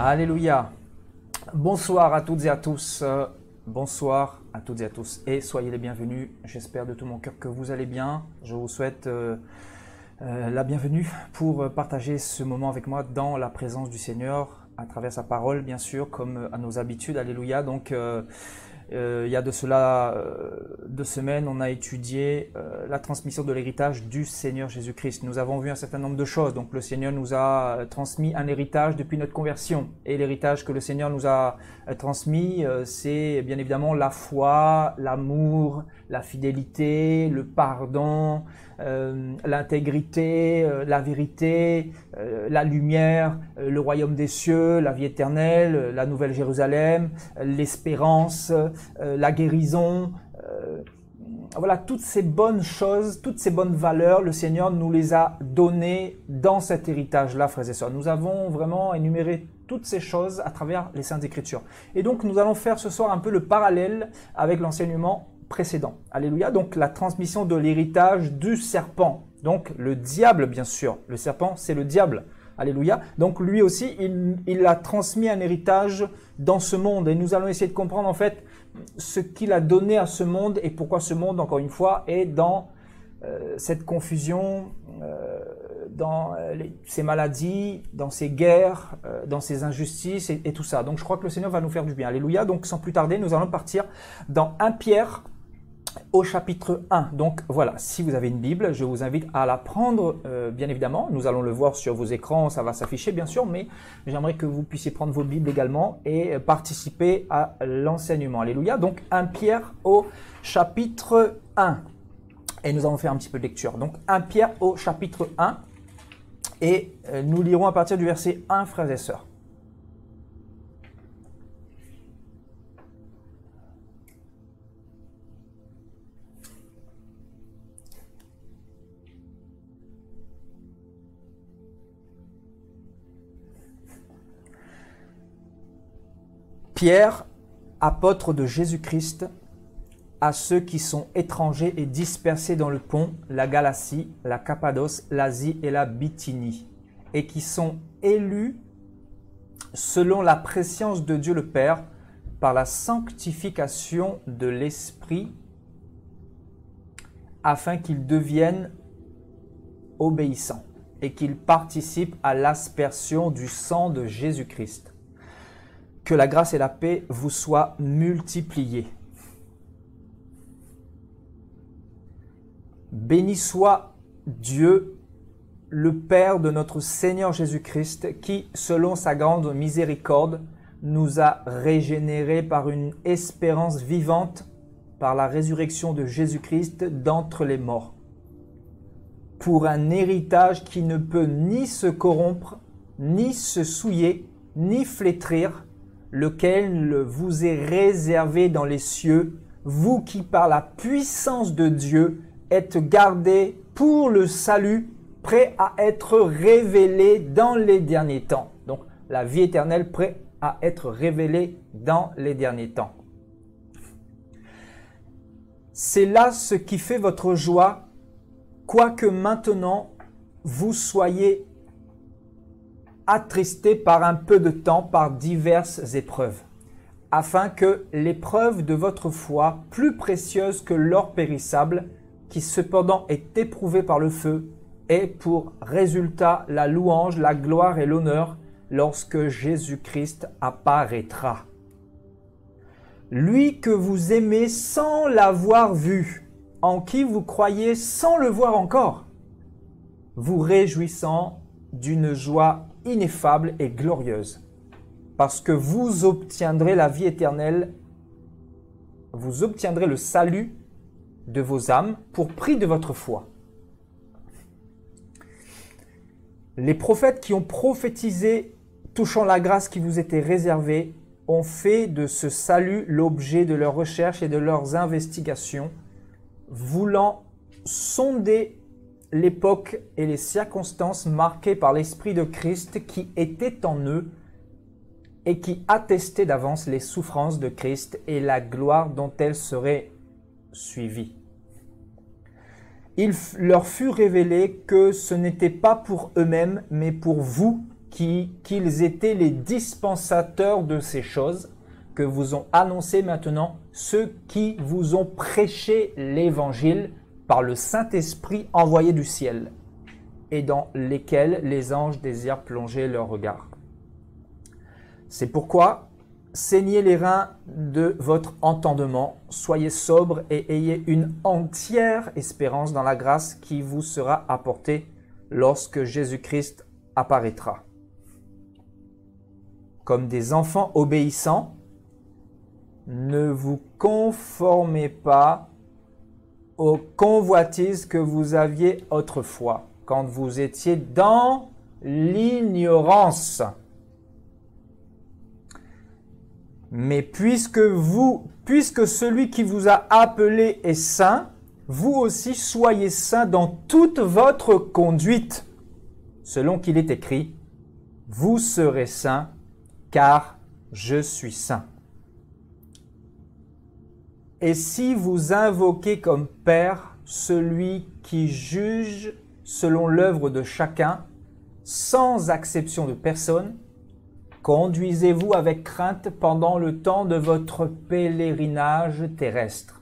Alléluia. Bonsoir à toutes et à tous. Bonsoir à toutes et à tous. Et soyez les bienvenus. J'espère de tout mon cœur que vous allez bien. Je vous souhaite la bienvenue pour partager ce moment avec moi dans la présence du Seigneur, à travers sa parole, bien sûr, comme à nos habitudes. Alléluia. Donc, il y a de cela 2 semaines, on a étudié la transmission de l'héritage du Seigneur Jésus-Christ. Nous avons vu un certain nombre de choses. Donc le Seigneur nous a transmis un héritage depuis notre conversion. Et l'héritage que le Seigneur nous a transmis, c'est bien évidemment la foi, l'amour, la fidélité, le pardon, l'intégrité, la vérité, la lumière, le royaume des cieux, la vie éternelle, la nouvelle Jérusalem, l'espérance, la guérison. Voilà, toutes ces bonnes choses, toutes ces bonnes valeurs, le Seigneur nous les a données dans cet héritage-là, frères et sœurs. Nous avons vraiment énuméré toutes ces choses à travers les Saintes Écritures. Et donc, nous allons faire ce soir un peu le parallèle avec l'enseignement précédent. Alléluia. Donc, la transmission de l'héritage du serpent. Donc, le diable, bien sûr. Le serpent, c'est le diable. Alléluia. Donc, lui aussi, il a transmis un héritage dans ce monde. Et nous allons essayer de comprendre, en fait, ce qu'il a donné à ce monde et pourquoi ce monde, encore une fois, est dans cette confusion, dans ces maladies, dans ces guerres, dans ces injustices et tout ça. Donc, je crois que le Seigneur va nous faire du bien. Alléluia. Donc, sans plus tarder, nous allons partir dans 1 Pierre au chapitre 1. Donc voilà, si vous avez une Bible, je vous invite à la prendre, bien évidemment. Nous allons le voir sur vos écrans, ça va s'afficher bien sûr, mais j'aimerais que vous puissiez prendre vos Bibles également et participer à l'enseignement. Alléluia. Donc 1 Pierre au chapitre 1. Et nous allons faire un petit peu de lecture. Donc 1 Pierre au chapitre 1. Et nous lirons à partir du verset 1, frères et sœurs. Pierre, apôtre de Jésus-Christ, à ceux qui sont étrangers et dispersés dans le Pont, la Galatie, la Cappadoce, l'Asie et la Bithynie, et qui sont élus selon la prescience de Dieu le Père, par la sanctification de l'Esprit, afin qu'ils deviennent obéissants et qu'ils participent à l'aspersion du sang de Jésus-Christ. Que la grâce et la paix vous soient multipliées. Béni soit Dieu, le Père de notre Seigneur Jésus-Christ, qui, selon sa grande miséricorde, nous a régénérés par une espérance vivante, par la résurrection de Jésus-Christ d'entre les morts, pour un héritage qui ne peut ni se corrompre, ni se souiller, ni flétrir, lequel vous est réservé dans les cieux, vous qui par la puissance de Dieu êtes gardés pour le salut, prêt à être révélé dans les derniers temps. Donc la vie éternelle, prêt à être révélée dans les derniers temps. C'est là ce qui fait votre joie, quoique maintenant vous soyez attristés par un peu de temps par diverses épreuves, afin que l'épreuve de votre foi, plus précieuse que l'or périssable, qui cependant est éprouvé par le feu, ait pour résultat la louange, la gloire et l'honneur lorsque Jésus-Christ apparaîtra. Lui que vous aimez sans l'avoir vu, en qui vous croyez sans le voir encore, vous réjouissant d'une joie ineffable et glorieuse, parce que vous obtiendrez la vie éternelle, vous obtiendrez le salut de vos âmes pour prix de votre foi. Les prophètes qui ont prophétisé touchant la grâce qui vous était réservée ont fait de ce salut l'objet de leurs recherches et de leurs investigations, voulant sonder l'époque et les circonstances marquées par l'Esprit de Christ qui était en eux et qui attestait d'avance les souffrances de Christ et la gloire dont elles seraient suivies. Il leur fut révélé que ce n'était pas pour eux-mêmes, mais pour vous qu'ils étaient les dispensateurs de ces choses que vous ont annoncé maintenant ceux qui vous ont prêché l'évangile par le Saint-Esprit envoyé du ciel et dans lesquels les anges désirent plonger leur regard. C'est pourquoi saignez les reins de votre entendement, soyez sobres et ayez une entière espérance dans la grâce qui vous sera apportée lorsque Jésus-Christ apparaîtra. Comme des enfants obéissants, ne vous conformez pas aux convoitises que vous aviez autrefois, quand vous étiez dans l'ignorance. Mais puisque celui qui vous a appelé est saint, vous aussi soyez saints dans toute votre conduite, selon qu'il est écrit, « Vous serez saints, car je suis saint. » Et si vous invoquez comme Père celui qui juge selon l'œuvre de chacun, sans acception de personne, conduisez-vous avec crainte pendant le temps de votre pèlerinage terrestre,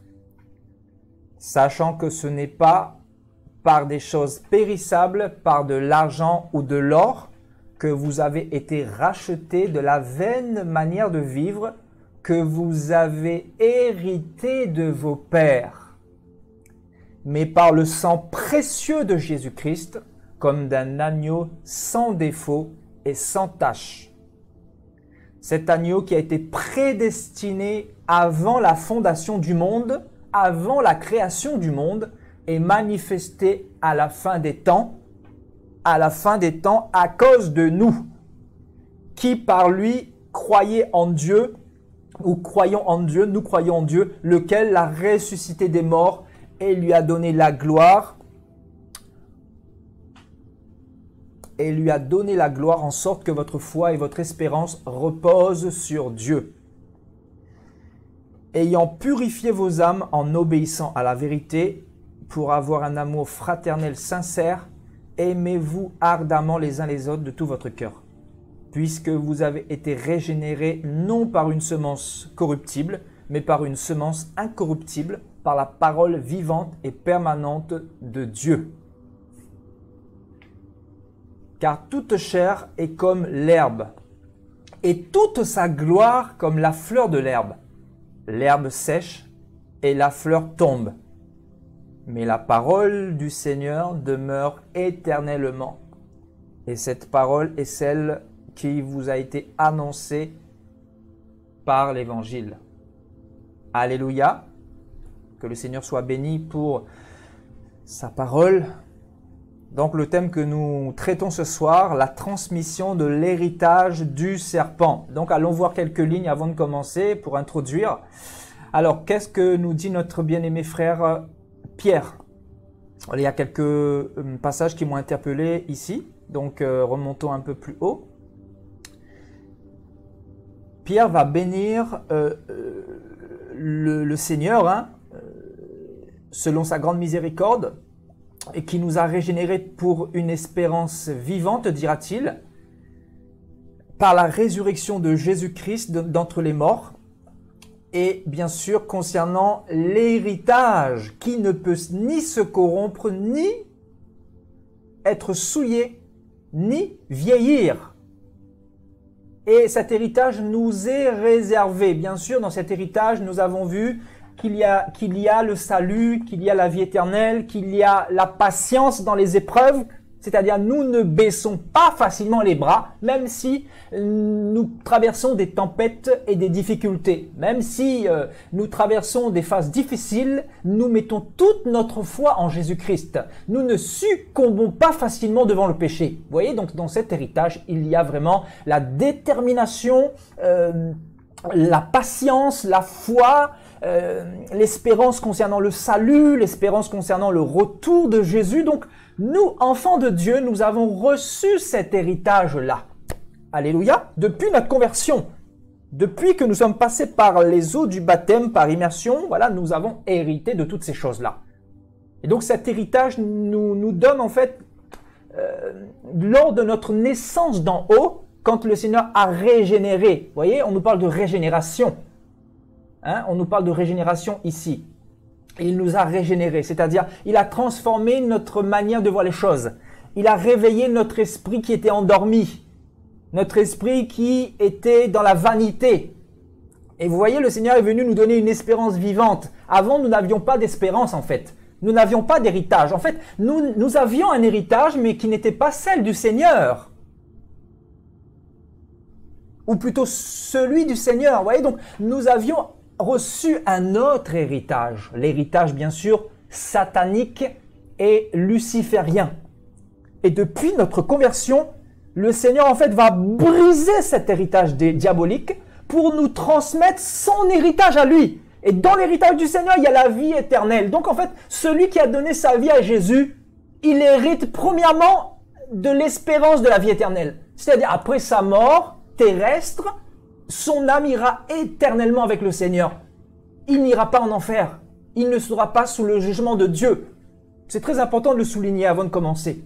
sachant que ce n'est pas par des choses périssables, par de l'argent ou de l'or, que vous avez été rachetés de la vaine manière de vivre que vous avez hérité de vos pères, mais par le sang précieux de Jésus-Christ, comme d'un agneau sans défaut et sans tache. Cet agneau qui a été prédestiné avant la fondation du monde, avant la création du monde, est manifesté à la fin des temps à cause de nous, qui par lui croyez en Dieu, ou croyons en Dieu, nous croyons en Dieu, lequel l'a ressuscité des morts et lui a donné la gloire, en sorte que votre foi et votre espérance reposent sur Dieu. Ayant purifié vos âmes en obéissant à la vérité, pour avoir un amour fraternel sincère, aimez-vous ardemment les uns les autres de tout votre cœur, puisque vous avez été régénérés non par une semence corruptible, mais par une semence incorruptible, par la parole vivante et permanente de Dieu. Car toute chair est comme l'herbe, et toute sa gloire comme la fleur de l'herbe. L'herbe sèche et la fleur tombe, mais la parole du Seigneur demeure éternellement. Et cette parole est celle qui vous a été annoncée par l'Évangile. Alléluia. Que le Seigneur soit béni pour sa parole. Donc le thème que nous traitons ce soir, la transmission de l'héritage du serpent. Donc allons voir quelques lignes avant de commencer pour introduire. Alors qu'est-ce que nous dit notre bien-aimé frère Pierre? Il y a quelques passages qui m'ont interpellé ici. Donc remontons un peu plus haut. Pierre va bénir le Seigneur, selon sa grande miséricorde, et qui nous a régénérés pour une espérance vivante, dira-t-il, par la résurrection de Jésus-Christ d'entre les morts, et bien sûr concernant l'héritage qui ne peut ni se corrompre, ni être souillé, ni vieillir. Et cet héritage nous est réservé. Bien sûr, dans cet héritage, nous avons vu qu'il y a le salut, qu'il y a la vie éternelle, qu'il y a la patience dans les épreuves. C'est-à-dire, nous ne baissons pas facilement les bras, même si nous traversons des tempêtes et des difficultés. Même si nous traversons des phases difficiles, nous mettons toute notre foi en Jésus-Christ. Nous ne succombons pas facilement devant le péché. Vous voyez, donc dans cet héritage, il y a vraiment la détermination, la patience, la foi, l'espérance concernant le salut, l'espérance concernant le retour de Jésus. Donc, nous, enfants de Dieu, nous avons reçu cet héritage-là. Alléluia. Depuis notre conversion, depuis que nous sommes passés par les eaux du baptême, par immersion, voilà, nous avons hérité de toutes ces choses-là. Et donc cet héritage nous donne en fait lors de notre naissance d'en haut, quand le Seigneur a régénéré. Vous voyez, on nous parle de régénération. Hein, on nous parle de régénération ici. Il nous a régénérés, c'est-à-dire il a transformé notre manière de voir les choses. Il a réveillé notre esprit qui était endormi, notre esprit qui était dans la vanité. Et vous voyez, le Seigneur est venu nous donner une espérance vivante. Avant, nous n'avions pas d'espérance en fait. Nous n'avions pas d'héritage. En fait, nous avions un héritage, mais qui n'était pas celle du Seigneur. Ou plutôt celui du Seigneur. Vous voyez, donc nous avions reçu un autre héritage. L'héritage, bien sûr, satanique et luciférien. Et depuis notre conversion, le Seigneur, en fait, va briser cet héritage diabolique pour nous transmettre son héritage à lui. Et dans l'héritage du Seigneur, il y a la vie éternelle. Donc, en fait, celui qui a donné sa vie à Jésus, il hérite premièrement de l'espérance de la vie éternelle. C'est-à-dire, après sa mort terrestre, son âme ira éternellement avec le Seigneur. Il n'ira pas en enfer. Il ne sera pas sous le jugement de Dieu. C'est très important de le souligner avant de commencer.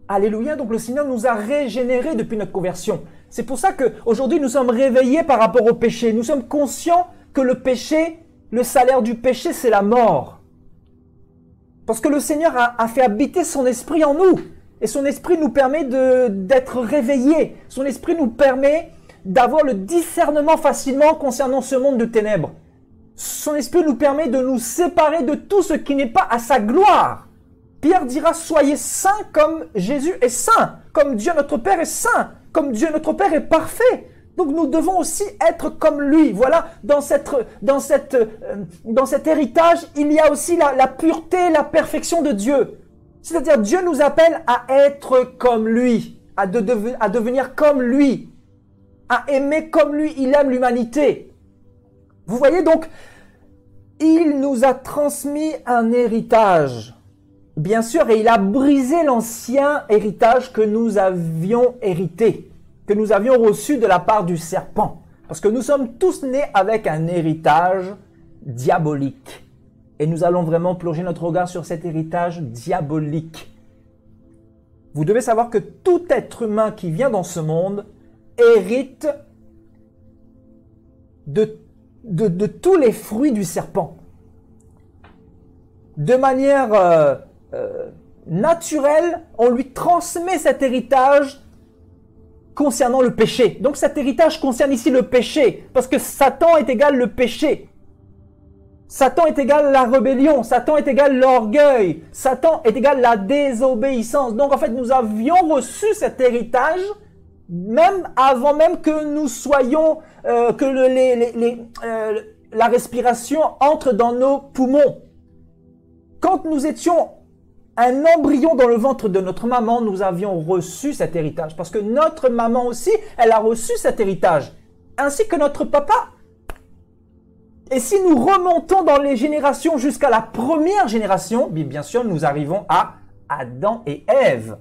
Alléluia, donc le Seigneur nous a régénérés depuis notre conversion. C'est pour ça qu'aujourd'hui nous sommes réveillés par rapport au péché. Nous sommes conscients que le péché, le salaire du péché, c'est la mort. Parce que le Seigneur a fait habiter son esprit en nous. Et son esprit nous permet d'être réveillés. Son esprit nous permet d'avoir le discernement facilement concernant ce monde de ténèbres. Son esprit nous permet de nous séparer de tout ce qui n'est pas à sa gloire. Pierre dira, soyez saints comme Jésus est saint, comme Dieu notre Père est saint, comme Dieu notre Père est parfait. Donc nous devons aussi être comme lui. Voilà, dans cet héritage, il y a aussi la pureté, la perfection de Dieu. C'est-à-dire Dieu nous appelle à être comme lui, à devenir comme lui, à aimer comme lui. Il aime l'humanité. Vous voyez donc, il nous a transmis un héritage. Bien sûr, et il a brisé l'ancien héritage que nous avions hérité, que nous avions reçu de la part du serpent. Parce que nous sommes tous nés avec un héritage diabolique. Et nous allons vraiment plonger notre regard sur cet héritage diabolique. Vous devez savoir que tout être humain qui vient dans ce monde hérite de tous les fruits du serpent. De manière naturelle, on lui transmet cet héritage concernant le péché. Donc cet héritage concerne ici le péché, parce que Satan est égal le péché. Satan est égal la rébellion, Satan est égal l'orgueil, Satan est égal la désobéissance. Donc en fait, nous avions reçu cet héritage même avant même que nous soyons, la respiration entre dans nos poumons. Quand nous étions un embryon dans le ventre de notre maman, nous avions reçu cet héritage. Parce que notre maman aussi, elle a reçu cet héritage. Ainsi que notre papa. Et si nous remontons dans les générations jusqu'à la première génération, bien sûr, nous arrivons à Adam et Ève.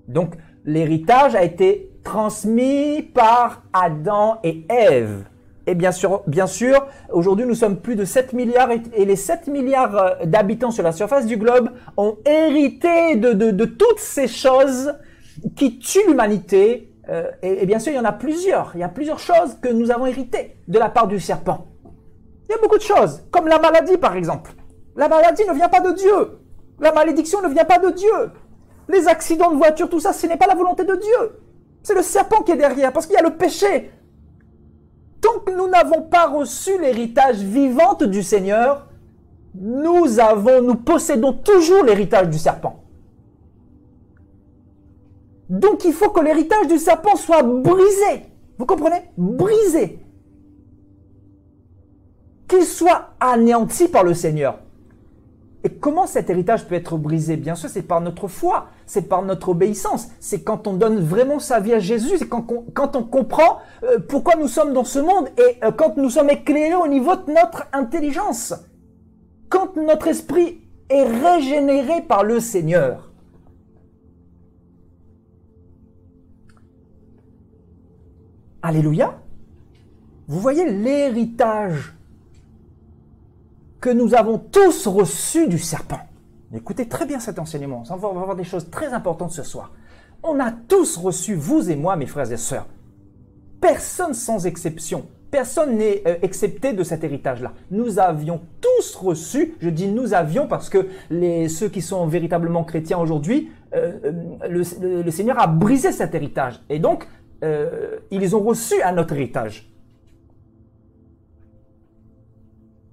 Donc, l'héritage a été transmis par Adam et Ève. Et bien sûr, aujourd'hui, nous sommes plus de 7 milliards et les 7 milliards d'habitants sur la surface du globe ont hérité de toutes ces choses qui tuent l'humanité. Et bien sûr, il y en a plusieurs. Il y a plusieurs choses que nous avons héritées de la part du serpent. Il y a beaucoup de choses, comme la maladie par exemple. La maladie ne vient pas de Dieu. La malédiction ne vient pas de Dieu. Les accidents de voiture, tout ça, ce n'est pas la volonté de Dieu. C'est le serpent qui est derrière, parce qu'il y a le péché. Tant que nous n'avons pas reçu l'héritage vivant du Seigneur, nous possédons toujours l'héritage du serpent. Donc il faut que l'héritage du serpent soit brisé. Vous comprenez? Brisé. Qu'il soit anéanti par le Seigneur. Et comment cet héritage peut être brisé? Bien sûr, c'est par notre foi, c'est par notre obéissance. C'est quand on donne vraiment sa vie à Jésus, c'est quand on comprend pourquoi nous sommes dans ce monde et quand nous sommes éclairés au niveau de notre intelligence. Quand notre esprit est régénéré par le Seigneur. Alléluia. Vous voyez l'héritage que nous avons tous reçu du serpent. Écoutez très bien cet enseignement, on va voir des choses très importantes ce soir. On a tous reçu, vous et moi, mes frères et sœurs, personne sans exception, personne n'est excepté de cet héritage-là. Nous avions tous reçu, je dis nous avions parce que ceux qui sont véritablement chrétiens aujourd'hui, le Seigneur a brisé cet héritage. Et donc, ils ont reçu un autre héritage.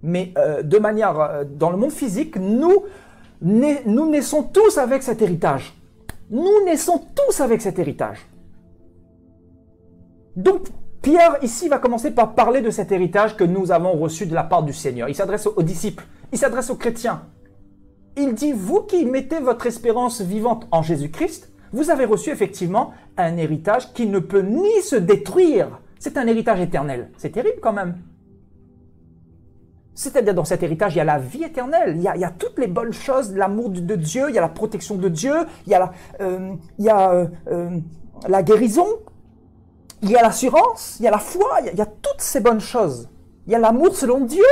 Mais de manière, dans le monde physique, nous naissons tous avec cet héritage. Nous naissons tous avec cet héritage. Donc, Pierre, ici, va commencer par parler de cet héritage que nous avons reçu de la part du Seigneur. Il s'adresse aux disciples, il s'adresse aux chrétiens. Il dit, vous qui mettez votre espérance vivante en Jésus-Christ, vous avez reçu effectivement un héritage qui ne peut ni se détruire. C'est un héritage éternel. C'est terrible quand même. C'est-à-dire dans cet héritage, il y a la vie éternelle, il y a toutes les bonnes choses, l'amour de Dieu, il y a la protection de Dieu, il y a la guérison, il y a l'assurance, il y a la foi, il y a toutes ces bonnes choses. Il y a l'amour selon Dieu.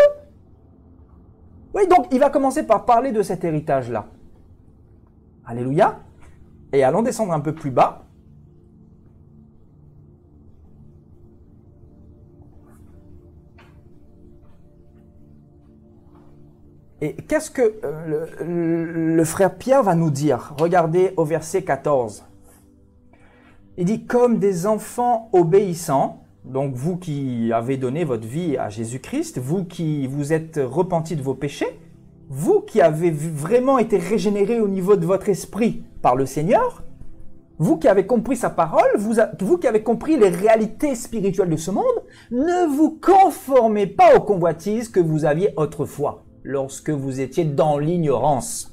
Oui, donc il va commencer par parler de cet héritage-là. Alléluia. Et allons descendre un peu plus bas. Et qu'est-ce que le frère Pierre va nous dire? Regardez au verset 14. Il dit, comme des enfants obéissants, donc vous qui avez donné votre vie à Jésus-Christ, vous qui vous êtes repentis de vos péchés, vous qui avez vraiment été régénérés au niveau de votre esprit par le Seigneur, vous qui avez compris sa parole, vous qui avez compris les réalités spirituelles de ce monde, ne vous conformez pas aux convoitises que vous aviez autrefois, lorsque vous étiez dans l'ignorance.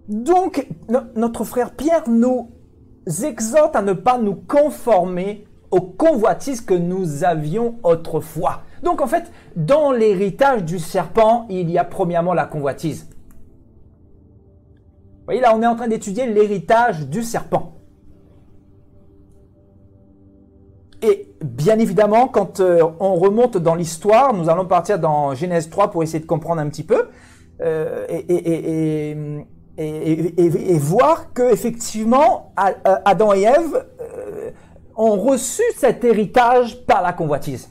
Donc, notre frère Pierre nous exhorte à ne pas nous conformer aux convoitises que nous avions autrefois. Donc, en fait, dans l'héritage du serpent, il y a premièrement la convoitise. Vous voyez, là, on est en train d'étudier l'héritage du serpent. Et bien évidemment, quand on remonte dans l'histoire, nous allons partir dans Genèse 3 pour essayer de comprendre un petit peu et voir que effectivement Adam et Ève ont reçu cet héritage par la convoitise.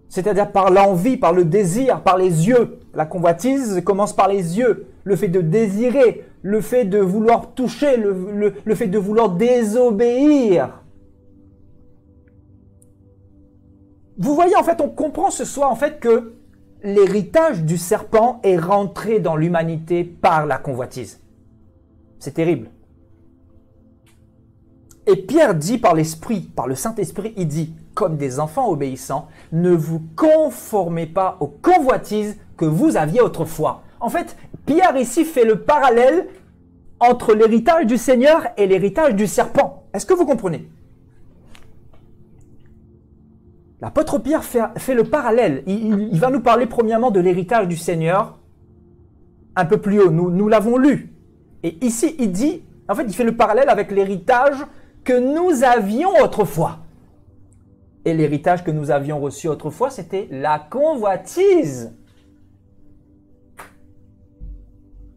C'est-à-dire par l'envie, par le désir, par les yeux. La convoitise commence par les yeux. Le fait de désirer, le fait de vouloir toucher, le fait de vouloir désobéir. Vous voyez, en fait, on comprend ce soir en fait que l'héritage du serpent est rentré dans l'humanité par la convoitise. C'est terrible. Et Pierre dit par l'Esprit, par le Saint-Esprit, il dit, comme des enfants obéissants, ne vous conformez pas aux convoitises que vous aviez autrefois. En fait, Pierre ici fait le parallèle entre l'héritage du Seigneur et l'héritage du serpent. Est-ce que vous comprenez? L'apôtre Pierre fait le parallèle. Il va nous parler premièrement de l'héritage du Seigneur un peu plus haut. Nous l'avons lu. Et ici, il dit, en fait, il fait le parallèle avec l'héritage que nous avions autrefois. Et l'héritage que nous avions reçu autrefois, c'était la convoitise.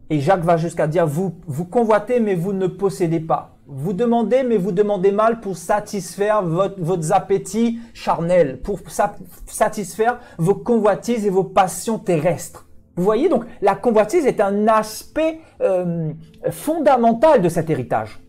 Et Jacques va jusqu'à dire, vous convoitez, mais vous ne possédez pas. Vous demandez, mais vous demandez mal pour satisfaire votre appétit charnel, pour satisfaire vos convoitises et vos passions terrestres. Vous voyez, donc la convoitise est un aspect fondamental de cet héritage.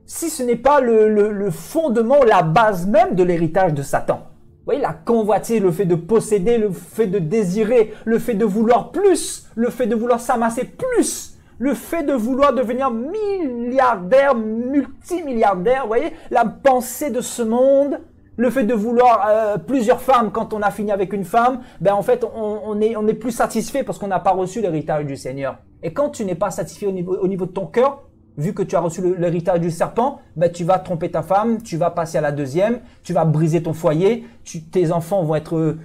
Si ce n'est pas le fondement, la base même de l'héritage de Satan. Vous voyez, la convoitise, le fait de posséder, le fait de désirer, le fait de vouloir plus, le fait de vouloir s'amasser plus, le fait de vouloir devenir milliardaire, multimilliardaire, vous voyez, la pensée de ce monde, le fait de vouloir plusieurs femmes quand on a fini avec une femme, ben en fait, on est plus satisfait parce qu'on n'a pas reçu l'héritage du Seigneur. Et quand tu n'es pas satisfait au niveau de ton cœur, vu que tu as reçu l'héritage du serpent, ben tu vas tromper ta femme, tu vas passer à la deuxième, tu vas briser ton foyer, tes enfants vont être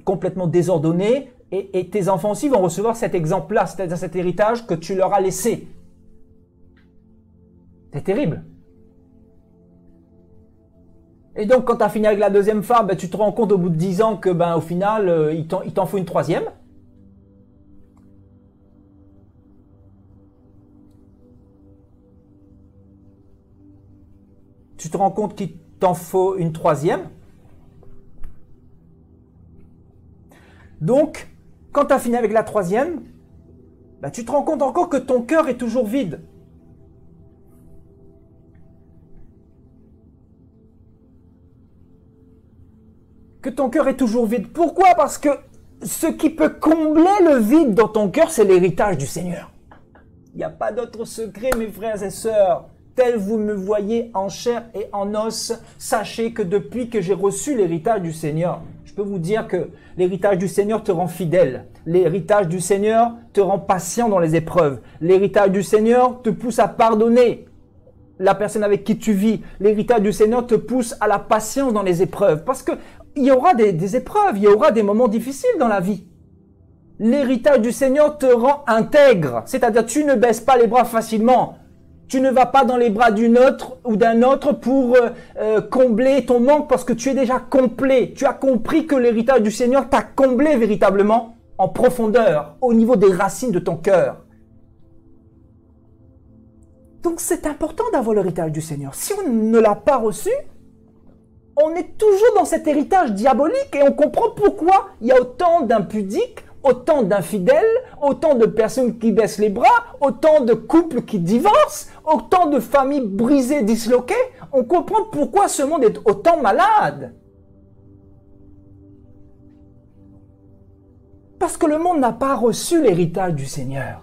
complètement désordonnés et tes enfants aussi vont recevoir cet exemple-là, c'est-à-dire cet héritage que tu leur as laissé. C'est terrible. Et donc, quand tu as fini avec la deuxième femme, ben, tu te rends compte au bout de 10 ans que, ben, au final, il t'en faut une troisième. Tu te rends compte qu'il t'en faut une troisième. Donc, quand tu as fini avec la troisième, ben, tu te rends compte encore que ton cœur est toujours vide. Que ton cœur est toujours vide. Pourquoi? Parce que ce qui peut combler le vide dans ton cœur, c'est l'héritage du Seigneur. Il n'y a pas d'autre secret, mes frères et sœurs. Tel vous me voyez en chair et en os, sachez que depuis que j'ai reçu l'héritage du Seigneur, je peux vous dire que l'héritage du Seigneur te rend fidèle. L'héritage du Seigneur te rend patient dans les épreuves. L'héritage du Seigneur te pousse à pardonner la personne avec qui tu vis. L'héritage du Seigneur te pousse à la patience dans les épreuves. Parce que il y aura des épreuves, il y aura des moments difficiles dans la vie. L'héritage du Seigneur te rend intègre. C'est-à-dire, tu ne baisses pas les bras facilement. Tu ne vas pas dans les bras d'une autre ou d'un autre pour combler ton manque parce que tu es déjà complet. Tu as compris que l'héritage du Seigneur t'a comblé véritablement en profondeur, au niveau des racines de ton cœur. Donc c'est important d'avoir l'héritage du Seigneur. Si on ne l'a pas reçu, on est toujours dans cet héritage diabolique et on comprend pourquoi il y a autant d'impudiques, autant d'infidèles, autant de personnes qui baissent les bras, autant de couples qui divorcent, autant de familles brisées, disloquées. On comprend pourquoi ce monde est autant malade. Parce que le monde n'a pas reçu l'héritage du Seigneur.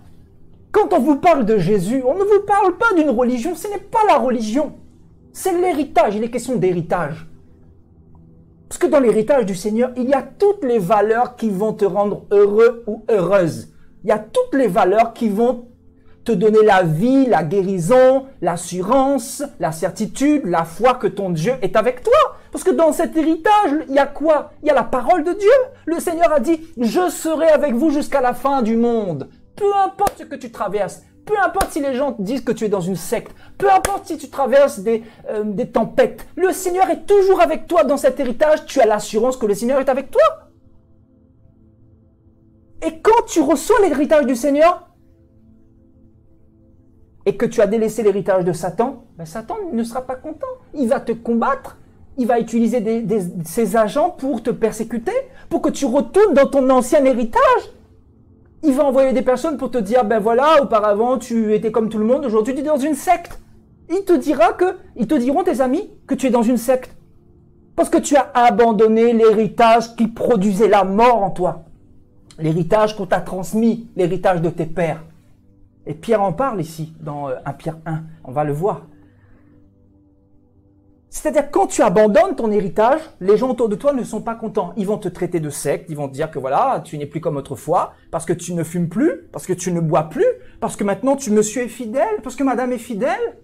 Quand on vous parle de Jésus, on ne vous parle pas d'une religion, ce n'est pas la religion. C'est l'héritage, il est question d'héritage. Parce que dans l'héritage du Seigneur, il y a toutes les valeurs qui vont te rendre heureux ou heureuse. Il y a toutes les valeurs qui vont te donner la vie, la guérison, l'assurance, la certitude, la foi que ton Dieu est avec toi. Parce que dans cet héritage, il y a quoi? Il y a la parole de Dieu. Le Seigneur a dit, je serai avec vous jusqu'à la fin du monde. Peu importe ce que tu traverses, peu importe si les gens disent que tu es dans une secte, peu importe si tu traverses des tempêtes, le Seigneur est toujours avec toi dans cet héritage, tu as l'assurance que le Seigneur est avec toi. Et quand tu reçois l'héritage du Seigneur, et que tu as délaissé l'héritage de Satan, ben Satan ne sera pas content. Il va te combattre, il va utiliser ses agents pour te persécuter, pour que tu retournes dans ton ancien héritage. Il va envoyer des personnes pour te dire, ben voilà, auparavant tu étais comme tout le monde, aujourd'hui tu es dans une secte. Ils te diront tes amis que tu es dans une secte. Parce que tu as abandonné l'héritage qui produisait la mort en toi. L'héritage qu'on t'a transmis, l'héritage de tes pères. Et Pierre en parle ici, dans 1 Pierre 1, on va le voir. C'est-à-dire, quand tu abandonnes ton héritage, les gens autour de toi ne sont pas contents. Ils vont te traiter de secte, ils vont te dire que voilà, tu n'es plus comme autrefois, parce que tu ne fumes plus, parce que tu ne bois plus, parce que maintenant monsieur est fidèle, parce que madame est fidèle,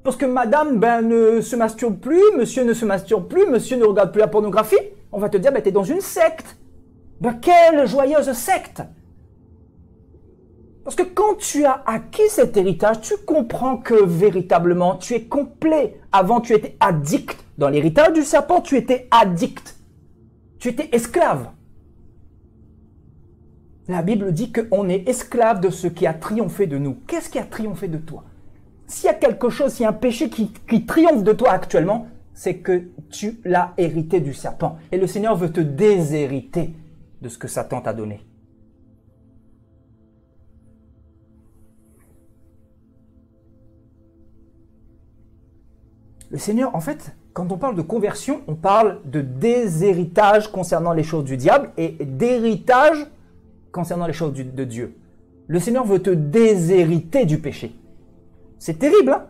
parce que madame ne se masturbe plus, monsieur ne se masturbe plus, monsieur ne regarde plus la pornographie. On va te dire, tu es dans une secte. Quelle joyeuse secte! Parce que quand tu as acquis cet héritage, tu comprends que véritablement, tu es complet. Avant, tu étais addict. Dans l'héritage du serpent, tu étais addict. Tu étais esclave. La Bible dit qu'on est esclave de ce qui a triomphé de nous. Qu'est-ce qui a triomphé de toi? S'il y a quelque chose, s'il y a un péché qui triomphe de toi actuellement, c'est que tu l'as hérité du serpent. Et le Seigneur veut te déshériter de ce que Satan t'a donné. Le Seigneur, en fait, quand on parle de conversion, on parle de déshéritage concernant les choses du diable et d'héritage concernant les choses de Dieu. Le Seigneur veut te déshériter du péché. C'est terrible, hein?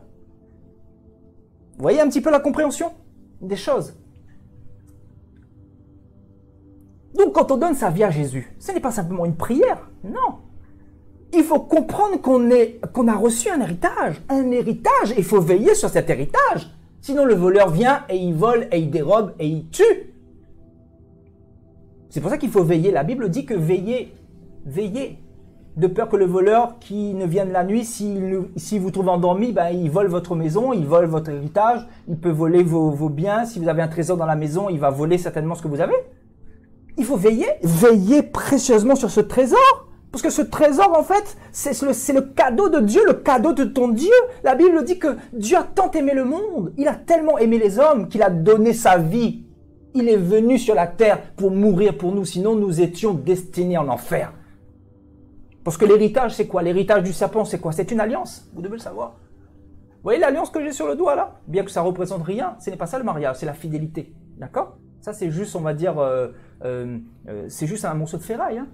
Vous voyez un petit peu la compréhension des choses. Donc, quand on donne sa vie à Jésus, ce n'est pas simplement une prière, non. Il faut comprendre qu'on a reçu un héritage, et il faut veiller sur cet héritage. Sinon, le voleur vient et il vole et il dérobe et il tue. C'est pour ça qu'il faut veiller. La Bible dit que veillez, veillez. de peur que le voleur qui ne vienne la nuit, s'il vous trouve endormi, ben, il vole votre maison, il vole votre héritage, il peut voler vos biens. Si vous avez un trésor dans la maison, il va voler certainement ce que vous avez. Il faut veiller précieusement sur ce trésor. Parce que ce trésor, en fait, c'est le cadeau de Dieu, le cadeau de ton Dieu. La Bible dit que Dieu a tant aimé le monde, il a tellement aimé les hommes qu'il a donné sa vie. Il est venu sur la terre pour mourir pour nous, sinon nous étions destinés en enfer. Parce que l'héritage, c'est quoi? L'héritage du serpent, c'est quoi? C'est une alliance, vous devez le savoir. Vous voyez l'alliance que j'ai sur le doigt là? Bien que ça représente rien, ce n'est pas ça le mariage, c'est la fidélité. D'accord? Ça c'est juste, on va dire, c'est juste un morceau de ferraille. Hein?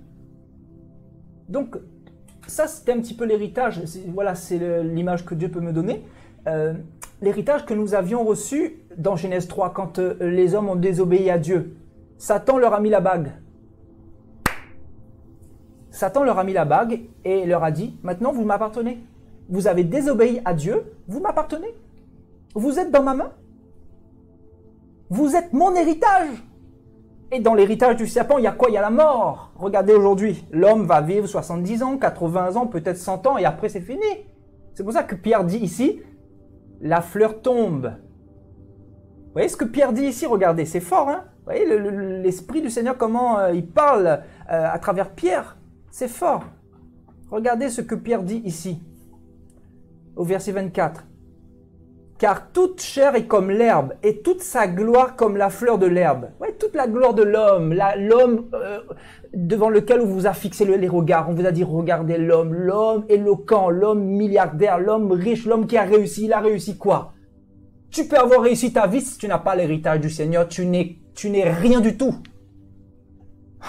Donc, ça c'était un petit peu l'héritage, voilà, c'est l'image que Dieu peut me donner. L'héritage que nous avions reçu dans Genèse 3, quand les hommes ont désobéi à Dieu. Satan leur a mis la bague. Satan leur a mis la bague et leur a dit, maintenant vous m'appartenez. Vous avez désobéi à Dieu, vous m'appartenez. Vous êtes dans ma main. Vous êtes mon héritage. Et dans l'héritage du serpent, il y a quoi? Il y a la mort. Regardez aujourd'hui, l'homme va vivre 70 ans, 80 ans, peut-être 100 ans et après c'est fini. C'est pour ça que Pierre dit ici, la fleur tombe. Vous voyez ce que Pierre dit ici? Regardez, c'est fort. Hein? Vous voyez l'Esprit du Seigneur, comment il parle à travers Pierre. C'est fort. Regardez ce que Pierre dit ici, au verset 24. Car toute chair est comme l'herbe, et toute sa gloire comme la fleur de l'herbe. Ouais, toute la gloire de l'homme, l'homme devant lequel on vous a fixé les regards. On vous a dit, regardez l'homme, l'homme éloquent, l'homme milliardaire, l'homme riche, l'homme qui a réussi. Il a réussi quoi? Tu peux avoir réussi ta vie si tu n'as pas l'héritage du Seigneur. Tu n'es rien du tout.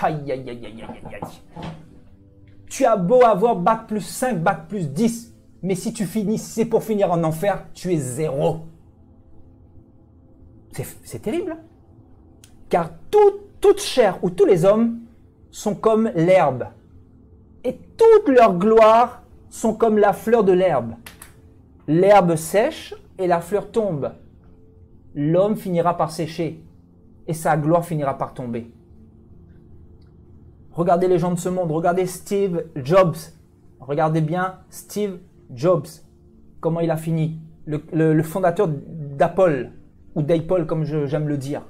Aïe, aïe, aïe, aïe, aïe, aïe, aïe. Tu as beau avoir bac plus 5, bac plus 10, mais si tu finis, si c'est pour finir en enfer, tu es zéro. C'est terrible. Car toute chair ou tous les hommes sont comme l'herbe. Et toute leur gloire sont comme la fleur de l'herbe. L'herbe sèche et la fleur tombe. L'homme finira par sécher et sa gloire finira par tomber. Regardez les gens de ce monde, regardez Steve Jobs. Regardez bien Steve Jobs, comment il a fini. Le fondateur d'Apple, ou d'Apple comme j'aime le dire.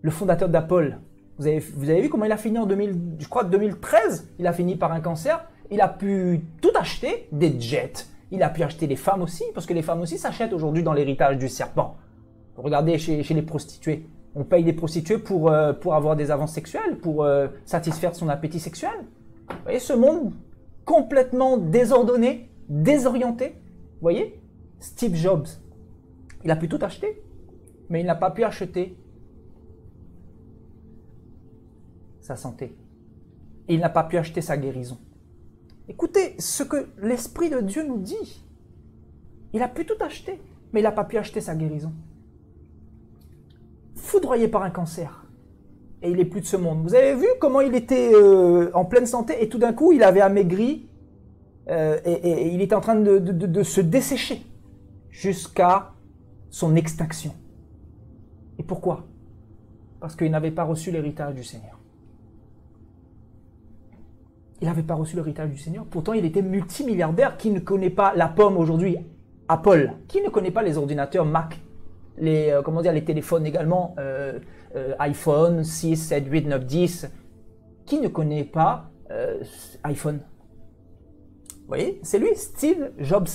Le fondateur d'Apple. Vous avez vu comment il a fini en 2013? Il a fini par un cancer. Il a pu tout acheter, des jets. Il a pu acheter les femmes aussi, parce que les femmes aussi s'achètent aujourd'hui dans l'héritage du serpent. Regardez chez les prostituées. On paye des prostituées pour avoir des avances sexuelles, pour satisfaire son appétit sexuel. Vous voyez ce monde complètement désordonné, désorienté. Vous voyez? Steve Jobs, il a pu tout acheter, mais il n'a pas pu acheter sa santé. Il n'a pas pu acheter sa guérison. Écoutez ce que l'Esprit de Dieu nous dit. Il a pu tout acheter, mais il n'a pas pu acheter sa guérison. Foudroyé par un cancer. Et il n'est plus de ce monde. Vous avez vu comment il était en pleine santé et tout d'un coup, il avait amaigri et il était en train de se dessécher jusqu'à son extinction. Et pourquoi? Parce qu'il n'avait pas reçu l'héritage du Seigneur. Il n'avait pas reçu l'héritage du Seigneur. Pourtant, il était multimilliardaire. Qui ne connaît pas la pomme aujourd'hui? Apple. Qui ne connaît pas les ordinateurs Mac? Les téléphones également, iPhone 6, 7, 8, 9, 10. Qui ne connaît pas iPhone? Vous voyez, c'est lui, Steve Jobs.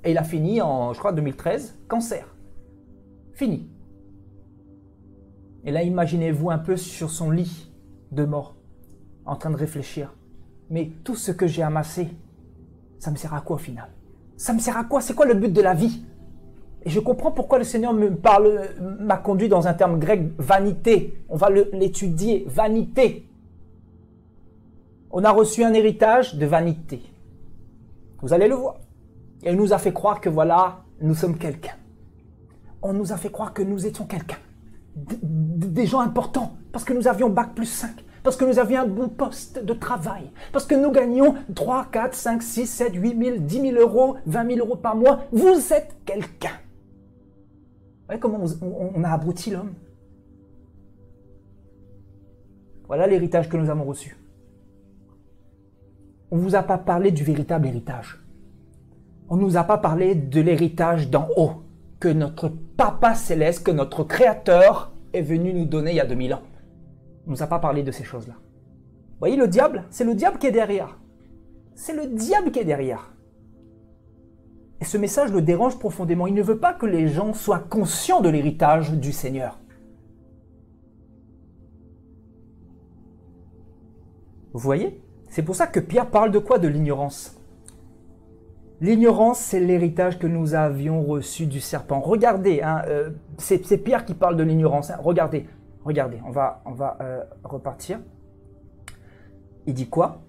Et il a fini en, je crois, 2013, cancer. Fini. Et là, imaginez-vous un peu sur son lit de mort, en train de réfléchir. Mais tout ce que j'ai amassé, ça me sert à quoi au final? Ça me sert à quoi? C'est quoi le but de la vie? Et je comprends pourquoi le Seigneur m'a conduit dans un terme grec, vanité. On va l'étudier, vanité. On a reçu un héritage de vanité. Vous allez le voir. Et il nous a fait croire que voilà, nous sommes quelqu'un. On nous a fait croire que nous étions quelqu'un. Des gens importants, parce que nous avions bac plus 5, parce que nous avions un bon poste de travail, parce que nous gagnions 3, 4, 5, 6, 7, 8 000, 10 000 euros, 20 000 euros par mois. Vous êtes quelqu'un. Vous voyez comment on a abruti l'homme? Voilà l'héritage que nous avons reçu. on ne vous a pas parlé du véritable héritage. On ne nous a pas parlé de l'héritage d'en haut, que notre Papa Céleste, que notre Créateur est venu nous donner il y a 2000 ans. On ne nous a pas parlé de ces choses-là. Vous voyez le diable? C'est le diable qui est derrière. C'est le diable qui est derrière. Et ce message le dérange profondément. Il ne veut pas que les gens soient conscients de l'héritage du Seigneur. Vous voyez? C'est pour ça que Pierre parle de quoi? De l'ignorance. L'ignorance, c'est l'héritage que nous avions reçu du serpent. Regardez, hein, c'est Pierre qui parle de l'ignorance. Hein. Regardez, on va repartir. Il dit quoi?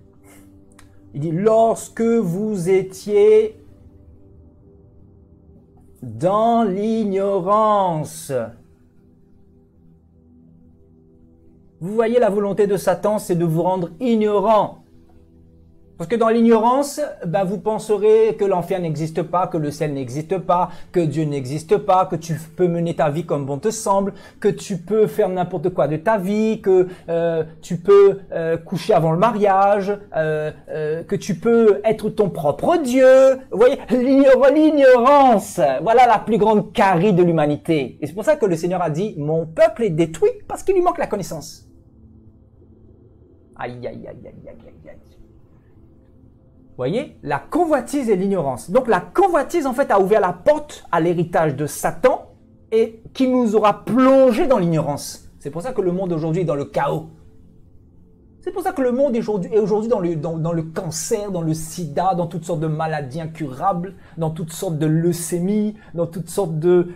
Il dit, lorsque vous étiez dans l'ignorance. Vous voyez, la volonté de Satan, c'est de vous rendre ignorant. Parce que dans l'ignorance, vous penserez que l'enfer n'existe pas, que le ciel n'existe pas, que Dieu n'existe pas, que tu peux mener ta vie comme bon te semble, que tu peux faire n'importe quoi de ta vie, que tu peux coucher avant le mariage, que tu peux être ton propre Dieu. Vous voyez, l'ignorance, voilà la plus grande carie de l'humanité. Et c'est pour ça que le Seigneur a dit, mon peuple est détruit parce qu'il lui manque la connaissance. Aïe, aïe, aïe, aïe, aïe, aïe, aïe. Vous voyez, la convoitise et l'ignorance. Donc la convoitise, en fait, a ouvert la porte à l'héritage de Satan et qui nous aura plongé dans l'ignorance. C'est pour ça que le monde aujourd'hui est dans le chaos. C'est pour ça que le monde est aujourd'hui dans le cancer, dans le sida, dans toutes sortes de maladies incurables, dans toutes sortes de leucémies, dans toutes sortes de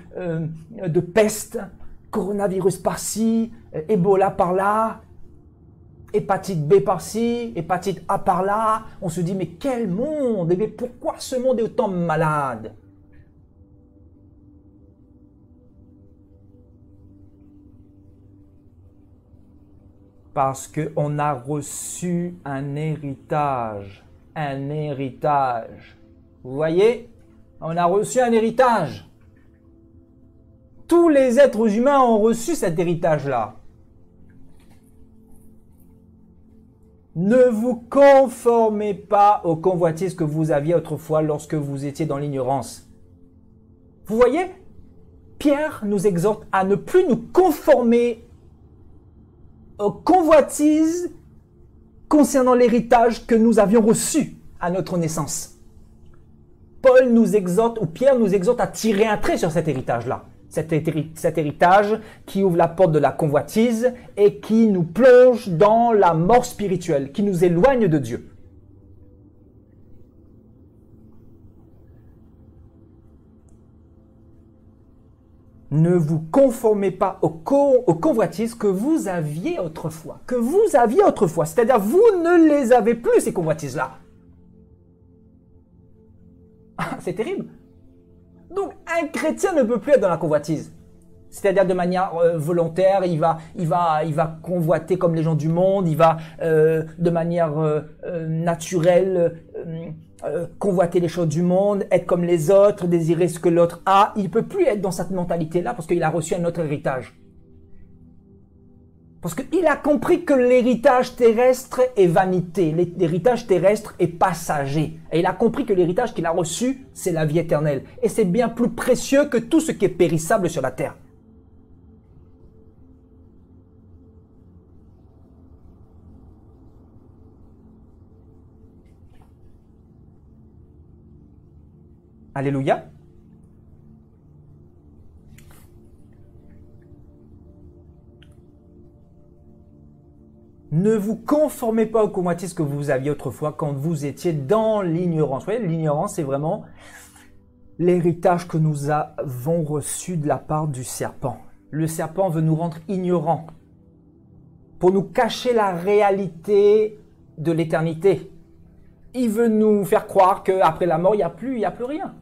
pestes, coronavirus par-ci, Ebola par-là, hépatite B par-ci, hépatite A par-là. On se dit, mais quel monde? Mais pourquoi ce monde est autant malade? Parce qu'on a reçu un héritage. Un héritage. Vous voyez? On a reçu un héritage. Tous les êtres humains ont reçu cet héritage-là. Ne vous conformez pas aux convoitises que vous aviez autrefois lorsque vous étiez dans l'ignorance. Vous voyez, Pierre nous exhorte à ne plus nous conformer aux convoitises concernant l'héritage que nous avions reçu à notre naissance. Paul nous exhorte, ou Pierre nous exhorte à tirer un trait sur cet héritage-là. Cet héritage qui ouvre la porte de la convoitise et qui nous plonge dans la mort spirituelle, qui nous éloigne de Dieu. Ne vous conformez pas aux convoitises que vous aviez autrefois. Que vous aviez autrefois. C'est-à-dire, vous ne les avez plus, ces convoitises-là. C'est terrible. Donc, un chrétien ne peut plus être dans la convoitise. C'est-à-dire de manière volontaire, il va convoiter comme les gens du monde, il va de manière naturelle convoiter les choses du monde, être comme les autres, désirer ce que l'autre a. Il ne peut plus être dans cette mentalité-là parce qu'il a reçu un autre héritage. Parce qu'il a compris que l'héritage terrestre est vanité, l'héritage terrestre est passager. Et il a compris que l'héritage qu'il a reçu, c'est la vie éternelle. Et c'est bien plus précieux que tout ce qui est périssable sur la terre. Alléluia. Ne vous conformez pas aux convoitises que vous aviez autrefois quand vous étiez dans l'ignorance. Vous voyez, l'ignorance, c'est vraiment l'héritage que nous avons reçu de la part du serpent. Le serpent veut nous rendre ignorants pour nous cacher la réalité de l'éternité. Il veut nous faire croire qu'après la mort, il n'y a plus rien.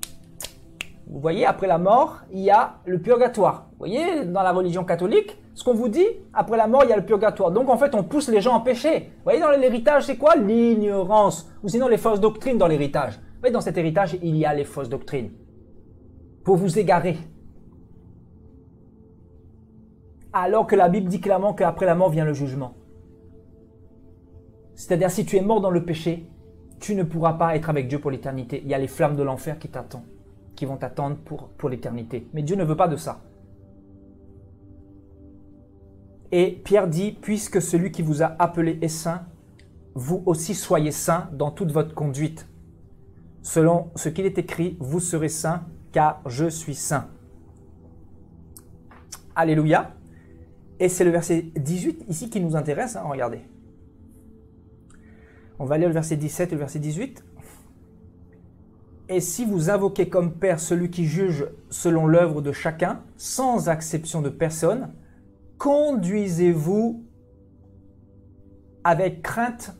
Vous voyez, après la mort, il y a le purgatoire. Vous voyez, dans la religion catholique, ce qu'on vous dit, après la mort, il y a le purgatoire. Donc, en fait, on pousse les gens en péché. Vous voyez, dans l'héritage, c'est quoi? L'ignorance. Ou sinon, les fausses doctrines dans l'héritage. Vous voyez, dans cet héritage, il y a les fausses doctrines. Pour vous égarer. Alors que la Bible dit clairement qu'après la mort vient le jugement. C'est-à-dire, si tu es mort dans le péché, tu ne pourras pas être avec Dieu pour l'éternité. Il y a les flammes de l'enfer qui t'attendent, qui vont t'attendre pour l'éternité. Mais Dieu ne veut pas de ça. Et Pierre dit, puisque celui qui vous a appelé est saint, vous aussi soyez saints dans toute votre conduite. Selon ce qu'il est écrit, vous serez saints, car je suis saint. Alléluia. Et c'est le verset 18 ici qui nous intéresse, hein, regardez. On va lire le verset 17 et le verset 18. Et si vous invoquez comme Père celui qui juge selon l'œuvre de chacun, sans acception de personne, conduisez-vous avec crainte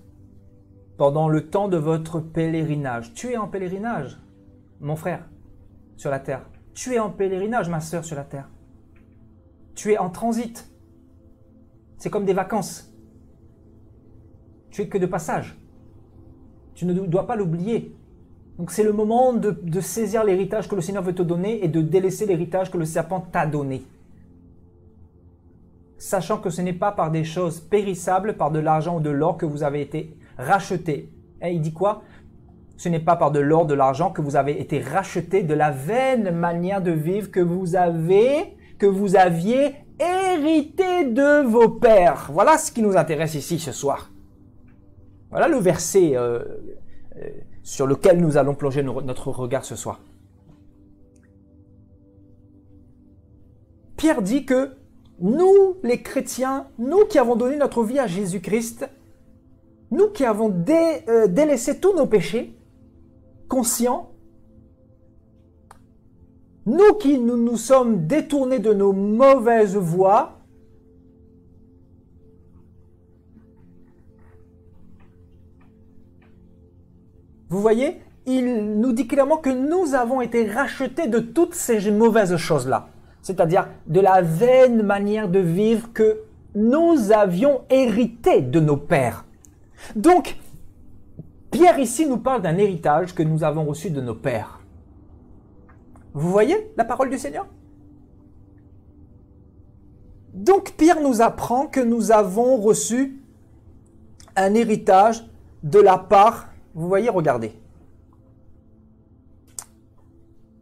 pendant le temps de votre pèlerinage. Tu es en pèlerinage, mon frère, sur la terre. Tu es en pèlerinage, ma sœur, sur la terre. Tu es en transit. C'est comme des vacances. Tu es que de passage. Tu ne dois pas l'oublier. Donc c'est le moment de saisir l'héritage que le Seigneur veut te donner et de délaisser l'héritage que le serpent t'a donné. Sachant que ce n'est pas par des choses périssables, par de l'argent ou de l'or que vous avez été rachetés. Et il dit quoi? Ce n'est pas par de l'or, de l'argent que vous avez été rachetés de la vaine manière de vivre que vous aviez hérité de vos pères. Voilà ce qui nous intéresse ici ce soir. Voilà le verset sur lequel nous allons plonger notre regard ce soir. Pierre dit que nous, les chrétiens, nous qui avons donné notre vie à Jésus-Christ, nous qui avons délaissé tous nos péchés, conscients, nous qui nous sommes détournés de nos mauvaises voies, vous voyez, il nous dit clairement que nous avons été rachetés de toutes ces mauvaises choses-là. C'est-à-dire de la vaine manière de vivre que nous avions hérité de nos pères. Donc, Pierre ici nous parle d'un héritage que nous avons reçu de nos pères. Vous voyez la parole du Seigneur? Donc, Pierre nous apprend que nous avons reçu un héritage de la part, vous voyez, regardez.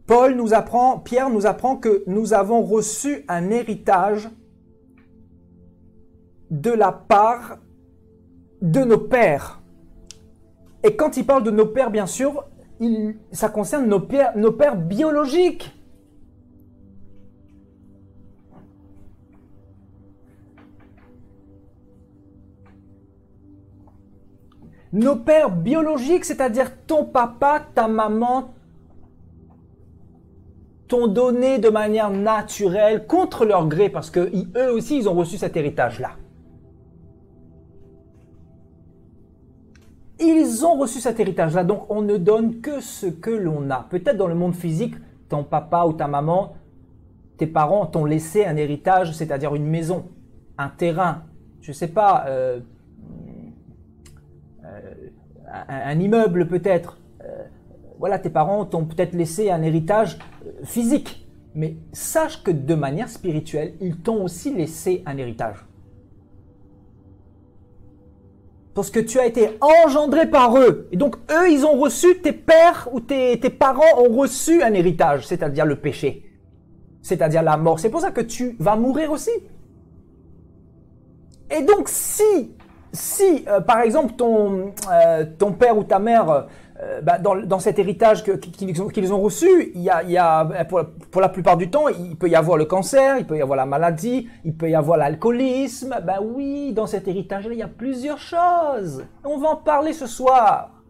Pierre nous apprend que nous avons reçu un héritage de la part de nos pères. Et quand il parle de nos pères, bien sûr, ça concerne nos pères biologiques. Nos pères biologiques, c'est-à-dire ton papa, ta maman, t'ont donné de manière naturelle, contre leur gré, parce que eux aussi, ils ont reçu cet héritage-là. Ils ont reçu cet héritage-là, donc on ne donne que ce que l'on a. Peut-être dans le monde physique, ton papa ou ta maman, tes parents t'ont laissé un héritage, c'est-à-dire une maison, un terrain, je ne sais pas, un immeuble peut-être. Voilà, tes parents t'ont peut-être laissé un héritage physique. Mais sache que de manière spirituelle, ils t'ont aussi laissé un héritage. Parce que tu as été engendré par eux. Et donc, eux, ils ont reçu, tes pères ou tes parents ont reçu un héritage, c'est-à-dire le péché, c'est-à-dire la mort. C'est pour ça que tu vas mourir aussi. Et donc, si par exemple, ton père ou ta mère, dans cet héritage qu'ils ont reçu, il y a pour la plupart du temps, il peut y avoir le cancer, il peut y avoir la maladie, il peut y avoir l'alcoolisme. Ben oui, dans cet héritage-là, il y a plusieurs choses. On va en parler ce soir.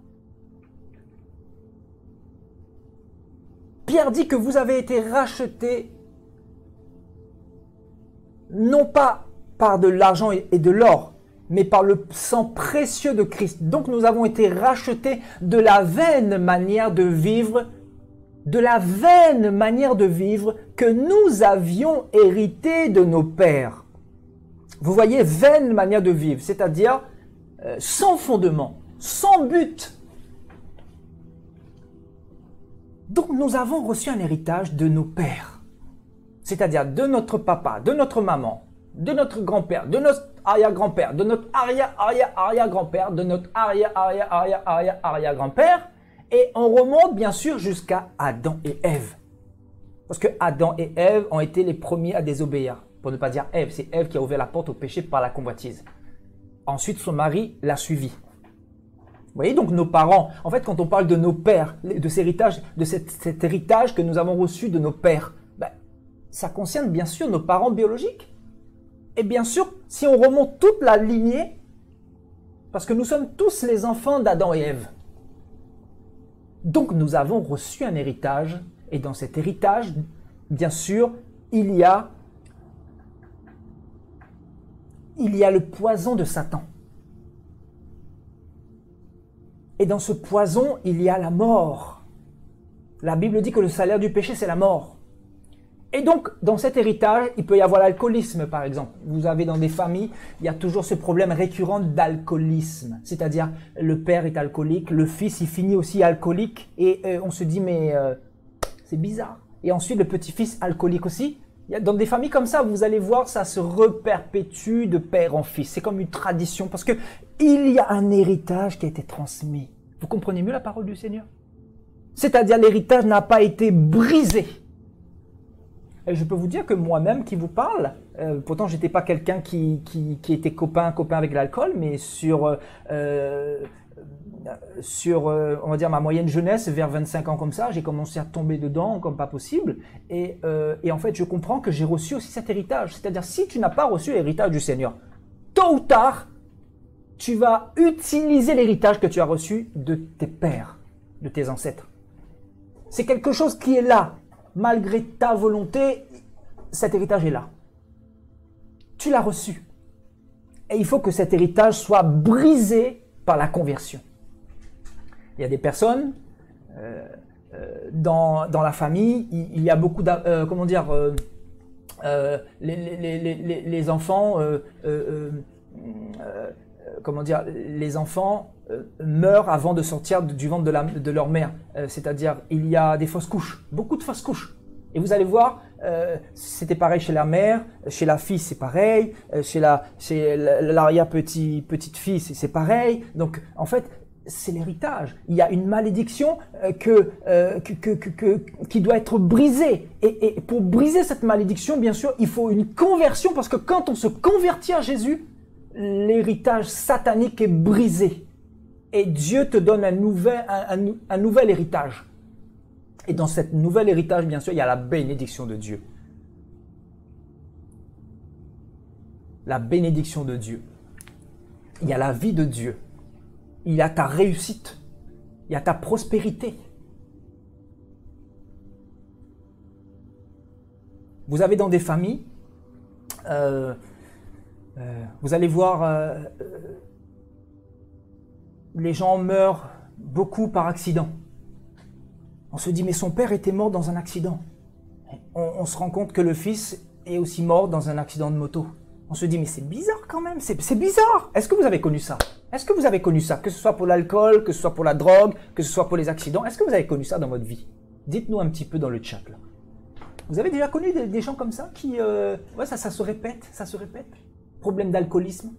Pierre dit que vous avez été rachetés non pas par de l'argent et de l'or, mais par le sang précieux de Christ. Donc nous avons été rachetés de la vaine manière de vivre, que nous avions hérité de nos pères. Vous voyez, vaine manière de vivre, c'est-à-dire sans fondement, sans but. Donc nous avons reçu un héritage de nos pères, c'est-à-dire de notre papa, de notre maman, de notre grand-père, de notre arrière-grand-père, de notre arrière-arrière-arrière-grand-père, de notre arrière-arrière-arrière-arrière-arrière-grand-père, et on remonte bien sûr jusqu'à Adam et Ève. Parce que Adam et Ève ont été les premiers à désobéir. Pour ne pas dire Ève, c'est Ève qui a ouvert la porte au péché par la convoitise. Ensuite, son mari l'a suivi. Vous voyez donc nos parents, en fait quand on parle de nos pères, de cet héritage que nous avons reçu de nos pères, ben, ça concerne bien sûr nos parents biologiques. Et bien sûr, si on remonte toute la lignée, parce que nous sommes tous les enfants d'Adam et Ève. Donc nous avons reçu un héritage, et dans cet héritage, bien sûr, il y a le poison de Satan. Et dans ce poison, il y a la mort. La Bible dit que le salaire du péché, c'est la mort. Et donc, dans cet héritage, il peut y avoir l'alcoolisme, par exemple. Vous avez dans des familles, il y a toujours ce problème récurrent d'alcoolisme. C'est-à-dire, le père est alcoolique, le fils, il finit aussi alcoolique. Et on se dit, mais c'est bizarre. Et ensuite, le petit-fils alcoolique aussi. Dans des familles comme ça, vous allez voir, ça se reperpétue de père en fils. C'est comme une tradition parce que il y a un héritage qui a été transmis. Vous comprenez mieux la parole du Seigneur? C'est-à-dire l'héritage n'a pas été brisé. Et je peux vous dire que moi-même qui vous parle, pourtant j'étais pas quelqu'un qui était copain avec l'alcool, mais sur on va dire ma moyenne jeunesse, vers 25 ans comme ça, j'ai commencé à tomber dedans comme pas possible. Et en fait, je comprends que j'ai reçu aussi cet héritage. C'est-à-dire, si tu n'as pas reçu l'héritage du Seigneur, tôt ou tard, tu vas utiliser l'héritage que tu as reçu de tes pères, de tes ancêtres. C'est quelque chose qui est là. Malgré ta volonté, cet héritage est là. Tu l'as reçu. Et il faut que cet héritage soit brisé par la conversion. Il y a des personnes, dans la famille, il y a beaucoup de, comment dire, les enfants, comment dire, les enfants meurent avant de sortir du ventre de leur mère. C'est-à-dire, il y a des fausses couches, beaucoup de fausses couches. Et vous allez voir, c'était pareil chez la mère, chez la fille c'est pareil, chez l'arrière-petite-fille c'est pareil. Donc, en fait, c'est l'héritage. Il y a une malédiction qui doit être brisée. Et pour briser cette malédiction, bien sûr, il faut une conversion parce que quand on se convertit à Jésus, l'héritage satanique est brisé. Et Dieu te donne un nouvel héritage. Et dans cet nouvel héritage, bien sûr, il y a la bénédiction de Dieu. La bénédiction de Dieu. Il y a la vie de Dieu. Il y a ta réussite. Il y a ta prospérité. Vous avez dans des familles, vous allez voir, les gens meurent beaucoup par accident. On se dit, mais son père était mort dans un accident. On se rend compte que le fils est aussi mort dans un accident de moto. On se dit, mais c'est bizarre quand même, c'est bizarre. Est-ce que vous avez connu ça? Est-ce que vous avez connu ça? Que ce soit pour l'alcool, que ce soit pour la drogue, que ce soit pour les accidents. Est-ce que vous avez connu ça dans votre vie? Dites-nous un petit peu dans le chat là. Vous avez déjà connu des gens comme ça qui... ouais, ça se répète, ça se répète. Problème d'alcoolisme,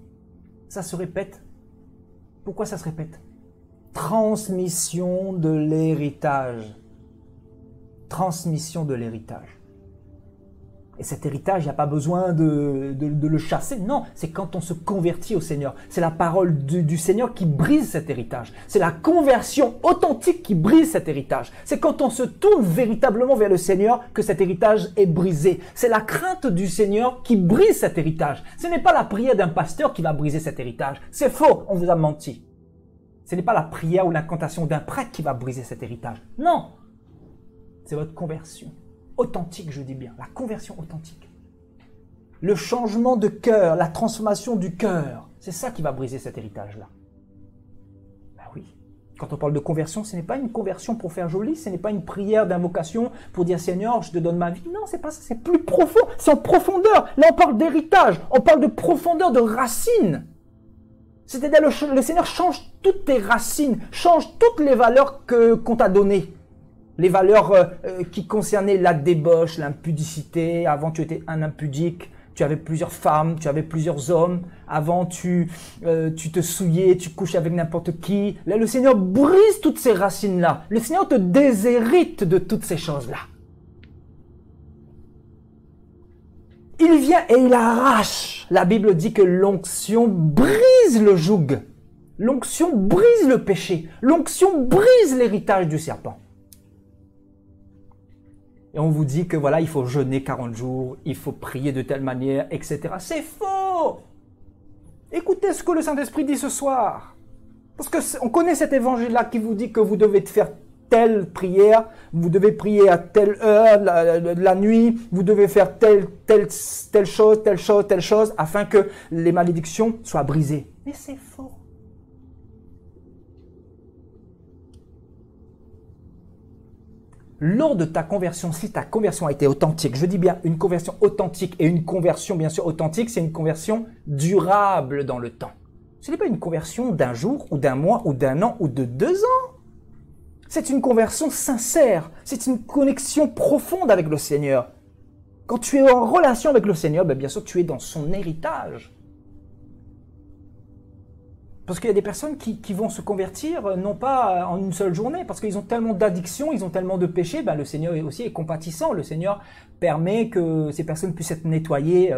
ça se répète. Pourquoi ça se répète? Transmission de l'héritage. Transmission de l'héritage. Et cet héritage, il n'y a pas besoin de le chasser. Non, c'est quand on se convertit au Seigneur. C'est la parole du Seigneur qui brise cet héritage. C'est la conversion authentique qui brise cet héritage. C'est quand on se tourne véritablement vers le Seigneur que cet héritage est brisé. C'est la crainte du Seigneur qui brise cet héritage. Ce n'est pas la prière d'un pasteur qui va briser cet héritage. C'est faux, on vous a menti. Ce n'est pas la prière ou l'incantation d'un prêtre qui va briser cet héritage. Non, c'est votre conversion. Authentique, je dis bien, la conversion authentique. Le changement de cœur, la transformation du cœur, c'est ça qui va briser cet héritage-là. Ben oui, quand on parle de conversion, ce n'est pas une conversion pour faire joli, ce n'est pas une prière d'invocation pour dire Seigneur, je te donne ma vie. Non, c'est pas ça, c'est plus profond, c'est en profondeur. Là, on parle d'héritage, on parle de profondeur, de racines. C'est-à-dire le Seigneur change toutes tes racines, change toutes les valeurs qu'on t'a données. Les valeurs qui concernaient la débauche, l'impudicité. Avant, tu étais un impudique. Tu avais plusieurs femmes, tu avais plusieurs hommes. Avant, tu te souillais, tu couchais avec n'importe qui. Là, le Seigneur brise toutes ces racines-là. Le Seigneur te déshérite de toutes ces choses-là. Il vient et il arrache. La Bible dit que l'onction brise le joug. L'onction brise le péché. L'onction brise l'héritage du serpent. Et on vous dit que voilà, il faut jeûner 40 jours, il faut prier de telle manière, etc. C'est faux! Écoutez ce que le Saint-Esprit dit ce soir. Parce qu'on connaît cet évangile-là qui vous dit que vous devez faire telle prière, vous devez prier à telle heure, la nuit, vous devez faire telle chose, afin que les malédictions soient brisées. Mais c'est faux. Lors de ta conversion, si ta conversion a été authentique, je dis bien une conversion authentique et une conversion bien sûr authentique, c'est une conversion durable dans le temps. Ce n'est pas une conversion d'un jour ou d'un mois ou d'un an ou de 2 ans. C'est une conversion sincère, c'est une connexion profonde avec le Seigneur. Quand tu es en relation avec le Seigneur, bien sûr tu es dans son héritage. Parce qu'il y a des personnes qui vont se convertir, non pas en une seule journée, parce qu'ils ont tellement d'addictions, ils ont tellement de péchés, le Seigneur aussi est compatissant. Le Seigneur permet que ces personnes puissent être nettoyées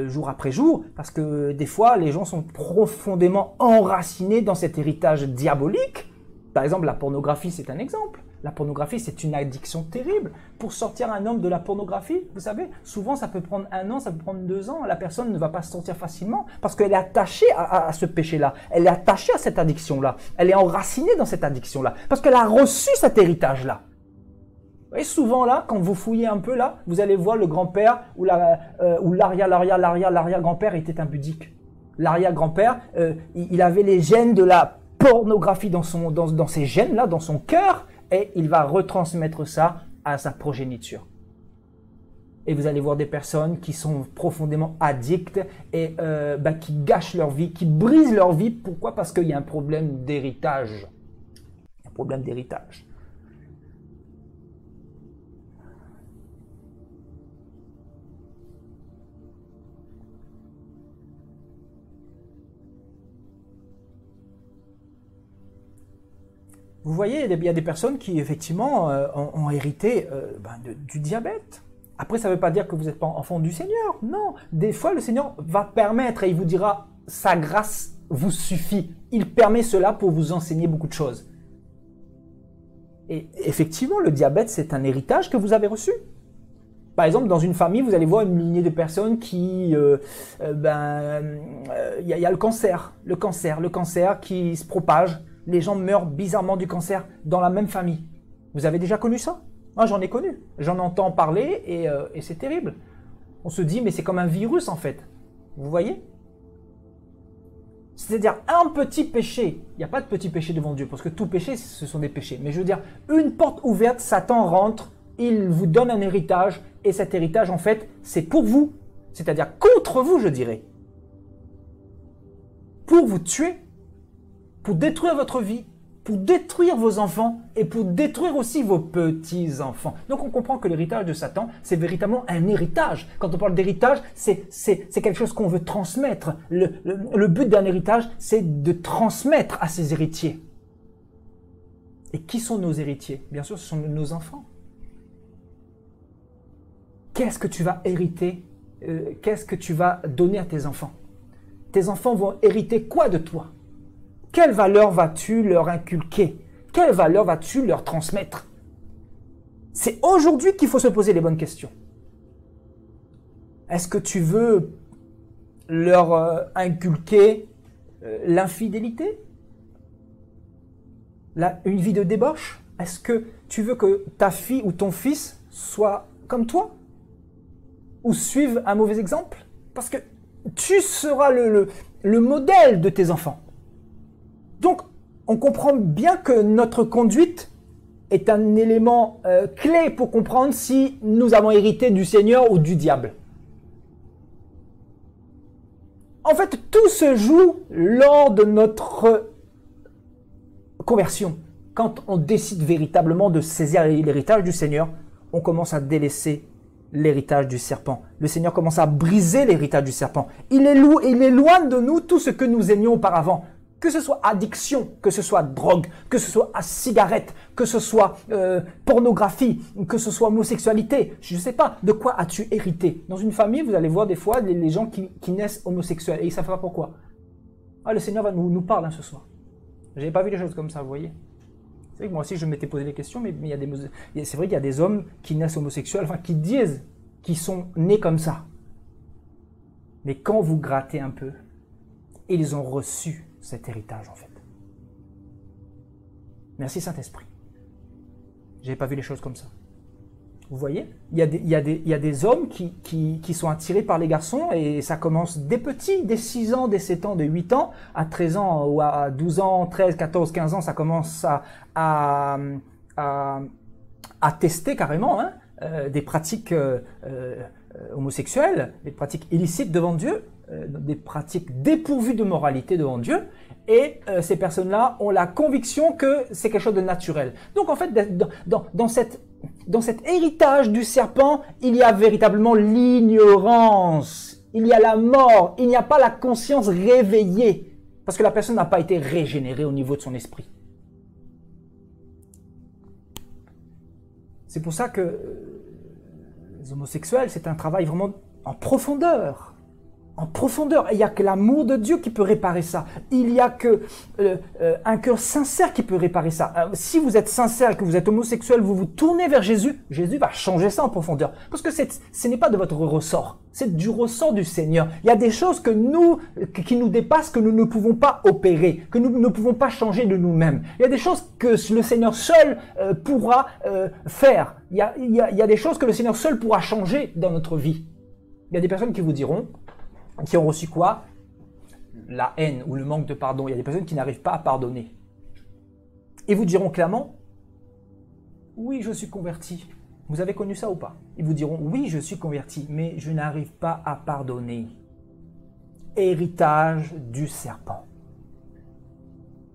jour après jour, parce que des fois, les gens sont profondément enracinés dans cet héritage diabolique. Par exemple, la pornographie, c'est un exemple. La pornographie, c'est une addiction terrible. Pour sortir un homme de la pornographie, vous savez, souvent ça peut prendre 1 an, ça peut prendre 2 ans. La personne ne va pas se sortir facilement parce qu'elle est attachée à ce péché-là. Elle est attachée à cette addiction-là. Elle est enracinée dans cette addiction-là parce qu'elle a reçu cet héritage-là. Vous voyez, souvent là, quand vous fouillez un peu là, vous allez voir le grand-père ou l'arrière-grand-père était impudique. L'arrière-grand-père, il avait les gènes de la pornographie dans ses gènes-là, dans son cœur. Et il va retransmettre ça à sa progéniture. Et vous allez voir des personnes qui sont profondément addictes et qui gâchent leur vie, qui brisent leur vie. Pourquoi? Parce qu'il y a un problème d'héritage. Un problème d'héritage. Vous voyez, il y a des personnes qui, effectivement, ont hérité du diabète. Après, ça ne veut pas dire que vous n'êtes pas enfant du Seigneur. Non, des fois, le Seigneur va permettre et il vous dira « Sa grâce vous suffit ». Il permet cela pour vous enseigner beaucoup de choses. Et effectivement, le diabète, c'est un héritage que vous avez reçu. Par exemple, dans une famille, vous allez voir une lignée de personnes qui... y a le cancer qui se propage. Les gens meurent bizarrement du cancer dans la même famille. Vous avez déjà connu ça? Moi, j'en ai connu. J'en entends parler et c'est terrible. On se dit, mais c'est comme un virus en fait. Vous voyez? C'est-à-dire un petit péché. Il n'y a pas de petit péché devant Dieu, parce que tout péché, ce sont des péchés. Mais je veux dire, une porte ouverte, Satan rentre, il vous donne un héritage, et cet héritage, en fait, c'est pour vous. C'est-à-dire contre vous, je dirais. Pour vous tuer. Pour détruire votre vie, pour détruire vos enfants et pour détruire aussi vos petits-enfants. Donc on comprend que l'héritage de Satan, c'est véritablement un héritage. Quand on parle d'héritage, c'est quelque chose qu'on veut transmettre. Le but d'un héritage, c'est de transmettre à ses héritiers. Et qui sont nos héritiers? Bien sûr, ce sont nos enfants. Qu'est-ce que tu vas hériter? Qu'est-ce que tu vas donner à tes enfants? Tes enfants vont hériter quoi de toi? Quelle valeur vas-tu leur inculquer? Quelle valeur vas-tu leur transmettre? C'est aujourd'hui qu'il faut se poser les bonnes questions. Est-ce que tu veux leur inculquer l'infidélité? Une vie de débauche? Est-ce que tu veux que ta fille ou ton fils soit comme toi? Ou suive un mauvais exemple? Parce que tu seras le modèle de tes enfants. Donc, on comprend bien que notre conduite est un élément clé pour comprendre si nous avons hérité du Seigneur ou du diable. En fait, tout se joue lors de notre conversion. Quand on décide véritablement de saisir l'héritage du Seigneur, on commence à délaisser l'héritage du serpent. Le Seigneur commence à briser l'héritage du serpent. Il éloigne de nous tout ce que nous aimions auparavant. Que ce soit addiction, que ce soit drogue, que ce soit cigarette, que ce soit pornographie, que ce soit homosexualité. Je ne sais pas, de quoi as-tu hérité? Dans une famille, vous allez voir des fois les gens qui naissent homosexuels et ils ne savent pas pourquoi. Ah, le Seigneur nous parle ce soir. Je n'avais pas vu les choses comme ça, vous voyez. C'est vrai que moi aussi je m'étais posé des questions, mais c'est vrai qu'il y a des hommes qui naissent homosexuels, enfin qui disent qu'ils sont nés comme ça. Mais quand vous grattez un peu, ils ont reçu cet héritage en fait. Merci Saint-Esprit. Je n'avais pas vu les choses comme ça. Vous voyez, il y a des hommes qui sont attirés par les garçons et ça commence dès petits, dès 6 ans, dès 7 ans, dès 8 ans, à 13 ans ou à 12 ans, 13, 14, 15 ans, ça commence à tester carrément des pratiques homosexuelles, des pratiques illicites devant Dieu, des pratiques dépourvues de moralité devant Dieu. Et ces personnes-là ont la conviction que c'est quelque chose de naturel. Donc en fait, dans cet héritage du serpent, il y a véritablement l'ignorance, il y a la mort, il n'y a pas la conscience réveillée, parce que la personne n'a pas été régénérée au niveau de son esprit. C'est pour ça que les homosexuels, c'est un travail vraiment en profondeur. En profondeur. Et il n'y a que l'amour de Dieu qui peut réparer ça. Il n'y a que un cœur sincère qui peut réparer ça. Si vous êtes sincère et que vous êtes homosexuel, vous vous tournez vers Jésus, Jésus va changer ça en profondeur. Parce que ce n'est pas de votre ressort, c'est du ressort du Seigneur. Il y a des choses qui nous dépassent, que nous ne pouvons pas opérer, que nous ne pouvons pas changer de nous-mêmes. Il y a des choses que le Seigneur seul pourra faire. Il y a des choses que le Seigneur seul pourra changer dans notre vie. Il y a des personnes qui vous diront, qui ont reçu quoi? La haine ou le manque de pardon. Il y a des personnes qui n'arrivent pas à pardonner. Et vous diront clairement, oui, je suis converti. Vous avez connu ça ou pas? Ils vous diront, oui, je suis converti, mais je n'arrive pas à pardonner. Héritage du serpent.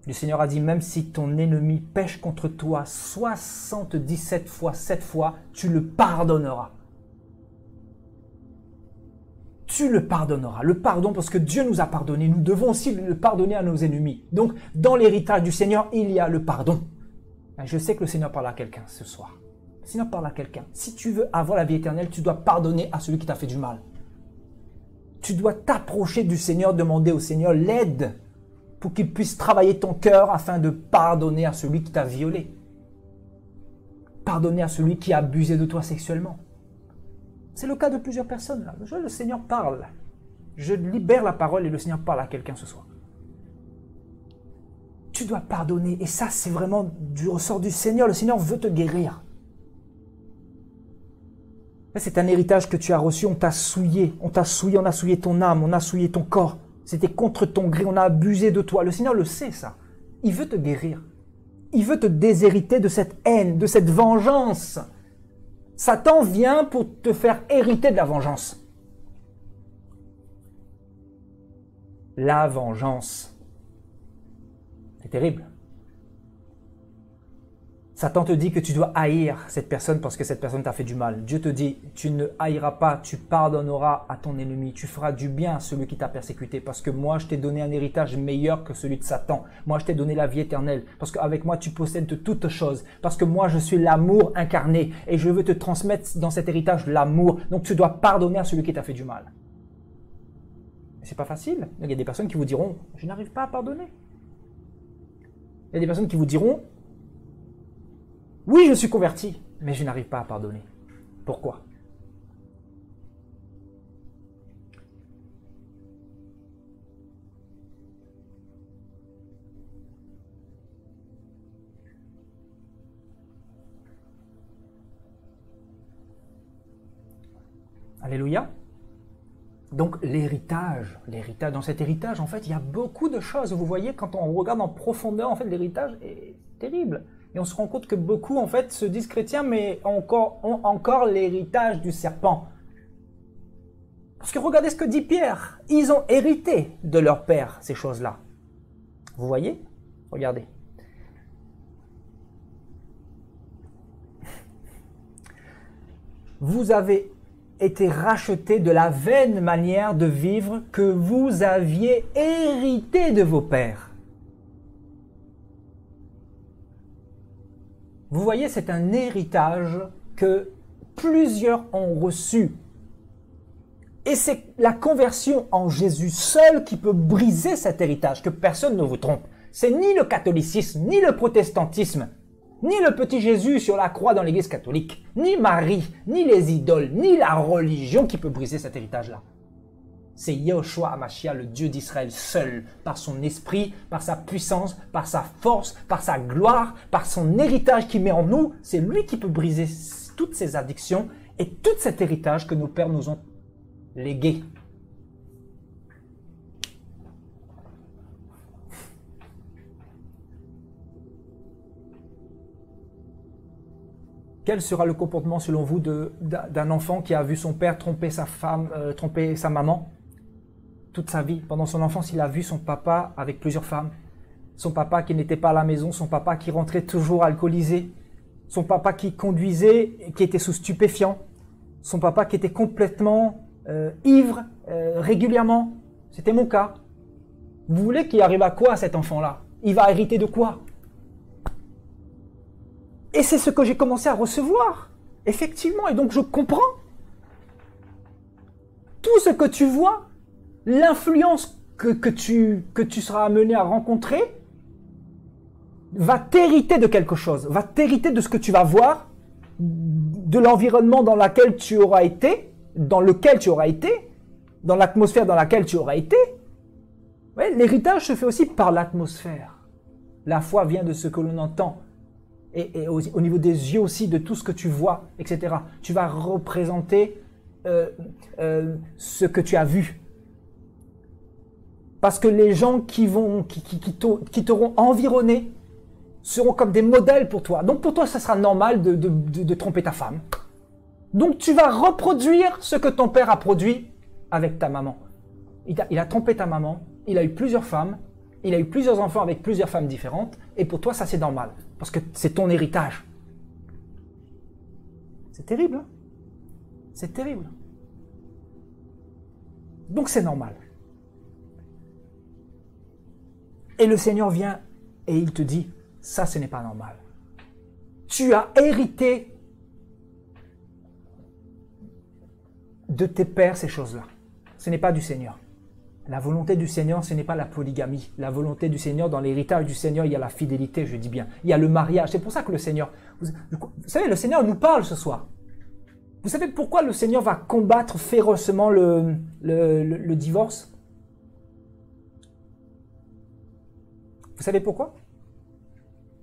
Le Seigneur a dit, même si ton ennemi pêche contre toi 77 fois, 7 fois, tu le pardonneras. Tu le pardonneras. Le pardon, parce que Dieu nous a pardonné. Nous devons aussi le pardonner à nos ennemis. Donc, dans l'héritage du Seigneur, il y a le pardon. Je sais que le Seigneur parle à quelqu'un ce soir. Le Seigneur parle à quelqu'un. Si tu veux avoir la vie éternelle, tu dois pardonner à celui qui t'a fait du mal. Tu dois t'approcher du Seigneur, demander au Seigneur l'aide pour qu'il puisse travailler ton cœur afin de pardonner à celui qui t'a violé. Pardonner à celui qui a abusé de toi sexuellement. C'est le cas de plusieurs personnes. Là. Le Seigneur parle. Je libère la parole et le Seigneur parle à quelqu'un ce soir. Tu dois pardonner. Et ça, c'est vraiment du ressort du Seigneur. Le Seigneur veut te guérir. C'est un héritage que tu as reçu. On t'a souillé. On t'a souillé. On a souillé ton âme. On a souillé ton corps. C'était contre ton gré. On a abusé de toi. Le Seigneur le sait, ça. Il veut te guérir. Il veut te déshériter de cette haine, de cette vengeance. Satan vient pour te faire hériter de la vengeance. La vengeance. C'est terrible. Satan te dit que tu dois haïr cette personne parce que cette personne t'a fait du mal. Dieu te dit, tu ne haïras pas, tu pardonneras à ton ennemi. Tu feras du bien à celui qui t'a persécuté parce que moi, je t'ai donné un héritage meilleur que celui de Satan. Moi, je t'ai donné la vie éternelle parce qu'avec moi, tu possèdes toutes choses. Parce que moi, je suis l'amour incarné et je veux te transmettre dans cet héritage l'amour. Donc, tu dois pardonner à celui qui t'a fait du mal. C'est pas facile. Il y a des personnes qui vous diront, je n'arrive pas à pardonner. Il y a des personnes qui vous diront, oui, je suis converti, mais je n'arrive pas à pardonner. Pourquoi? Alléluia. Donc l'héritage, dans cet héritage, en fait, il y a beaucoup de choses. Vous voyez, quand on regarde en profondeur, en fait, l'héritage est terrible. Et on se rend compte que beaucoup, en fait, se disent chrétiens, mais ont encore l'héritage du serpent. Parce que regardez ce que dit Pierre. Ils ont hérité de leur père, ces choses-là. Vous voyez? Regardez. Vous avez été rachetés de la vaine manière de vivre que vous aviez hérité de vos pères. Vous voyez, c'est un héritage que plusieurs ont reçu. Et c'est la conversion en Jésus seul qui peut briser cet héritage, que personne ne vous trompe. C'est ni le catholicisme, ni le protestantisme, ni le petit Jésus sur la croix dans l'église catholique, ni Marie, ni les idoles, ni la religion qui peut briser cet héritage-là. C'est Yahushua HaMashiach, le Dieu d'Israël seul, par son esprit, par sa puissance, par sa force, par sa gloire, par son héritage qu'il met en nous. C'est lui qui peut briser toutes ces addictions et tout cet héritage que nos pères nous ont légué. Quel sera le comportement selon vous d'un enfant qui a vu son père tromper sa femme, tromper sa maman toute sa vie? Pendant son enfance, il a vu son papa avec plusieurs femmes, son papa qui n'était pas à la maison, son papa qui rentrait toujours alcoolisé, son papa qui conduisait et qui était sous stupéfiants, son papa qui était complètement ivre régulièrement. C'était mon cas. Vous voulez qu'il arrive à quoi à cet enfant-là? Il va hériter de quoi? Et c'est ce que j'ai commencé à recevoir, effectivement, et donc je comprends. Tout ce que tu vois, l'influence que tu seras amené à rencontrer, va t'hériter de quelque chose, va t'hériter de ce que tu vas voir, de l'environnement dans lequel tu auras été, dans l'atmosphère dans laquelle tu auras été. Ouais, l'héritage se fait aussi par l'atmosphère. La foi vient de ce que l'on entend. Et au niveau des yeux aussi, de tout ce que tu vois, etc. Tu vas représenter ce que tu as vu. Parce que les gens qui t'auront environné seront comme des modèles pour toi. Donc pour toi, ça sera normal de tromper ta femme. Donc tu vas reproduire ce que ton père a produit avec ta maman. Il a trompé ta maman, il a eu plusieurs femmes, il a eu plusieurs enfants avec plusieurs femmes différentes, et pour toi, ça c'est normal. Parce que c'est ton héritage. C'est terrible, hein? C'est terrible. Donc c'est normal. Et le Seigneur vient et il te dit, ça ce n'est pas normal. Tu as hérité de tes pères ces choses-là. Ce n'est pas du Seigneur. La volonté du Seigneur, ce n'est pas la polygamie. La volonté du Seigneur, dans l'héritage du Seigneur, il y a la fidélité, je dis bien. Il y a le mariage. C'est pour ça que le Seigneur... Vous savez, le Seigneur nous parle ce soir. Vous savez pourquoi le Seigneur va combattre férocement le divorce? Vous savez pourquoi?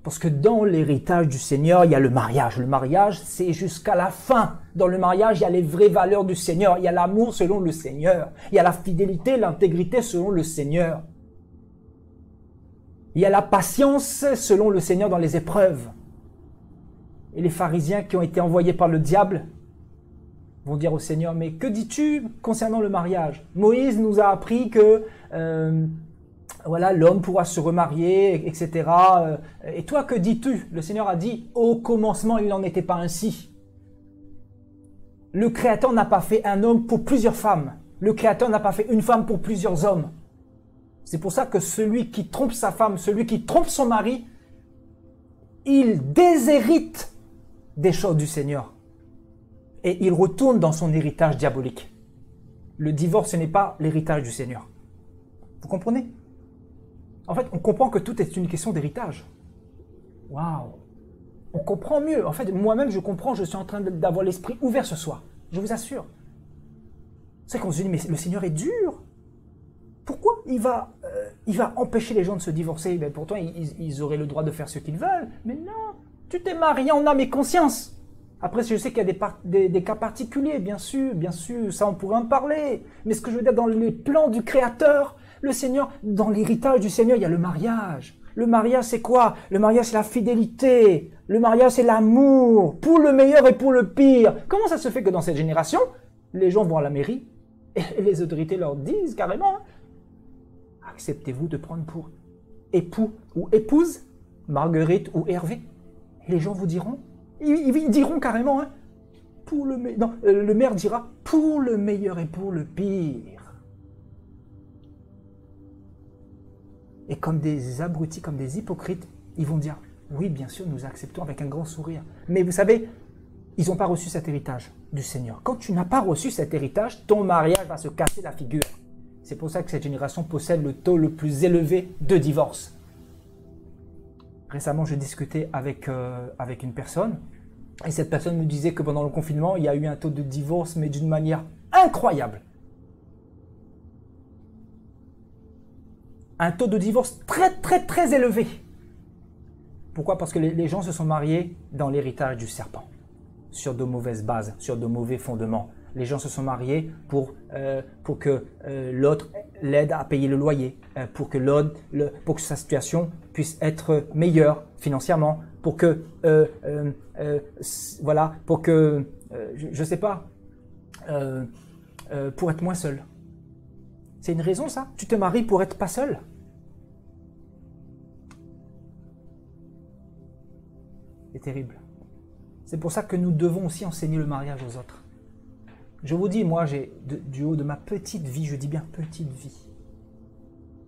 Parce que dans l'héritage du Seigneur, il y a le mariage. Le mariage, c'est jusqu'à la fin. Dans le mariage, il y a les vraies valeurs du Seigneur. Il y a l'amour selon le Seigneur. Il y a la fidélité, l'intégrité selon le Seigneur. Il y a la patience selon le Seigneur dans les épreuves. Et les pharisiens qui ont été envoyés par le diable vont dire au Seigneur, mais que dis-tu concernant le mariage? Moïse nous a appris que... voilà, l'homme pourra se remarier, etc. Et toi, que dis-tu? Le Seigneur a dit, au commencement, il n'en était pas ainsi. Le Créateur n'a pas fait un homme pour plusieurs femmes. Le Créateur n'a pas fait une femme pour plusieurs hommes. C'est pour ça que celui qui trompe sa femme, celui qui trompe son mari, il déshérite des choses du Seigneur. Et il retourne dans son héritage diabolique. Le divorce, ce n'est pas l'héritage du Seigneur. Vous comprenez? En fait, on comprend que tout est une question d'héritage. Waouh! On comprend mieux. En fait, moi-même, je comprends, je suis en train d'avoir l'esprit ouvert ce soir. Je vous assure. C'est qu'on se dit, mais le Seigneur est dur. Pourquoi il va empêcher les gens de se divorcer? Ben, pourtant, ils auraient le droit de faire ce qu'ils veulent. Mais non, tu t'es marié en âme et conscience. Après, je sais qu'il y a des cas particuliers, bien sûr, ça on pourrait en parler. Mais ce que je veux dire, dans les plans du Créateur, le Seigneur, dans l'héritage du Seigneur, il y a le mariage. Le mariage, c'est quoi? Le mariage, c'est la fidélité. Le mariage, c'est l'amour, pour le meilleur et pour le pire. Comment ça se fait que dans cette génération, les gens vont à la mairie et les autorités leur disent carrément, acceptez-vous de prendre pour époux ou épouse Marguerite ou Hervé? Et les gens vous diront, ils diront carrément, pour le meilleur. Non, le maire dira pour le meilleur et pour le pire. Et comme des abrutis, comme des hypocrites, ils vont dire oui, bien sûr, nous acceptons avec un grand sourire. Mais vous savez, ils n'ont pas reçu cet héritage du Seigneur. Quand tu n'as pas reçu cet héritage, ton mariage va se casser la figure. C'est pour ça que cette génération possède le taux le plus élevé de divorce. Récemment, je discutais avec une personne, et cette personne me disait que pendant le confinement, il y a eu un taux de divorce, mais d'une manière incroyable. Un taux de divorce très, très, très élevé. Pourquoi? Parce que les gens se sont mariés dans l'héritage du serpent, sur de mauvaises bases, sur de mauvais fondements. Les gens se sont mariés pour que l'autre l'aide à payer le loyer, pour que sa situation puisse être meilleure financièrement, pour que, voilà, pour que, je ne sais pas, pour être moins seul. C'est une raison, ça? Tu te maries pour être pas seul? C'est terrible. C'est pour ça que nous devons aussi enseigner le mariage aux autres. Je vous dis, moi, du haut de ma petite vie, je dis bien petite vie,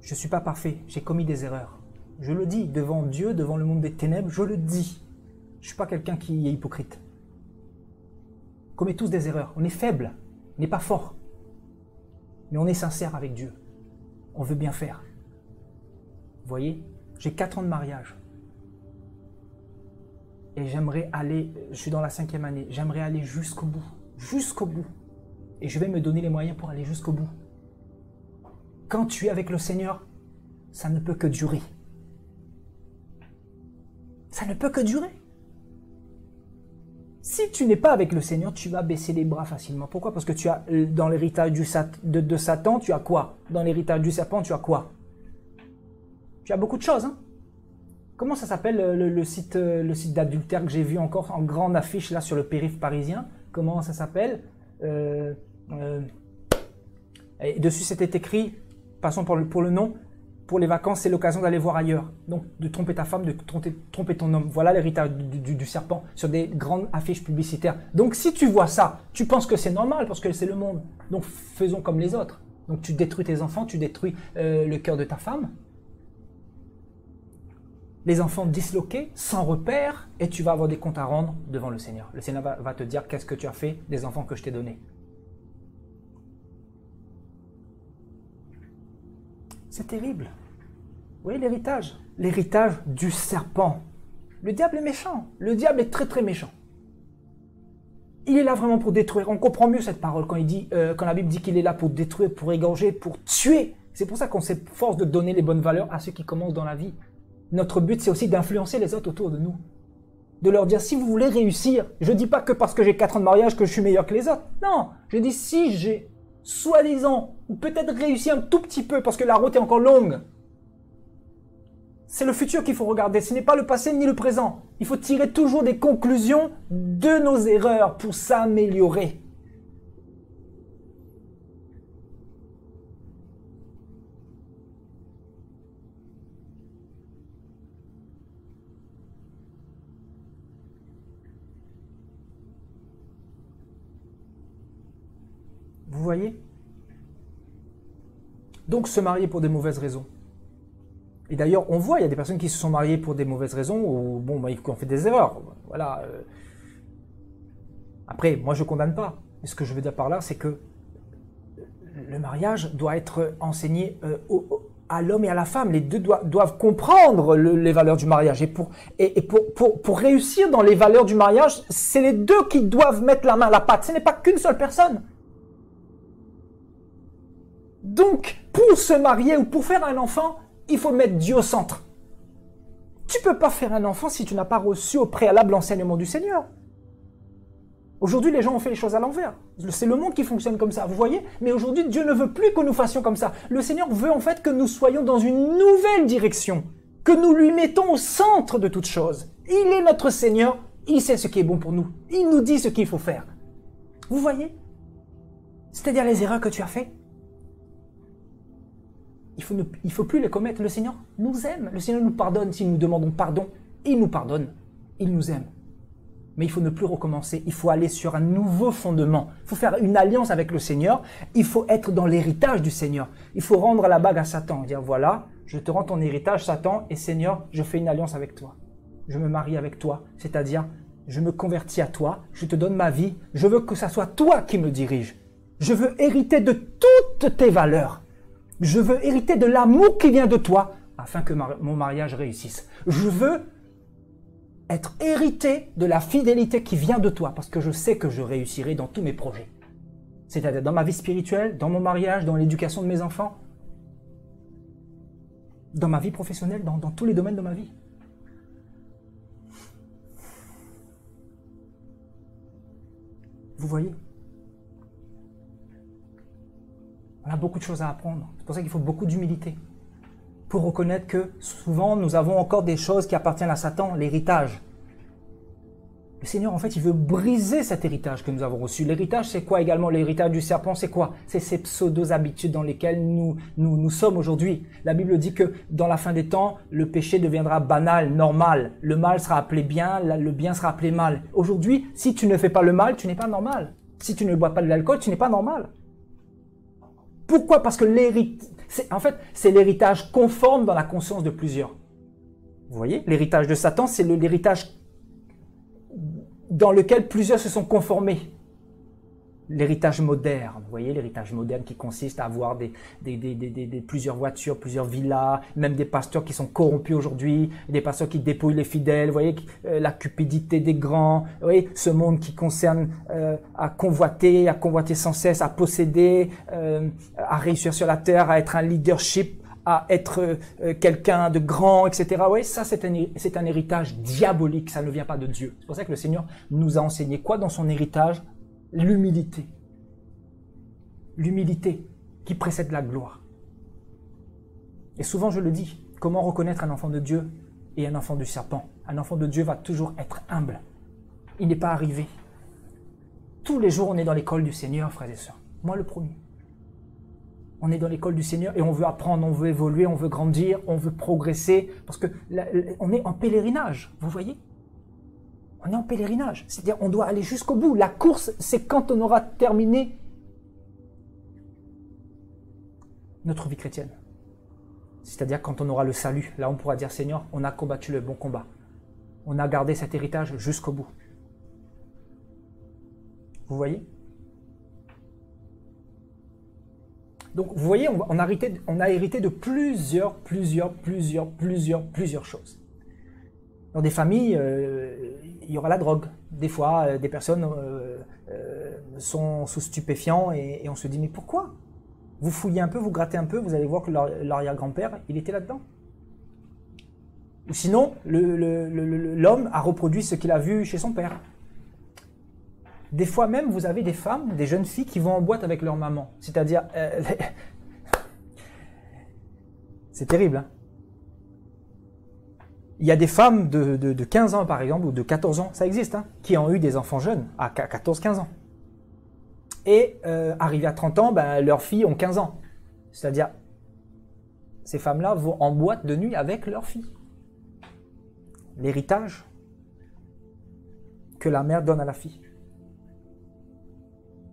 je ne suis pas parfait, j'ai commis des erreurs. Je le dis devant Dieu, devant le monde des ténèbres, je le dis. Je ne suis pas quelqu'un qui est hypocrite. On commet tous des erreurs, on est faible, on n'est pas fort. Mais on est sincère avec Dieu. On veut bien faire. Vous voyez, j'ai 4 ans de mariage. Et j'aimerais aller, je suis dans la 5e année, j'aimerais aller jusqu'au bout. Jusqu'au bout. Et je vais me donner les moyens pour aller jusqu'au bout. Quand tu es avec le Seigneur, ça ne peut que durer. Ça ne peut que durer. Si tu n'es pas avec le Seigneur, tu vas baisser les bras facilement. Pourquoi? Parce que tu as, dans l'héritage de Satan, tu as quoi? Dans l'héritage du serpent, tu as quoi? Tu as beaucoup de choses, hein? Comment ça s'appelle le site d'adultère que j'ai vu encore en grande affiche là sur le périph' parisien? Comment ça s'appelle? Et dessus c'était écrit, passons pour le nom, pour les vacances c'est l'occasion d'aller voir ailleurs. Donc de tromper ta femme, de tromper ton homme. Voilà l'héritage du serpent sur des grandes affiches publicitaires. Donc si tu vois ça, tu penses que c'est normal parce que c'est le monde. Donc faisons comme les autres. Donc tu détruis tes enfants, tu détruis le cœur de ta femme. Les enfants disloqués, sans repère, et tu vas avoir des comptes à rendre devant le Seigneur. Le Seigneur va te dire qu'est-ce que tu as fait des enfants que je t'ai donnés. C'est terrible. Vous voyez l'héritage? L'héritage du serpent. Le diable est méchant. Le diable est très très méchant. Il est là vraiment pour détruire. On comprend mieux cette parole quand la Bible dit qu'il est là pour détruire, pour égorger, pour tuer. C'est pour ça qu'on s'efforce de donner les bonnes valeurs à ceux qui commencent dans la vie. Notre but, c'est aussi d'influencer les autres autour de nous. De leur dire, si vous voulez réussir, je ne dis pas que parce que j'ai 4 ans de mariage que je suis meilleur que les autres. Non, je dis si j'ai, soi-disant, ou peut-être réussi un tout petit peu parce que la route est encore longue. C'est le futur qu'il faut regarder, ce n'est pas le passé ni le présent. Il faut tirer toujours des conclusions de nos erreurs pour s'améliorer. Vous voyez? Donc se marier pour des mauvaises raisons. Et d'ailleurs, on voit, il y a des personnes qui se sont mariées pour des mauvaises raisons, ou bon, qui ont fait des erreurs. Voilà. Après, moi je ne condamne pas. Mais ce que je veux dire par là, c'est que le mariage doit être enseigné à l'homme et à la femme. Les deux doivent comprendre les valeurs du mariage. Et pour réussir dans les valeurs du mariage, c'est les deux qui doivent mettre la main à la pâte. Ce n'est pas qu'une seule personne. Donc, pour se marier ou pour faire un enfant, il faut mettre Dieu au centre. Tu ne peux pas faire un enfant si tu n'as pas reçu au préalable l'enseignement du Seigneur. Aujourd'hui, les gens ont fait les choses à l'envers. C'est le monde qui fonctionne comme ça, vous voyez? Mais aujourd'hui, Dieu ne veut plus que nous fassions comme ça. Le Seigneur veut en fait que nous soyons dans une nouvelle direction, que nous lui mettons au centre de toute chose. Il est notre Seigneur, il sait ce qui est bon pour nous. Il nous dit ce qu'il faut faire. Vous voyez? C'est-à-dire les erreurs que tu as faites. Il faut plus les commettre. Le Seigneur nous aime. Le Seigneur nous pardonne. Si nous demandons pardon, il nous pardonne. Il nous aime. Mais il faut ne plus recommencer. Il faut aller sur un nouveau fondement. Il faut faire une alliance avec le Seigneur. Il faut être dans l'héritage du Seigneur. Il faut rendre la bague à Satan. Dire voilà, je te rends ton héritage, Satan, et Seigneur, je fais une alliance avec toi. Je me marie avec toi. C'est-à-dire, je me convertis à toi. Je te donne ma vie. Je veux que ça soit toi qui me dirige. Je veux hériter de toutes tes valeurs. Je veux hériter de l'amour qui vient de toi afin que mon mariage réussisse. Je veux être hérité de la fidélité qui vient de toi parce que je sais que je réussirai dans tous mes projets. C'est-à-dire dans ma vie spirituelle, dans mon mariage, dans l'éducation de mes enfants, dans ma vie professionnelle, dans tous les domaines de ma vie. Vous voyez? On a beaucoup de choses à apprendre. C'est pour ça qu'il faut beaucoup d'humilité. Pour reconnaître que souvent, nous avons encore des choses qui appartiennent à Satan, l'héritage. Le Seigneur, en fait, il veut briser cet héritage que nous avons reçu. L'héritage, c'est quoi également? L'héritage du serpent, c'est quoi? C'est ces pseudo-habitudes dans lesquelles nous sommes aujourd'hui. La Bible dit que dans la fin des temps, le péché deviendra banal, normal. Le mal sera appelé bien, le bien sera appelé mal. Aujourd'hui, si tu ne fais pas le mal, tu n'es pas normal. Si tu ne bois pas de l'alcool, tu n'es pas normal. Pourquoi? Parce que c'est l'héritage conforme dans la conscience de plusieurs. Vous voyez? L'héritage de Satan, c'est l'héritage dans lequel plusieurs se sont conformés. L'héritage moderne, vous voyez, l'héritage moderne qui consiste à avoir plusieurs voitures, plusieurs villas, même des pasteurs qui sont corrompus aujourd'hui, des pasteurs qui dépouillent les fidèles, vous voyez, la cupidité des grands, vous voyez, ce monde qui concerne à convoiter sans cesse, à posséder, à réussir sur la terre, à être un leadership, à être quelqu'un de grand, etc. Oui, ça c'est un héritage diabolique, ça ne vient pas de Dieu. C'est pour ça que le Seigneur nous a enseigné quoi dans son héritage? L'humilité. L'humilité qui précède la gloire. Et souvent je le dis, comment reconnaître un enfant de Dieu et un enfant du serpent? Un enfant de Dieu va toujours être humble. Il n'est pas arrivé. Tous les jours on est dans l'école du Seigneur, frères et sœurs. Moi le premier. On est dans l'école du Seigneur et on veut apprendre, on veut évoluer, on veut grandir, on veut progresser, parce que on est en pèlerinage, vous voyez? On est en pèlerinage, c'est-à-dire on doit aller jusqu'au bout. La course, c'est quand on aura terminé notre vie chrétienne. C'est-à-dire quand on aura le salut, là on pourra dire Seigneur, on a combattu le bon combat. On a gardé cet héritage jusqu'au bout. Vous voyez? Donc, vous voyez, on a hérité de plusieurs choses. Dans des familles, il y aura la drogue. Des fois, des personnes sont sous stupéfiants et on se dit, mais pourquoi? Vous fouillez un peu, vous grattez un peu, vous allez voir que l'arrière-grand-père, il était là-dedans. Ou sinon, l'homme a reproduit ce qu'il a vu chez son père. Des fois même, vous avez des femmes, des jeunes filles qui vont en boîte avec leur maman. C'est-à-dire, c'est terrible. Hein, il y a des femmes de 15 ans, par exemple, ou de 14 ans, ça existe, hein, qui ont eu des enfants jeunes, à 14-15 ans. Et arrivés à 30 ans, ben, leurs filles ont 15 ans. C'est-à-dire, ces femmes-là vont en boîte de nuit avec leurs filles. L'héritage que la mère donne à la fille.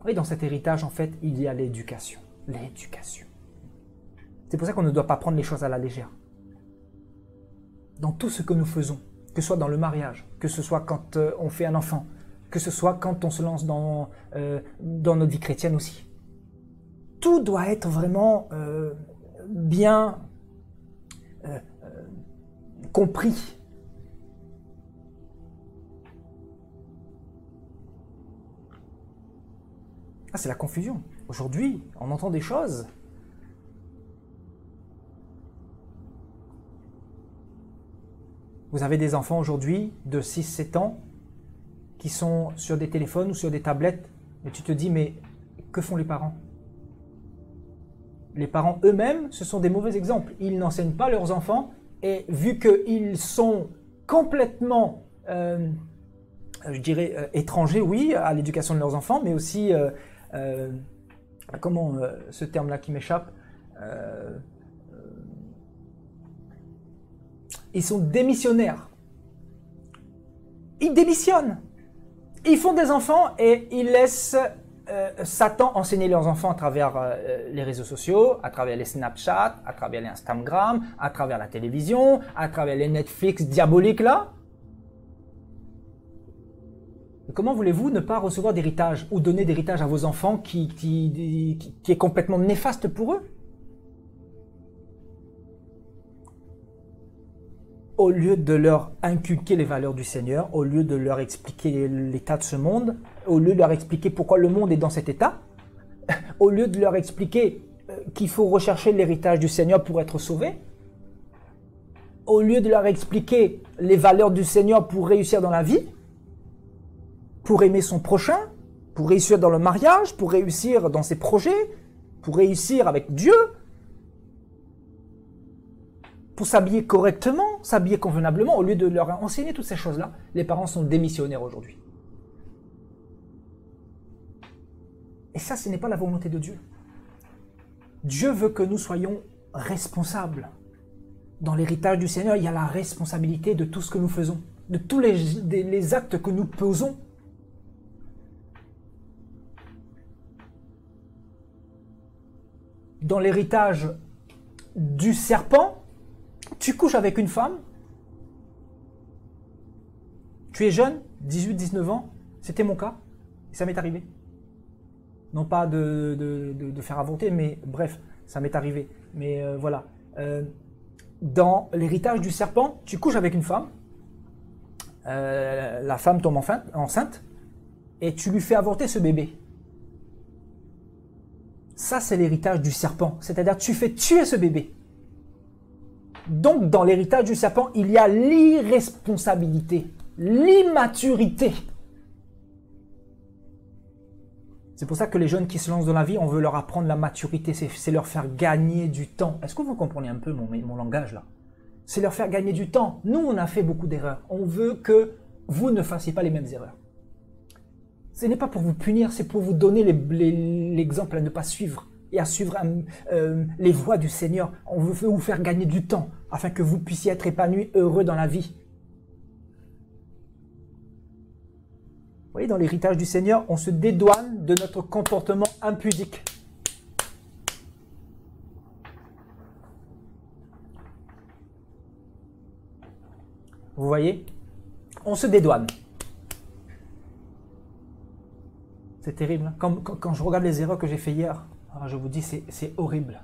Et dans cet héritage, en fait, il y a l'éducation. L'éducation. C'est pour ça qu'on ne doit pas prendre les choses à la légère. Dans tout ce que nous faisons, que ce soit dans le mariage, que ce soit quand on fait un enfant, que ce soit quand on se lance dans notre vie chrétienne aussi. Tout doit être vraiment bien compris. Ah, c'est la confusion. Aujourd'hui, on entend des choses. Vous avez des enfants aujourd'hui de 6-7 ans qui sont sur des téléphones ou sur des tablettes. Et tu te dis, mais que font les parents? Les parents eux-mêmes, ce sont des mauvais exemples. Ils n'enseignent pas leurs enfants. Et vu qu'ils sont complètement, je dirais, étrangers, oui, à l'éducation de leurs enfants, mais aussi... comment ce terme-là qui m'échappe, ils sont démissionnaires. Ils démissionnent. Ils font des enfants et ils laissent Satan enseigner leurs enfants à travers les réseaux sociaux, à travers les Snapchat, à travers les Instagram, à travers la télévision, à travers les Netflix diaboliques là. Comment voulez-vous ne pas recevoir d'héritage ou donner d'héritage à vos enfants qui est complètement néfaste pour eux? Au lieu de leur inculquer les valeurs du Seigneur, au lieu de leur expliquer l'état de ce monde, au lieu de leur expliquer pourquoi le monde est dans cet état, au lieu de leur expliquer qu'il faut rechercher l'héritage du Seigneur pour être sauvé, au lieu de leur expliquer les valeurs du Seigneur pour réussir dans la vie, pour aimer son prochain, pour réussir dans le mariage, pour réussir dans ses projets, pour réussir avec Dieu, pour s'habiller correctement, s'habiller convenablement, au lieu de leur enseigner toutes ces choses-là, les parents sont démissionnaires aujourd'hui. Et ça, ce n'est pas la volonté de Dieu. Dieu veut que nous soyons responsables. Dans l'héritage du Seigneur, il y a la responsabilité de tout ce que nous faisons, de tous les actes que nous posons. Dans l'héritage du serpent, tu couches avec une femme, tu es jeune, 18, 19 ans, c'était mon cas, et ça m'est arrivé. Non pas de faire avorter, mais bref, ça m'est arrivé. Mais voilà. Dans l'héritage du serpent, tu couches avec une femme, la femme tombe enceinte, et tu lui fais avorter ce bébé. Ça, c'est l'héritage du serpent. C'est-à-dire, tu fais tuer ce bébé. Donc, dans l'héritage du serpent, il y a l'irresponsabilité, l'immaturité. C'est pour ça que les jeunes qui se lancent dans la vie, on veut leur apprendre la maturité, c'est leur faire gagner du temps. Est-ce que vous comprenez un peu mon langage là? C'est leur faire gagner du temps. Nous, on a fait beaucoup d'erreurs. On veut que vous ne fassiez pas les mêmes erreurs. Ce n'est pas pour vous punir, c'est pour vous donner l'exemple à ne pas suivre et à suivre les voies du Seigneur. On veut vous faire gagner du temps afin que vous puissiez être épanoui, heureux dans la vie. Vous voyez, dans l'héritage du Seigneur, on se dédouane de notre comportement impudique. Vous voyez? On se dédouane. C'est terrible. Quand je regarde les erreurs que j'ai fait hier, alors je vous dis, c'est horrible.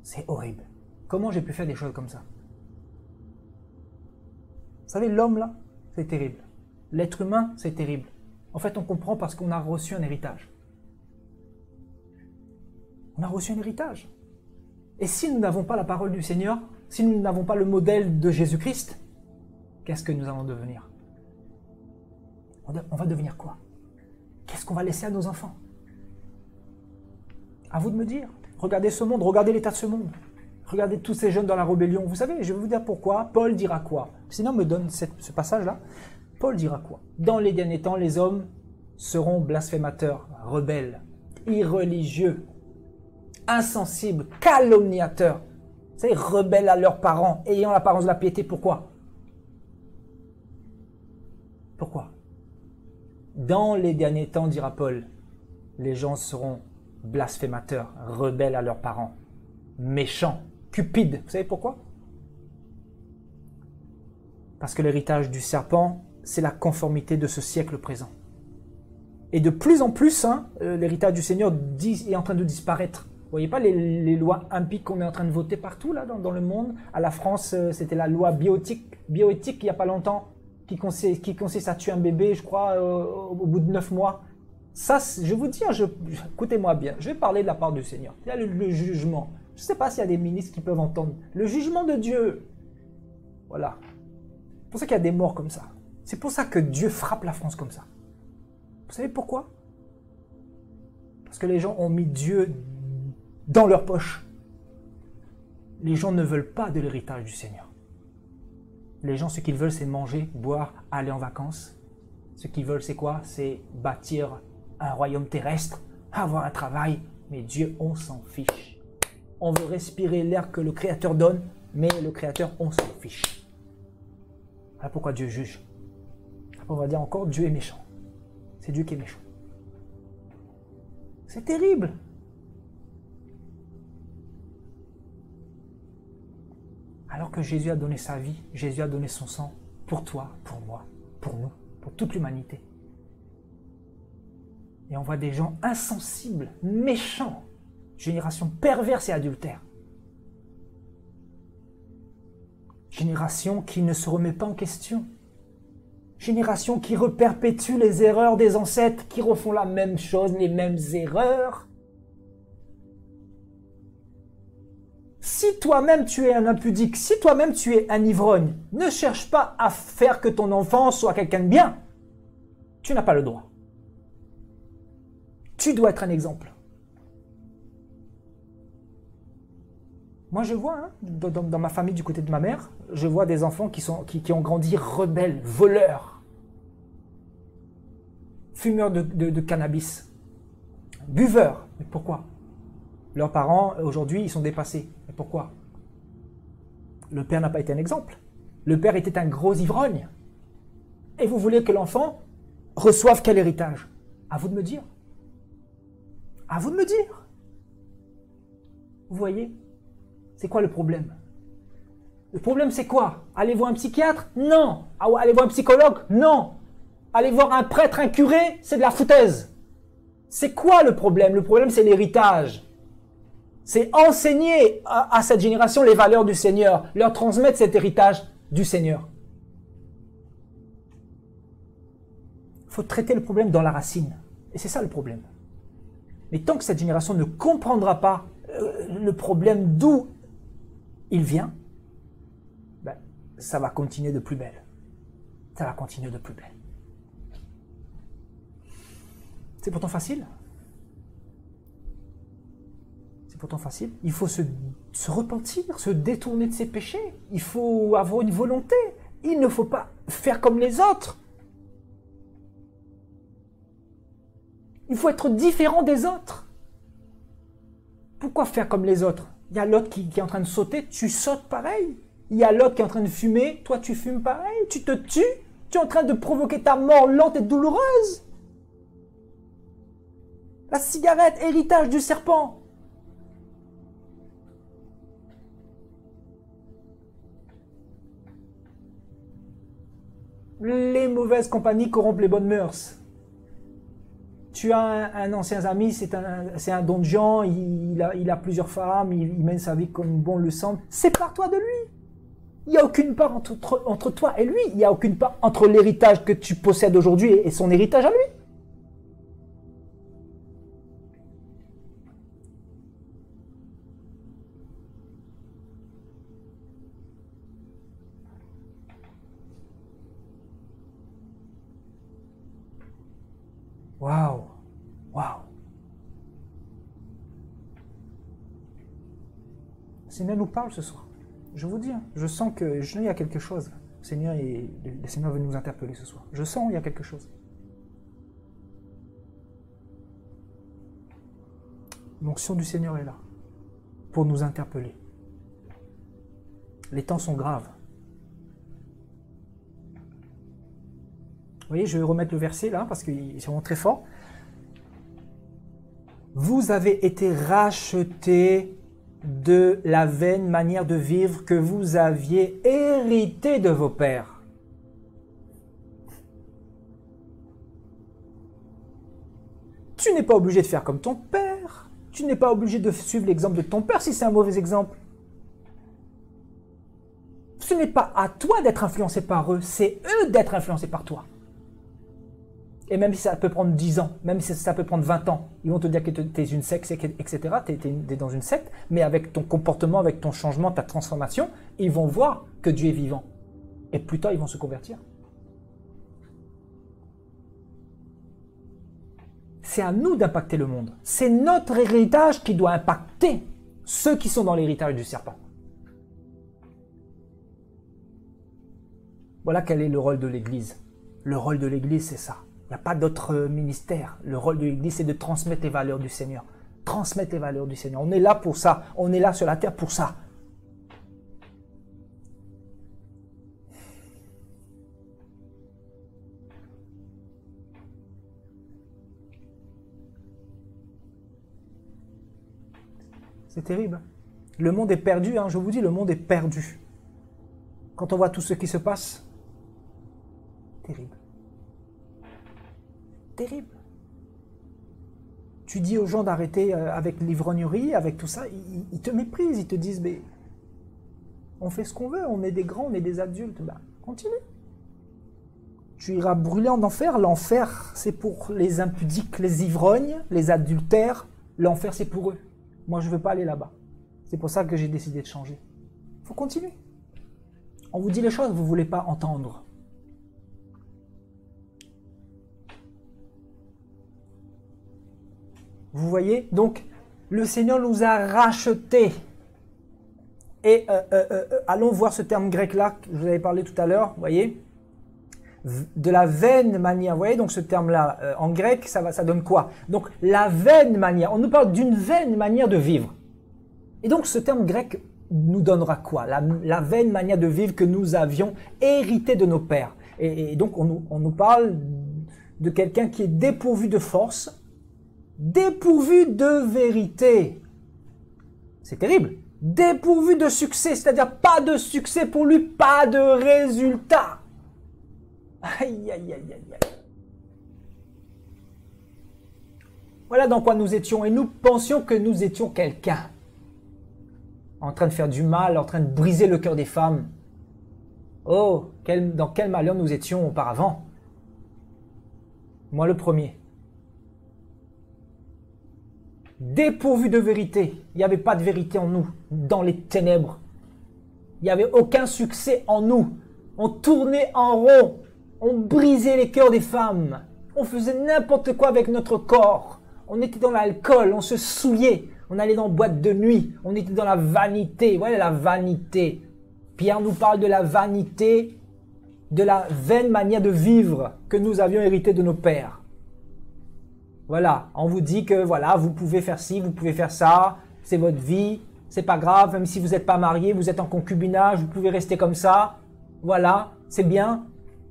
C'est horrible. Comment j'ai pu faire des choses comme ça? Vous savez, l'homme là, c'est terrible. L'être humain, c'est terrible. En fait, on comprend parce qu'on a reçu un héritage. On a reçu un héritage. Et si nous n'avons pas la parole du Seigneur, si nous n'avons pas le modèle de Jésus-Christ, qu'est-ce que nous allons devenir? On va devenir quoi? Qu'est-ce qu'on va laisser à nos enfants? À vous de me dire. Regardez ce monde, regardez l'état de ce monde. Regardez tous ces jeunes dans la rébellion. Vous savez, je vais vous dire pourquoi. Paul dira quoi? Sinon, me donne ce passage-là. Paul dira quoi? Dans les derniers temps, les hommes seront blasphémateurs, rebelles, irreligieux, insensibles, calomniateurs. Vous savez, rebelles à leurs parents, ayant l'apparence de la piété. Pourquoi? Pourquoi? Dans les derniers temps, dira Paul, les gens seront blasphémateurs, rebelles à leurs parents, méchants, cupides. Vous savez pourquoi? Parce que l'héritage du serpent, c'est la conformité de ce siècle présent. Et de plus en plus, l'héritage du Seigneur est en train de disparaître. Vous voyez pas les lois impies qu'on est en train de voter partout là dans le monde? À la France, c'était la loi bioéthique il n'y a pas longtemps, qui consiste à tuer un bébé, je crois, au bout de 9 mois. Ça, je vous dis, écoutez-moi bien, je vais parler de la part du Seigneur. Il y a le jugement. Je ne sais pas s'il y a des ministres qui peuvent entendre. Le jugement de Dieu. Voilà. C'est pour ça qu'il y a des morts comme ça. C'est pour ça que Dieu frappe la France comme ça. Vous savez pourquoi? Parce que les gens ont mis Dieu dans leur poche. Les gens ne veulent pas de l'héritage du Seigneur. Les gens, ce qu'ils veulent, c'est manger, boire, aller en vacances. Ce qu'ils veulent, c'est quoi? C'est bâtir un royaume terrestre, avoir un travail. Mais Dieu, on s'en fiche. On veut respirer l'air que le Créateur donne, mais le Créateur, on s'en fiche. Voilà pourquoi Dieu juge. Après, on va dire encore, Dieu est méchant. C'est Dieu qui est méchant. C'est terrible. Alors que Jésus a donné sa vie, Jésus a donné son sang pour toi, pour moi, pour nous, pour toute l'humanité. Et on voit des gens insensibles, méchants, génération perverse et adultère. Génération qui ne se remet pas en question. Génération qui reperpétue les erreurs des ancêtres, qui refont la même chose, les mêmes erreurs. Si toi-même tu es un impudique, si toi-même tu es un ivrogne, ne cherche pas à faire que ton enfant soit quelqu'un de bien. Tu n'as pas le droit. Tu dois être un exemple. Moi, je vois, hein, dans ma famille du côté de ma mère, je vois des enfants qui ont grandi rebelles, voleurs, fumeurs de cannabis, buveurs. Mais pourquoi? Leurs parents, aujourd'hui, ils sont dépassés. Mais pourquoi? Le père n'a pas été un exemple. Le père était un gros ivrogne. Et vous voulez que l'enfant reçoive quel héritage? À vous de me dire. À vous de me dire. Vous voyez? C'est quoi le problème? Le problème, c'est quoi? Aller voir un psychiatre? Non. Aller voir un psychologue? Non. Aller voir un prêtre, un curé? C'est de la foutaise. C'est quoi le problème? Le problème, c'est l'héritage. C'est enseigner à cette génération les valeurs du Seigneur, leur transmettre cet héritage du Seigneur. Il faut traiter le problème dans la racine. Et c'est ça le problème. Mais tant que cette génération ne comprendra pas le problème d'où il vient, ben, ça va continuer de plus belle. Ça va continuer de plus belle. C'est pourtant facile. C'est pourtant facile. Il faut se repentir, se détourner de ses péchés. Il faut avoir une volonté. Il ne faut pas faire comme les autres. Il faut être différent des autres. Pourquoi faire comme les autres? Il y a l'autre qui est en train de sauter, tu sautes pareil. Il y a l'autre qui est en train de fumer, toi tu fumes pareil. Tu te tues, tu es en train de provoquer ta mort lente et douloureuse. La cigarette, héritage du serpent. Les mauvaises compagnies corrompent les bonnes mœurs. Tu as un ancien ami, c'est un don de Jean, il a plusieurs femmes, il mène sa vie comme bon le semble. Sépare-toi de lui. Il n'y a aucune part entre toi et lui. Il n'y a aucune part entre l'héritage que tu possèdes aujourd'hui et son héritage à lui. Waouh, waouh. Le Seigneur nous parle ce soir. Je vous dis, hein, je sens qu'il y a quelque chose. Le Seigneur veut nous interpeller ce soir. Je sens qu'il y a quelque chose. L'onction du Seigneur est là pour nous interpeller. Les temps sont graves. Vous voyez, je vais remettre le verset là, parce qu'il est vraiment très fort. Vous avez été rachetés de la vaine manière de vivre que vous aviez héritée de vos pères. Tu n'es pas obligé de faire comme ton père. Tu n'es pas obligé de suivre l'exemple de ton père si c'est un mauvais exemple. Ce n'est pas à toi d'être influencé par eux, c'est eux d'être influencés par toi. Et même si ça peut prendre 10 ans, même si ça peut prendre 20 ans, ils vont te dire que tu es une secte, etc. Tu es dans une secte, mais avec ton comportement, avec ton changement, ta transformation, ils vont voir que Dieu est vivant. Et plus tard, ils vont se convertir. C'est à nous d'impacter le monde. C'est notre héritage qui doit impacter ceux qui sont dans l'héritage du serpent. Voilà quel est le rôle de l'Église. Le rôle de l'Église, c'est ça. Il n'y a pas d'autre ministère. Le rôle de l'Église, c'est de transmettre les valeurs du Seigneur. Transmettre les valeurs du Seigneur. On est là pour ça. On est là sur la terre pour ça. C'est terrible. Le monde est perdu, hein, je vous dis, le monde est perdu. Quand on voit tout ce qui se passe, terrible. Terrible. Tu dis aux gens d'arrêter avec l'ivrognerie, avec tout ça, ils te méprisent, ils te disent, mais on fait ce qu'on veut, on est des grands, on est des adultes. Ben, continue. Tu iras brûler en enfer. L'enfer, c'est pour les impudiques, les ivrognes, les adultères. L'enfer, c'est pour eux. Moi, je ne veux pas aller là-bas. C'est pour ça que j'ai décidé de changer. Il faut continuer. On vous dit les choses, vous ne voulez pas entendre. Vous voyez? Donc, le Seigneur nous a rachetés. Et allons voir ce terme grec-là, que je vous avais parlé tout à l'heure, vous voyez? De la vaine manière, vous voyez? Donc, ce terme-là, en grec, ça donne quoi? Donc, la vaine manière, on nous parle d'une vaine manière de vivre. Et donc, ce terme grec nous donnera quoi? La vaine manière de vivre que nous avions hérité de nos pères. Et donc, on nous parle de quelqu'un qui est dépourvu de force, dépourvu de vérité. C'est terrible. Dépourvu de succès, c'est-à-dire pas de succès pour lui, pas de résultat. Aïe, aïe, aïe, aïe, aïe. Voilà dans quoi nous étions. Et nous pensions que nous étions quelqu'un. En train de faire du mal, en train de briser le cœur des femmes. Oh, dans quel malheur nous étions auparavant. Moi le premier. Dépourvu de vérité. Il n'y avait pas de vérité en nous, dans les ténèbres. Il n'y avait aucun succès en nous. On tournait en rond. On brisait les cœurs des femmes. On faisait n'importe quoi avec notre corps. On était dans l'alcool, on se souillait. On allait dans boîte de nuit. On était dans la vanité. Voilà la vanité. Pierre nous parle de la vanité, de la vaine manière de vivre que nous avions hérité de nos pères. Voilà, on vous dit que voilà, vous pouvez faire ci, vous pouvez faire ça, c'est votre vie, c'est pas grave, même si vous n'êtes pas marié, vous êtes en concubinage, vous pouvez rester comme ça, voilà, c'est bien.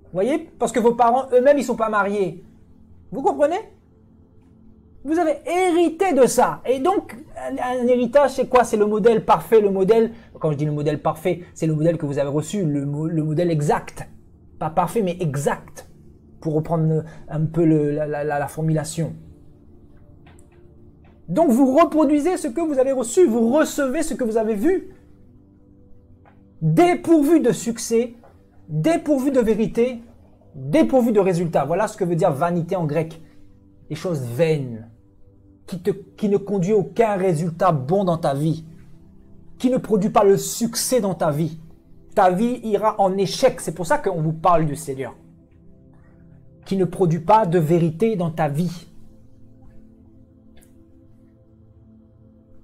Vous voyez, parce que vos parents eux-mêmes, ils sont pas mariés. Vous comprenez? Vous avez hérité de ça. Et donc, un héritage, c'est quoi? C'est le modèle parfait, le modèle, quand je dis le modèle parfait, c'est le modèle que vous avez reçu, le modèle exact. Pas parfait, mais exact. Pour reprendre un peu la formulation. Donc vous reproduisez ce que vous avez reçu, vous recevez ce que vous avez vu. Dépourvu de succès, dépourvu de vérité, dépourvu de résultats. Voilà ce que veut dire vanité en grec. Les choses vaines, qui ne conduit aucun résultat bon dans ta vie, qui ne produit pas le succès dans ta vie. Ta vie ira en échec, c'est pour ça qu'on vous parle du Seigneur. Qui ne produit pas de vérité dans ta vie.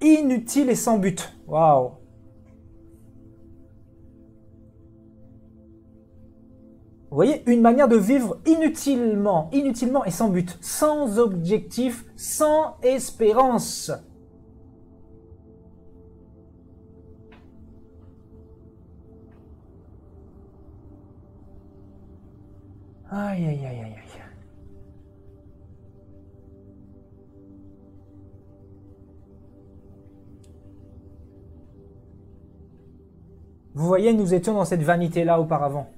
Inutile et sans but. Waouh. Vous voyez, une manière de vivre inutilement et sans but, sans objectif, sans espérance. Aïe, aïe, aïe, aïe, aïe. Vous voyez, nous étions dans cette vanité-là auparavant.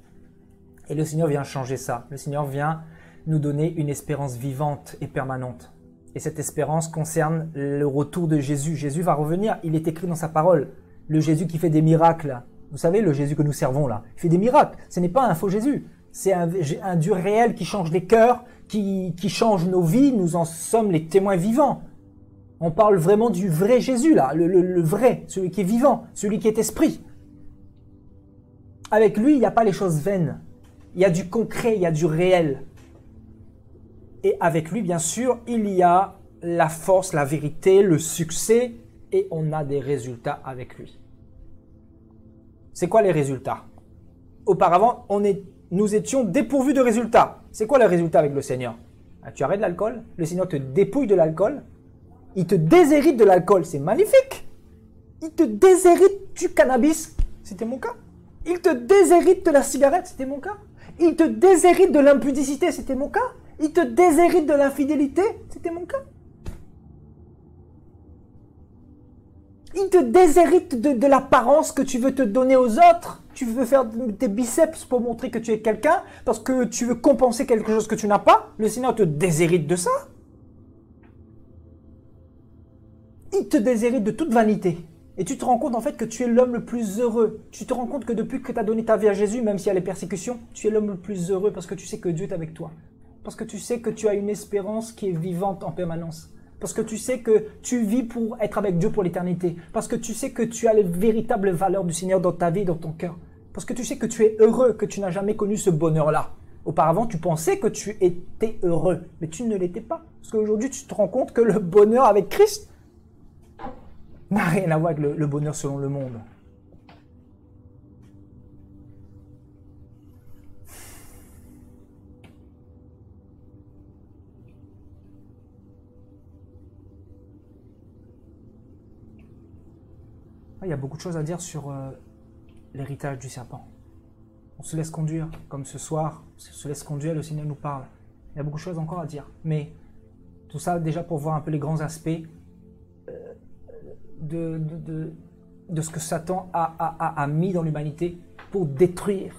Et le Seigneur vient changer ça. Le Seigneur vient nous donner une espérance vivante et permanente. Et cette espérance concerne le retour de Jésus. Jésus va revenir, il est écrit dans sa parole. Le Jésus qui fait des miracles. Vous savez, le Jésus que nous servons là, il fait des miracles. Ce n'est pas un faux Jésus. C'est un Dieu réel qui change les cœurs, qui change nos vies. Nous en sommes les témoins vivants. On parle vraiment du vrai Jésus là, le vrai, celui qui est vivant, celui qui est esprit. Avec lui, il n'y a pas les choses vaines. Il y a du concret, il y a du réel. Et avec lui, bien sûr, il y a la force, la vérité, le succès, et on a des résultats avec lui. C'est quoi les résultats? Auparavant, nous étions dépourvus de résultats. C'est quoi le résultat avec le Seigneur? Tu arrêtes l'alcool, le Seigneur te dépouille de l'alcool, il te déshérite de l'alcool, c'est magnifique. Il te déshérite du cannabis, c'était mon cas. Il te déshérite de la cigarette, c'était mon cas. Il te déshérite de l'impudicité, c'était mon cas. Il te déshérite de l'infidélité, c'était mon cas. Il te déshérite de l'apparence que tu veux te donner aux autres. Tu veux faire tes biceps pour montrer que tu es quelqu'un, parce que tu veux compenser quelque chose que tu n'as pas. Le Seigneur te déshérite de ça. Il te déshérite de toute vanité. Et tu te rends compte en fait que tu es l'homme le plus heureux. Tu te rends compte que depuis que tu as donné ta vie à Jésus, même s'il y a les persécutions, tu es l'homme le plus heureux parce que tu sais que Dieu est avec toi. Parce que tu sais que tu as une espérance qui est vivante en permanence. Parce que tu sais que tu vis pour être avec Dieu pour l'éternité. Parce que tu sais que tu as les véritables valeurs du Seigneur dans ta vie et dans ton cœur. Parce que tu sais que tu es heureux, que tu n'as jamais connu ce bonheur-là. Auparavant, tu pensais que tu étais heureux, mais tu ne l'étais pas. Parce qu'aujourd'hui, tu te rends compte que le bonheur avec Christ n'a rien à voir avec le bonheur selon le monde. Il y a beaucoup de choses à dire sur l'héritage du serpent. On se laisse conduire, comme ce soir, on se laisse conduire, le Seigneur nous parle. Il y a beaucoup de choses encore à dire. Mais tout ça déjà pour voir un peu les grands aspects de ce que Satan a mis dans l'humanité pour détruire.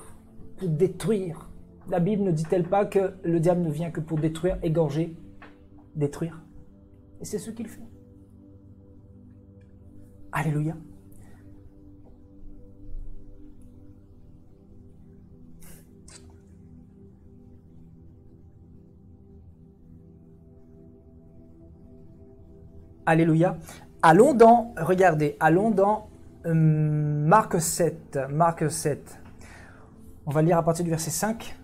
Pour détruire. La Bible ne dit-elle pas que le diable ne vient que pour détruire, égorger, détruire? Et c'est ce qu'il fait. Alléluia. Alléluia. Regardez, allons dans Marc 7. Marc 7. On va lire à partir du verset 5.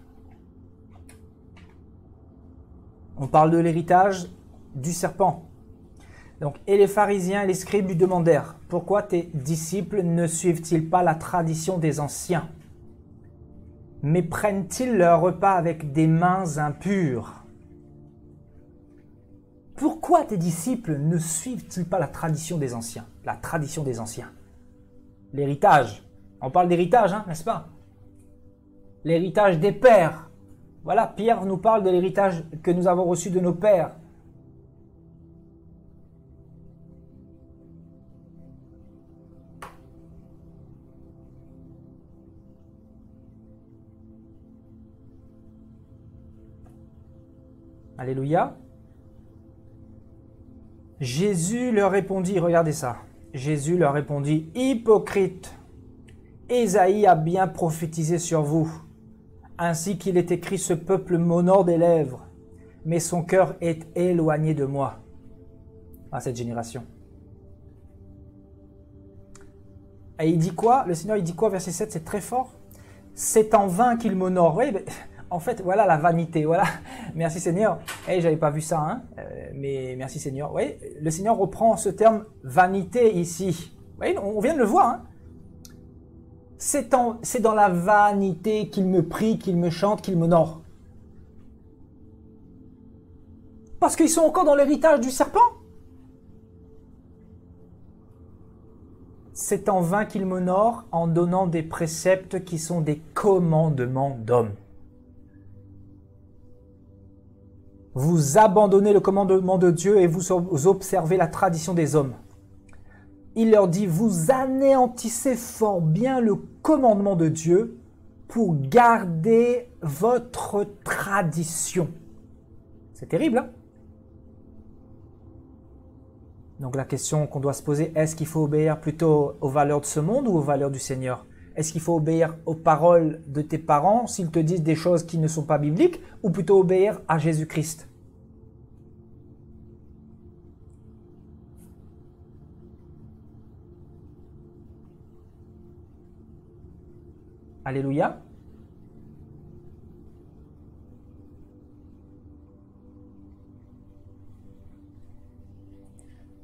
On parle de l'héritage du serpent. Donc, et les pharisiens et les scribes lui demandèrent, « Pourquoi tes disciples ne suivent-ils pas la tradition des anciens? Mais prennent-ils leur repas avec des mains impures ?» Pourquoi tes disciples ne suivent-ils pas la tradition des anciens? La tradition des anciens. L'héritage. On parle d'héritage, hein, n'est-ce pas? L'héritage des pères. Voilà, Pierre nous parle de l'héritage que nous avons reçu de nos pères. Alléluia. Jésus leur répondit, regardez ça, Jésus leur répondit, « Hypocrite, Ésaïe a bien prophétisé sur vous, ainsi qu'il est écrit, ce peuple m'honore des lèvres, mais son cœur est éloigné de moi. » À cette génération. Et il dit quoi? Le Seigneur, il dit quoi? Verset 7, c'est très fort. « C'est en vain qu'il m'honore. » Oui, mais en fait, voilà la vanité, voilà. Merci Seigneur. Hey, j'avais pas vu ça, hein. Mais merci Seigneur. Oui, le Seigneur reprend ce terme vanité ici. Oui, on vient de le voir, hein. C'est dans la vanité qu'il me prie, qu'il me chante, qu'il m'honore. Parce qu'ils sont encore dans l'héritage du serpent. C'est en vain qu'il m'honore en donnant des préceptes qui sont des commandements d'hommes. Vous abandonnez le commandement de Dieu et vous observez la tradition des hommes. Il leur dit, vous anéantissez fort bien le commandement de Dieu pour garder votre tradition. C'est terrible, hein? Donc la question qu'on doit se poser, est-ce qu'il faut obéir plutôt aux valeurs de ce monde ou aux valeurs du Seigneur? Est-ce qu'il faut obéir aux paroles de tes parents s'ils te disent des choses qui ne sont pas bibliques ou plutôt obéir à Jésus-Christ? Alléluia.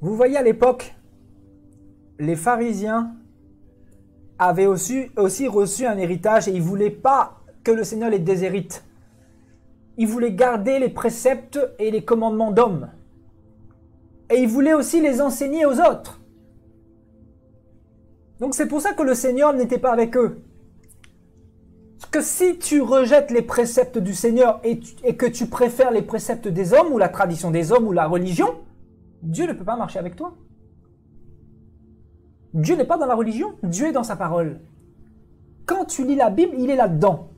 Vous voyez à l'époque, les pharisiens avaient aussi reçu un héritage et ils ne voulaient pas que le Seigneur les déshérite. Ils voulaient garder les préceptes et les commandements d'hommes. Et ils voulaient aussi les enseigner aux autres. Donc c'est pour ça que le Seigneur n'était pas avec eux. Parce que si tu rejettes les préceptes du Seigneur et que tu préfères les préceptes des hommes ou la tradition des hommes ou la religion, Dieu ne peut pas marcher avec toi. Dieu n'est pas dans la religion, Dieu est dans sa parole. Quand tu lis la Bible, il est là-dedans.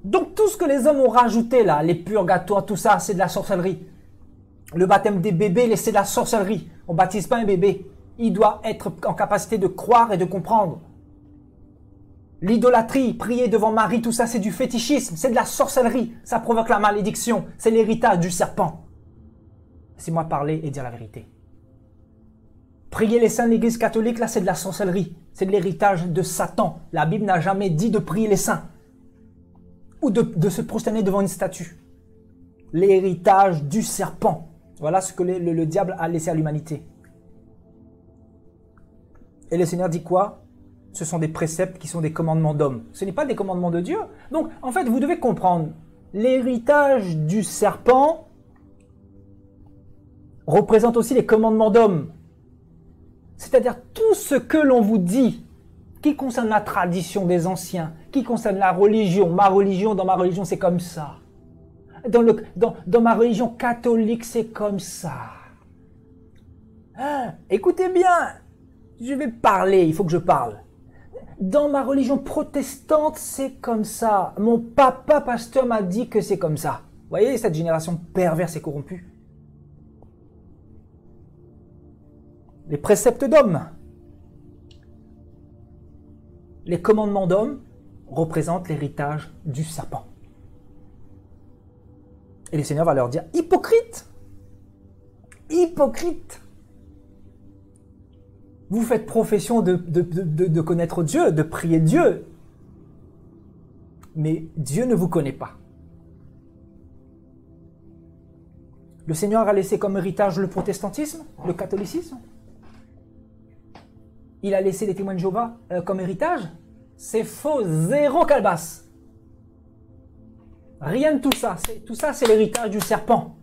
Donc tout ce que les hommes ont rajouté là, les purgatoires, tout ça, c'est de la sorcellerie. Le baptême des bébés, c'est de la sorcellerie. On ne baptise pas un bébé. Il doit être en capacité de croire et de comprendre. L'idolâtrie, prier devant Marie, tout ça, c'est du fétichisme, c'est de la sorcellerie. Ça provoque la malédiction, c'est l'héritage du serpent. Laissez-moi parler et dire la vérité. Prier les saints de l'Église catholique, là, c'est de la sorcellerie. C'est de l'héritage de Satan. La Bible n'a jamais dit de prier les saints ou de se prosterner devant une statue. L'héritage du serpent. Voilà ce que le diable a laissé à l'humanité. Et le Seigneur dit quoi? Ce sont des préceptes qui sont des commandements d'hommes. Ce n'est pas des commandements de Dieu. Donc, en fait, vous devez comprendre, l'héritage du serpent représente aussi les commandements d'hommes. C'est-à-dire tout ce que l'on vous dit, qui concerne la tradition des anciens, qui concerne la religion. Dans ma religion, c'est comme ça. Dans ma religion catholique, c'est comme ça. Ah, écoutez bien, je vais parler, il faut que je parle. Dans ma religion protestante, c'est comme ça. Mon papa pasteur m'a dit que c'est comme ça. Vous voyez cette génération perverse et corrompue? Les préceptes d'hommes. Les commandements d'hommes représentent l'héritage du serpent. Et le Seigneur va leur dire, hypocrite! Hypocrite! Vous faites profession de connaître Dieu, de prier Dieu. Mais Dieu ne vous connaît pas. Le Seigneur a laissé comme héritage le protestantisme, le catholicisme. Il a laissé les témoins de Jéhovah comme héritage. C'est faux, zéro calebasse. Rien de tout ça. Tout ça, c'est l'héritage du serpent.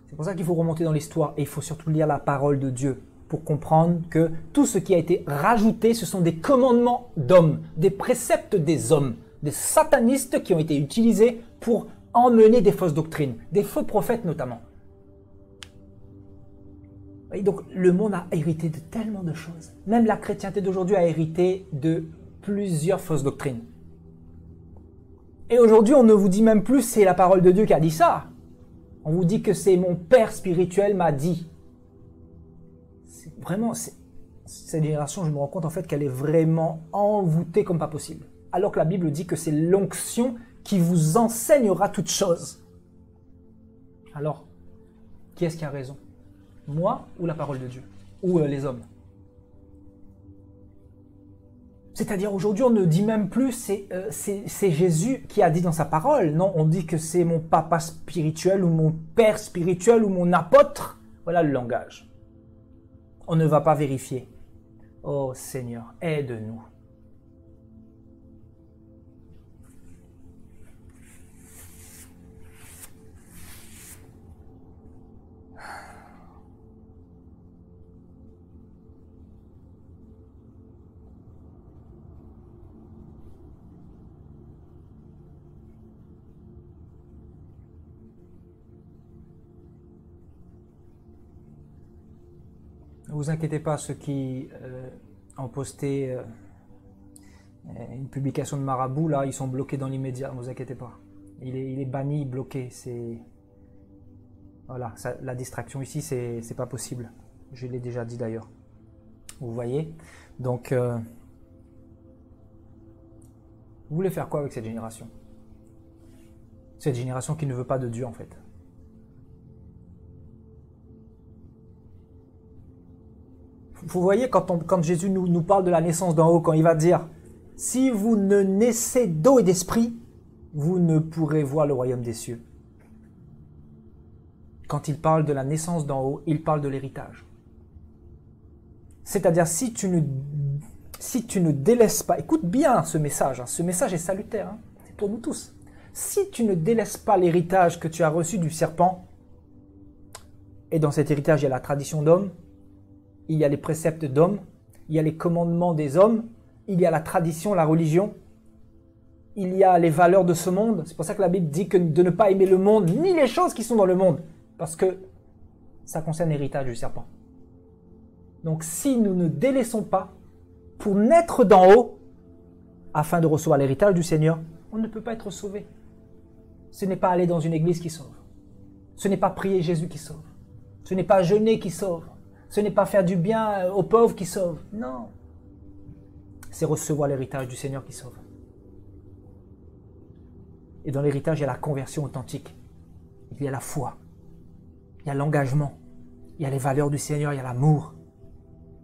C'est pour ça qu'il faut remonter dans l'histoire et il faut surtout lire la parole de Dieu pour comprendre que tout ce qui a été rajouté, ce sont des commandements d'hommes, des préceptes des hommes, des satanistes qui ont été utilisés pour emmener des fausses doctrines, des faux prophètes notamment. Et donc le monde a hérité de tellement de choses. Même la chrétienté d'aujourd'hui a hérité de plusieurs fausses doctrines. Et aujourd'hui, on ne vous dit même plus c'est la parole de Dieu qui a dit ça. On vous dit que c'est mon père spirituel m'a dit. C'est vraiment, cette génération, je me rends compte en fait qu'elle est vraiment envoûtée comme pas possible. Alors que la Bible dit que c'est l'onction qui vous enseignera toutes choses. Alors, qui est-ce qui a raison? Moi ou la parole de Dieu? Ou les hommes? C'est-à-dire aujourd'hui, on ne dit même plus c'est Jésus qui a dit dans sa parole. Non, on dit que c'est mon papa spirituel ou mon père spirituel ou mon apôtre. Voilà le langage. On ne va pas vérifier. Oh Seigneur, aide-nous. Ne vous inquiétez pas, ceux qui ont posté une publication de marabout, là, ils sont bloqués dans l'immédiat, ne vous inquiétez pas. Il est banni, bloqué. Voilà, la distraction ici, c'est pas possible. Je l'ai déjà dit d'ailleurs. Vous voyez? Donc, vous voulez faire quoi avec cette génération? Cette génération qui ne veut pas de Dieu, en fait. Vous voyez, quand Jésus nous parle de la naissance d'en haut, quand il va dire « Si vous ne naissez d'eau et d'esprit, vous ne pourrez voir le royaume des cieux. » Quand il parle de la naissance d'en haut, il parle de l'héritage. C'est-à-dire, si tu ne délaisses pas, écoute bien ce message, hein, ce message est salutaire, hein, c'est pour nous tous. Si tu ne délaisses pas l'héritage que tu as reçu du serpent, et dans cet héritage, il y a la tradition d'homme, il y a les préceptes d'hommes, il y a les commandements des hommes, il y a la tradition, la religion, il y a les valeurs de ce monde. C'est pour ça que la Bible dit que de ne pas aimer le monde, ni les choses qui sont dans le monde, parce que ça concerne l'héritage du serpent. Donc si nous ne délaissons pas pour naître d'en haut, afin de recevoir l'héritage du Seigneur, on ne peut pas être sauvé. Ce n'est pas aller dans une église qui sauve. Ce n'est pas prier Jésus qui sauve. Ce n'est pas jeûner qui sauve. Ce n'est pas faire du bien aux pauvres qui sauve. Non. C'est recevoir l'héritage du Seigneur qui sauve. Et dans l'héritage, il y a la conversion authentique. Il y a la foi. Il y a l'engagement. Il y a les valeurs du Seigneur. Il y a l'amour.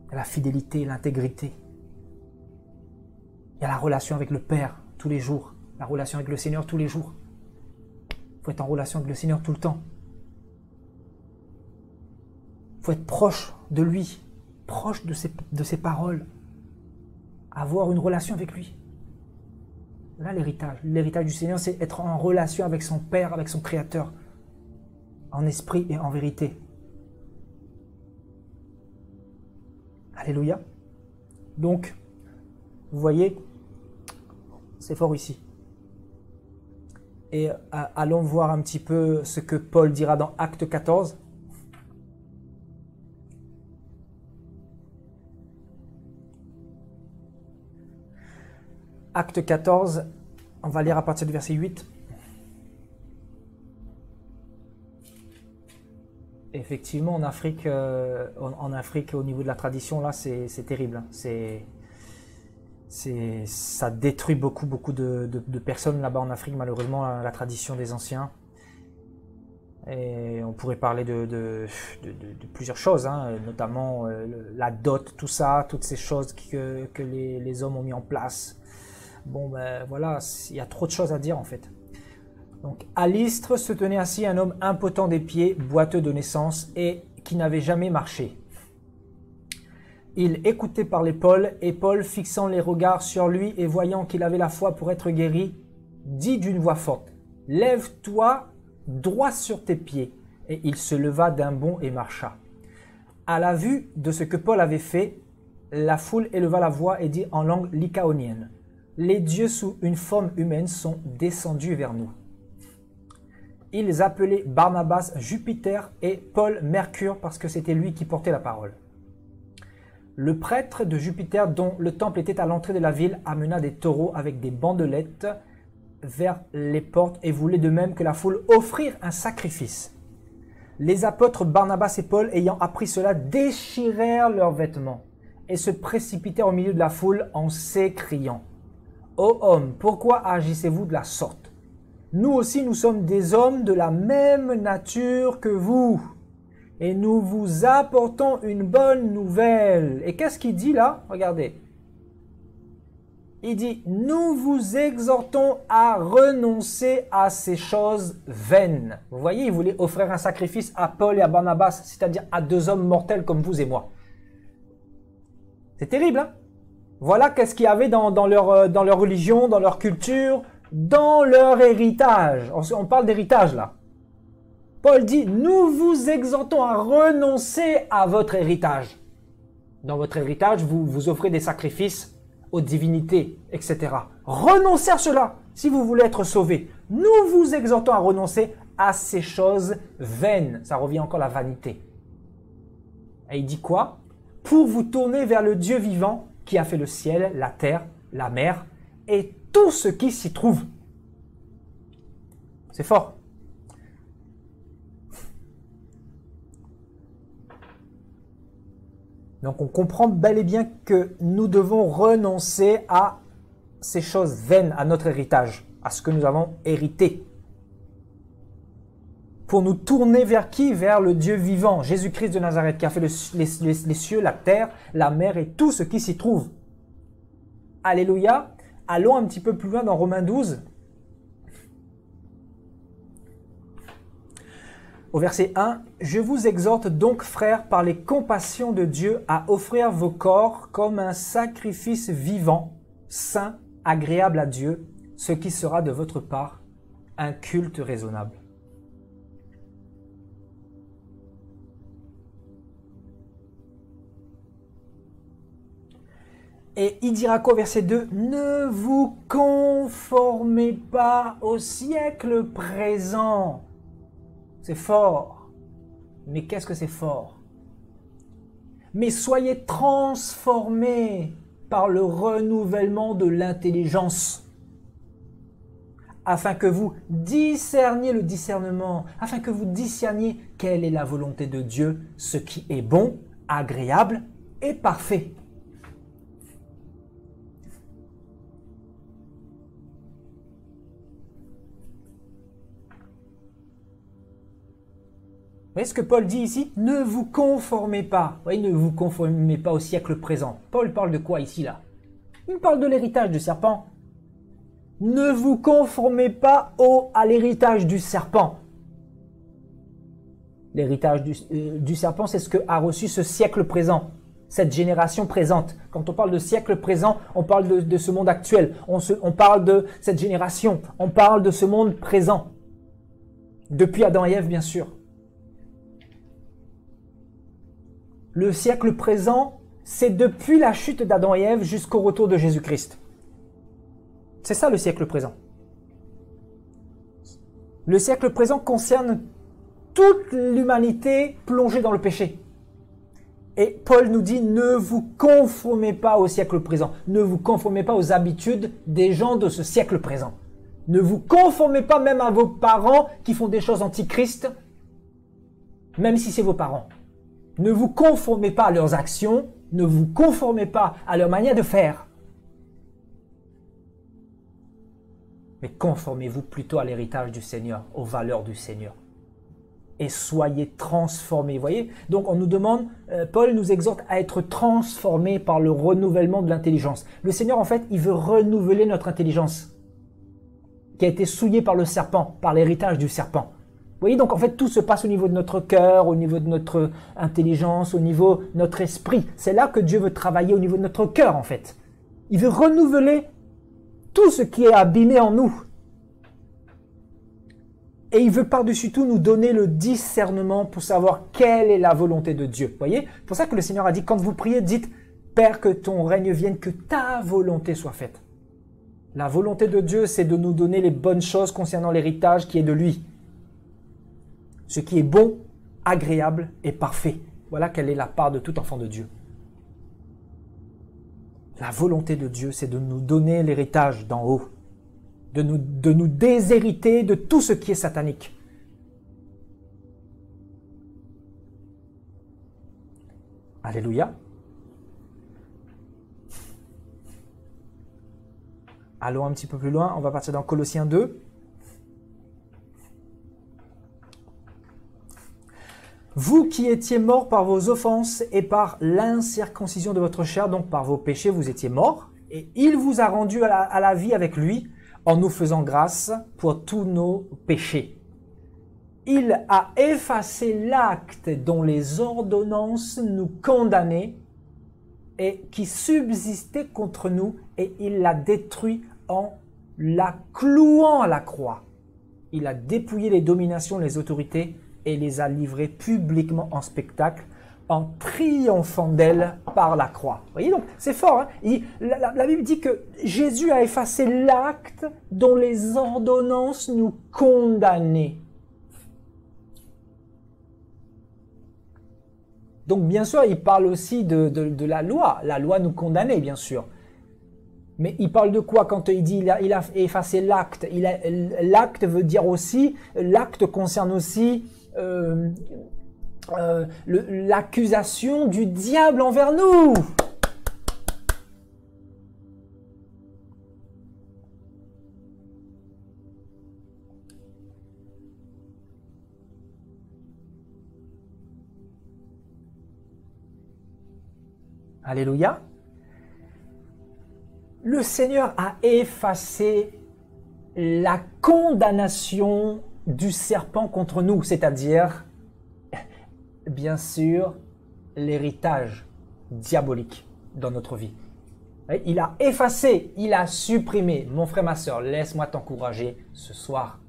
Il y a la fidélité, l'intégrité. Il y a la relation avec le Père tous les jours. La relation avec le Seigneur tous les jours. Il faut être en relation avec le Seigneur tout le temps. Il faut être proche de lui, proche de ses paroles. Avoir une relation avec lui. Là, l'héritage. L'héritage du Seigneur, c'est être en relation avec son Père, avec son Créateur. En esprit et en vérité. Alléluia. Donc, vous voyez, c'est fort ici. Et allons voir un petit peu ce que Paul dira dans Acte 14. Acte 14, on va lire à partir du verset 8. Effectivement, en Afrique, au niveau de la tradition, là, c'est terrible. Ça détruit beaucoup de personnes là-bas en Afrique, malheureusement, la tradition des anciens. Et on pourrait parler de plusieurs choses, hein, notamment la dot, tout ça, toutes ces choses que les hommes ont mis en place. Bon, ben voilà, il y a trop de choses à dire en fait. Donc, à Lystre se tenait ainsi un homme impotent des pieds, boiteux de naissance et qui n'avait jamais marché. Il écoutait parler Paul, et Paul, fixant les regards sur lui et voyant qu'il avait la foi pour être guéri, dit d'une voix forte, « Lève-toi droit sur tes pieds. » Et il se leva d'un bond et marcha. À la vue de ce que Paul avait fait, la foule éleva la voix et dit en langue lycaonienne, « Les dieux sous une forme humaine sont descendus vers nous. » Ils appelaient Barnabas Jupiter et Paul Mercure parce que c'était lui qui portait la parole. Le prêtre de Jupiter, dont le temple était à l'entrée de la ville, amena des taureaux avec des bandelettes vers les portes et voulait de même que la foule offrir un sacrifice. Les apôtres Barnabas et Paul, ayant appris cela, déchirèrent leurs vêtements et se précipitèrent au milieu de la foule en s'écriant « Ô hommes, pourquoi agissez-vous de la sorte? Nous aussi nous sommes des hommes de la même nature que vous. Et nous vous apportons une bonne nouvelle. » Et qu'est-ce qu'il dit là? Regardez. Il dit, nous vous exhortons à renoncer à ces choses vaines. Vous voyez, il voulait offrir un sacrifice à Paul et à Barnabas, c'est-à-dire à deux hommes mortels comme vous et moi. C'est terrible, hein? Voilà qu'est-ce qu'il y avait dans leur religion, dans leur culture, dans leur héritage. On parle d'héritage là. Paul dit, nous vous exhortons à renoncer à votre héritage. Dans votre héritage, vous offrez des sacrifices aux divinités, etc. Renoncez à cela si vous voulez être sauvé. Nous vous exhortons à renoncer à ces choses vaines. Ça revient encore à la vanité. Et il dit quoi? Pour vous tourner vers le Dieu vivant qui a fait le ciel, la terre, la mer et tout ce qui s'y trouve. C'est fort. Donc on comprend bel et bien que nous devons renoncer à ces choses vaines, à notre héritage, à ce que nous avons hérité. Pour nous tourner vers qui? Vers le Dieu vivant, Jésus-Christ de Nazareth, qui a fait les cieux, la terre, la mer et tout ce qui s'y trouve. Alléluia. Allons un petit peu plus loin dans Romains 12. Au verset 1, « Je vous exhorte donc, frères, par les compassions de Dieu, à offrir vos corps comme un sacrifice vivant, saint, agréable à Dieu, ce qui sera de votre part un culte raisonnable. » Et il dira qu'au verset 2, « Ne vous conformez pas au siècle présent. » C'est fort. Mais qu'est-ce que c'est fort? mais soyez transformés par le renouvellement de l'intelligence, afin que vous discerniez le discernement, afin que vous discerniez quelle est la volonté de Dieu, ce qui est bon, agréable et parfait. Vous voyez ce que Paul dit ici? Ne vous conformez pas. Vous voyez, ne vous conformez pas au siècle présent. Paul parle de quoi ici, là? Il parle de l'héritage du serpent. Ne vous conformez pas à l'héritage du serpent. L'héritage du serpent, c'est ce que a reçu ce siècle présent, cette génération présente. Quand on parle de siècle présent, on parle de ce monde actuel. On parle de cette génération. On parle de ce monde présent. Depuis Adam et Ève, bien sûr. Le siècle présent, c'est depuis la chute d'Adam et Ève jusqu'au retour de Jésus-Christ. C'est ça le siècle présent. Le siècle présent concerne toute l'humanité plongée dans le péché. Et Paul nous dit, ne vous conformez pas au siècle présent. Ne vous conformez pas aux habitudes des gens de ce siècle présent. Ne vous conformez pas même à vos parents qui font des choses antichrist, même si c'est vos parents. Ne vous conformez pas à leurs actions, ne vous conformez pas à leur manière de faire. Mais conformez-vous plutôt à l'héritage du Seigneur, aux valeurs du Seigneur. Et soyez transformés. Vous voyez? Donc on nous demande, Paul nous exhorte à être transformés par le renouvellement de l'intelligence. Le Seigneur, en fait, il veut renouveler notre intelligence, qui a été souillée par le serpent, par l'héritage du serpent. Vous voyez, donc en fait, tout se passe au niveau de notre cœur, au niveau de notre intelligence, au niveau de notre esprit. C'est là que Dieu veut travailler au niveau de notre cœur, en fait. Il veut renouveler tout ce qui est abîmé en nous. Et il veut par-dessus tout nous donner le discernement pour savoir quelle est la volonté de Dieu. Vous voyez? C'est pour ça que le Seigneur a dit, quand vous priez, dites, Père, que ton règne vienne, que ta volonté soit faite. La volonté de Dieu, c'est de nous donner les bonnes choses concernant l'héritage qui est de lui. Ce qui est bon, agréable et parfait. Voilà quelle est la part de tout enfant de Dieu. La volonté de Dieu, c'est de nous donner l'héritage d'en haut. De nous déshériter de tout ce qui est satanique. Alléluia. Allons un petit peu plus loin, on va partir dans Colossiens 2. Vous qui étiez morts par vos offenses et par l'incirconcision de votre chair, donc par vos péchés, vous étiez morts, et il vous a rendus à la vie avec lui, en nous faisant grâce pour tous nos péchés. Il a effacé l'acte dont les ordonnances nous condamnaient et qui subsistait contre nous, et il l'a détruit en la clouant à la croix. Il a dépouillé les dominations, les autorités, et les a livrées publiquement en spectacle, en triomphant d'elles par la croix. Vous voyez, donc c'est fort. Hein? La Bible dit que Jésus a effacé l'acte dont les ordonnances nous condamnaient. Donc bien sûr, il parle aussi de la loi. La loi nous condamnait, bien sûr. Mais il parle de quoi quand il dit il a effacé l'acte? L'acte veut dire aussi, l'acte concerne aussi l'accusation du diable envers nous. Alléluia. Le Seigneur a effacé la condamnation du serpent contre nous, c'est-à-dire, bien sûr, l'héritage diabolique dans notre vie. Il a effacé, il a supprimé. Mon frère, ma soeur, laisse-moi t'encourager ce soir.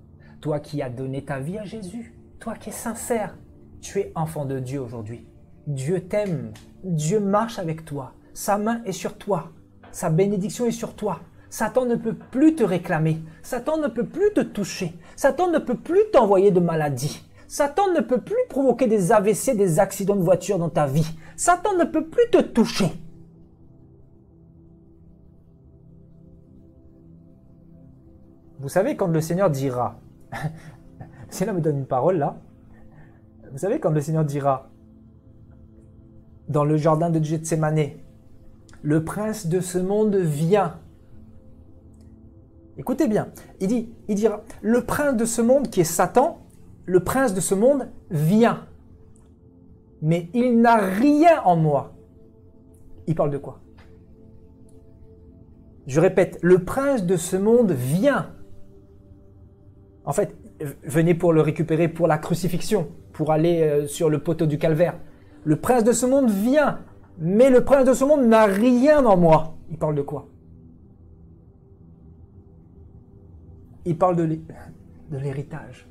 Toi qui as donné ta vie à Jésus, toi qui es sincère, tu es enfant de Dieu aujourd'hui. Dieu t'aime, Dieu marche avec toi, sa main est sur toi, sa bénédiction est sur toi. Satan ne peut plus te réclamer, Satan ne peut plus te toucher, Satan ne peut plus t'envoyer de maladie, Satan ne peut plus provoquer des AVC, des accidents de voiture dans ta vie. Satan ne peut plus te toucher. Vous savez, quand le Seigneur dira, le Seigneur me donne une parole là, vous savez, quand le Seigneur dira, dans le jardin de Gethsémane, le prince de ce monde vient. Écoutez bien, il dira, le prince de ce monde qui est Satan, le prince de ce monde vient, mais il n'a rien en moi. Il parle de quoi? Je répète, le prince de ce monde vient. En fait, venez pour le récupérer pour la crucifixion, pour aller sur le poteau du calvaire. Le prince de ce monde vient, mais le prince de ce monde n'a rien en moi. Il parle de quoi? Il parle de l'héritage.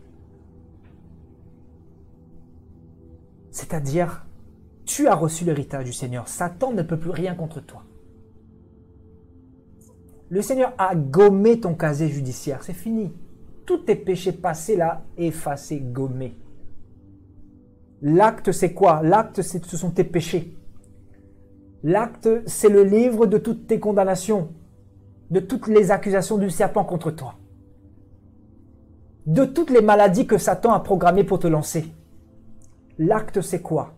C'est-à-dire, tu as reçu l'héritage du Seigneur. Satan ne peut plus rien contre toi. Le Seigneur a gommé ton casier judiciaire. C'est fini. Tous tes péchés passés là, effacés, gommés. L'acte, c'est quoi? L'acte, ce sont tes péchés. L'acte, c'est le livre de toutes tes condamnations, de toutes les accusations du serpent contre toi, de toutes les maladies que Satan a programmées pour te lancer. L'acte, c'est quoi?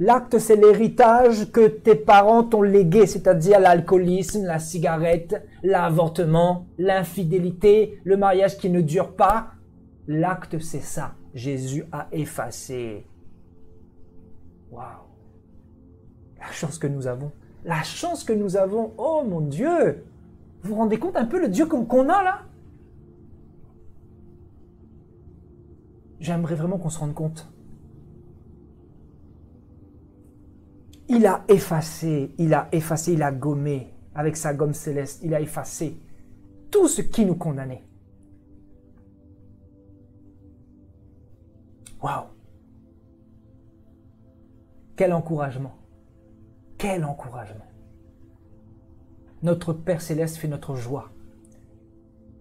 L'acte, c'est l'héritage que tes parents t'ont légué, c'est-à-dire l'alcoolisme, la cigarette, l'avortement, l'infidélité, le mariage qui ne dure pas. L'acte, c'est ça. Jésus a effacé. Waouh! La chance que nous avons. La chance que nous avons. Oh mon Dieu! Vous vous rendez compte un peu le Dieu qu'on a là? J'aimerais vraiment qu'on se rende compte. Il a effacé, il a gommé avec sa gomme céleste, il a effacé tout ce qui nous condamnait. Waouh! Quel encouragement! Quel encouragement! Notre Père Céleste fait notre joie.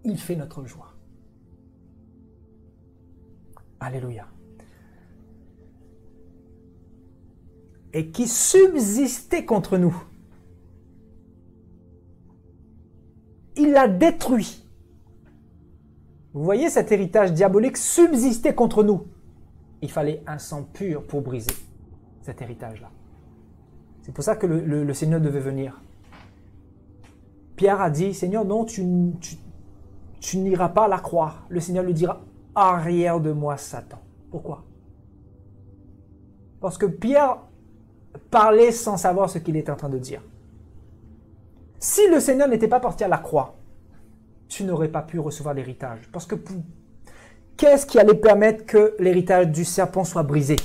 Il fait notre joie. Alléluia. Et qui subsistait contre nous. Il l'a détruit. Vous voyez, cet héritage diabolique subsistait contre nous. Il fallait un sang pur pour briser cet héritage-là. C'est pour ça que le Seigneur devait venir. Pierre a dit, Seigneur, non, tu n'iras pas à la croix. Le Seigneur lui dira, arrière de moi, Satan. Pourquoi? Parce que Pierre parlait sans savoir ce qu'il était en train de dire. Si le Seigneur n'était pas parti à la croix, tu n'aurais pas pu recevoir l'héritage. Parce que qu'est-ce qui allait permettre que l'héritage du serpent soit brisé?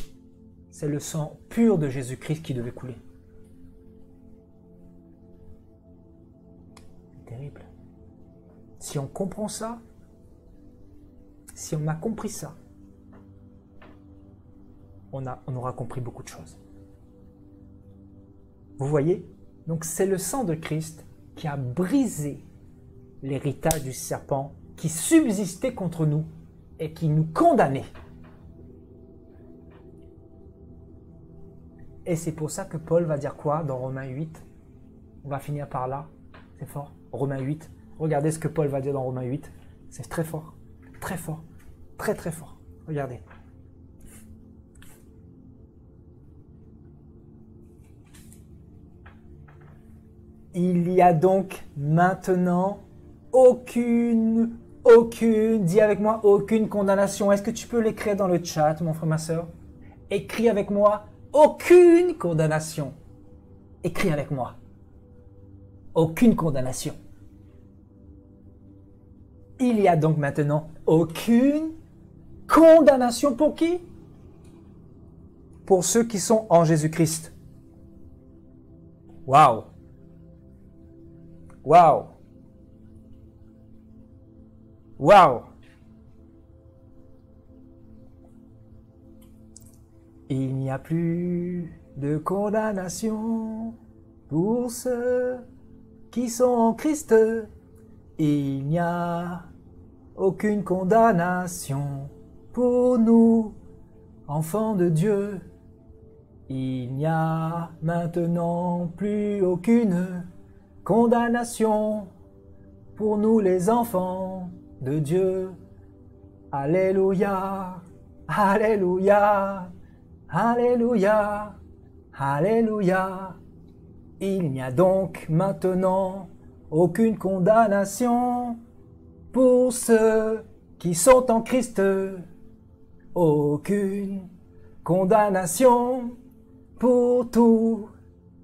C'est le sang pur de Jésus-Christ qui devait couler. Terrible. Si on comprend ça, si on a compris ça, on aura compris beaucoup de choses. Vous voyez? Donc c'est le sang de Christ qui a brisé l'héritage du serpent qui subsistait contre nous et qui nous condamnait. Et c'est pour ça que Paul va dire quoi dans Romains 8? On va finir par là. C'est fort. Romains 8. Regardez ce que Paul va dire dans Romains 8. C'est très fort. Très fort. Très très fort. Regardez. Il y a donc maintenant aucune, dis avec moi, aucune condamnation. Est-ce que tu peux l'écrire dans le chat, mon frère, ma soeur? Écris avec moi, aucune condamnation. Écris avec moi. Aucune condamnation. Il y a donc maintenant aucune condamnation pour qui? Pour ceux qui sont en Jésus-Christ. Waouh! Waouh! Waouh! Il n'y a plus de condamnation pour ceux qui sont en Christ. Il n'y a aucune condamnation pour nous enfants de Dieu, il n'y a maintenant plus aucune condamnation pour nous les enfants de Dieu. Alléluia, alléluia, alléluia, alléluia. Il n'y a donc maintenant aucune condamnation pour ceux qui sont en Christ. Aucune condamnation pour tous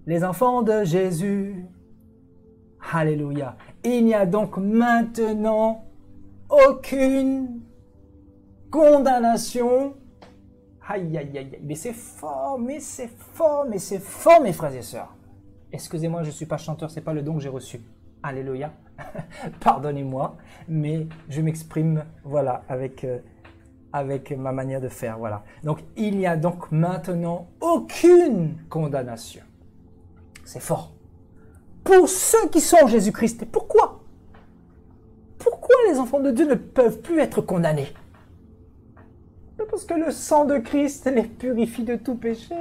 les enfants de Jésus. Alléluia. Il n'y a donc maintenant aucune condamnation. Aïe, aïe, aïe, aïe. Mais c'est fort, mais c'est fort, mais c'est fort, mes frères et sœurs. Excusez-moi, je ne suis pas chanteur, ce n'est pas le don que j'ai reçu. Alléluia. Pardonnez-moi, mais je m'exprime, voilà, avec ma manière de faire, voilà. Donc, il n'y a donc maintenant aucune condamnation. C'est fort. Pour ceux qui sont en Jésus-Christ. Pourquoi? Pourquoi les enfants de Dieu ne peuvent plus être condamnés? Parce que le sang de Christ les purifie de tout péché.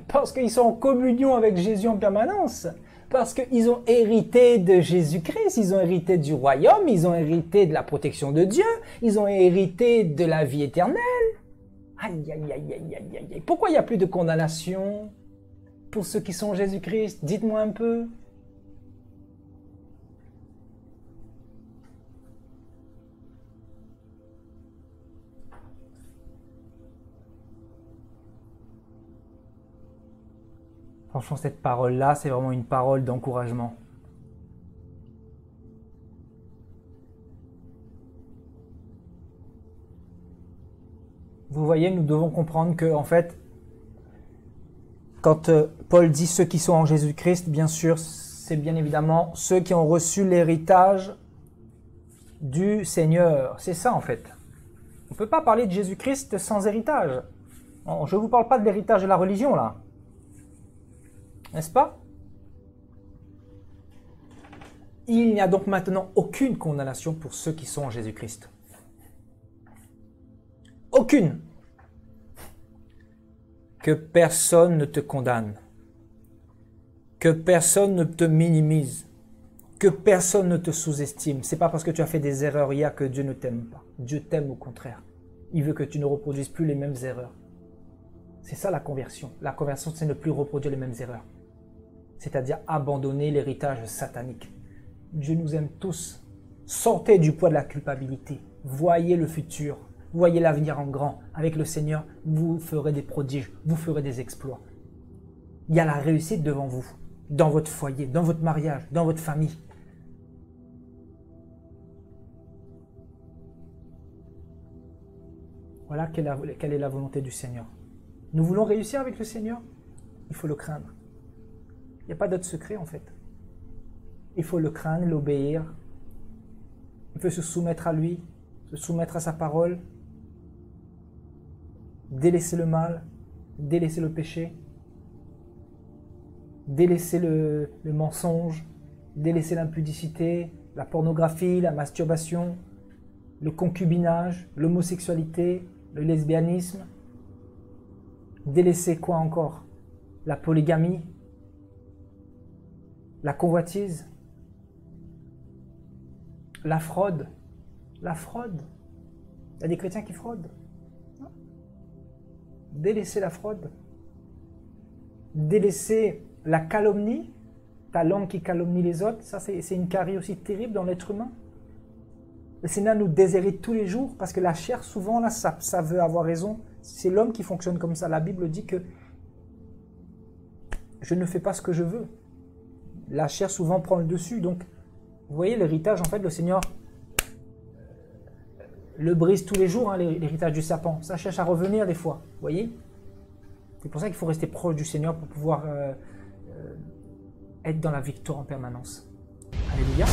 Parce qu'ils sont en communion avec Jésus en permanence. Parce qu'ils ont hérité de Jésus-Christ, ils ont hérité du royaume, ils ont hérité de la protection de Dieu, ils ont hérité de la vie éternelle. Aïe, aïe, aïe, aïe, aïe, aïe. Pourquoi il n'y a plus de condamnation pour ceux qui sont en Jésus-Christ? Dites-moi un peu. Franchement, cette parole-là, c'est vraiment une parole d'encouragement. Vous voyez, nous devons comprendre que, en fait, quand Paul dit ceux qui sont en Jésus-Christ, bien sûr, c'est bien évidemment ceux qui ont reçu l'héritage du Seigneur. C'est ça, en fait. On ne peut pas parler de Jésus-Christ sans héritage. Je ne vous parle pas de l'héritage de la religion, là. N'est-ce pas? Il n'y a donc maintenant aucune condamnation pour ceux qui sont en Jésus-Christ. Aucune. Que personne ne te condamne. Que personne ne te minimise. Que personne ne te sous-estime. C'est pas parce que tu as fait des erreurs hier que Dieu ne t'aime pas. Dieu t'aime au contraire. Il veut que tu ne reproduises plus les mêmes erreurs. C'est ça la conversion. La conversion, c'est ne plus reproduire les mêmes erreurs. C'est-à-dire abandonner l'héritage satanique. Dieu nous aime tous. Sortez du poids de la culpabilité. Voyez le futur. Voyez l'avenir en grand. Avec le Seigneur, vous ferez des prodiges. Vous ferez des exploits. Il y a la réussite devant vous. Dans votre foyer, dans votre mariage, dans votre famille. Voilà quelle est la volonté du Seigneur. Nous voulons réussir avec le Seigneur. Il faut le craindre. Il n'y a pas d'autre secret en fait. Il faut le craindre, l'obéir. Il faut se soumettre à lui, se soumettre à sa parole, délaisser le mal, délaisser le péché, délaisser le mensonge, délaisser l'impudicité, la pornographie, la masturbation, le concubinage, l'homosexualité, le lesbianisme. Délaisser quoi encore? La polygamie, la convoitise, la fraude. La fraude. Il y a des chrétiens qui fraudent. Non. Délaisser la fraude. Délaisser la calomnie. Ta langue qui calomnie les autres, ça c'est une carie aussi terrible dans l'être humain. Le Seigneur nous déshérite tous les jours parce que la chair, souvent, là, ça veut avoir raison. C'est l'homme qui fonctionne comme ça. La Bible dit que je ne fais pas ce que je veux. La chair souvent prend le dessus. Donc, vous voyez, l'héritage, en fait, le Seigneur le brise tous les jours, hein, l'héritage du serpent. Ça cherche à revenir des fois, vous voyez. C'est pour ça qu'il faut rester proche du Seigneur pour pouvoir être dans la victoire en permanence. Alléluia.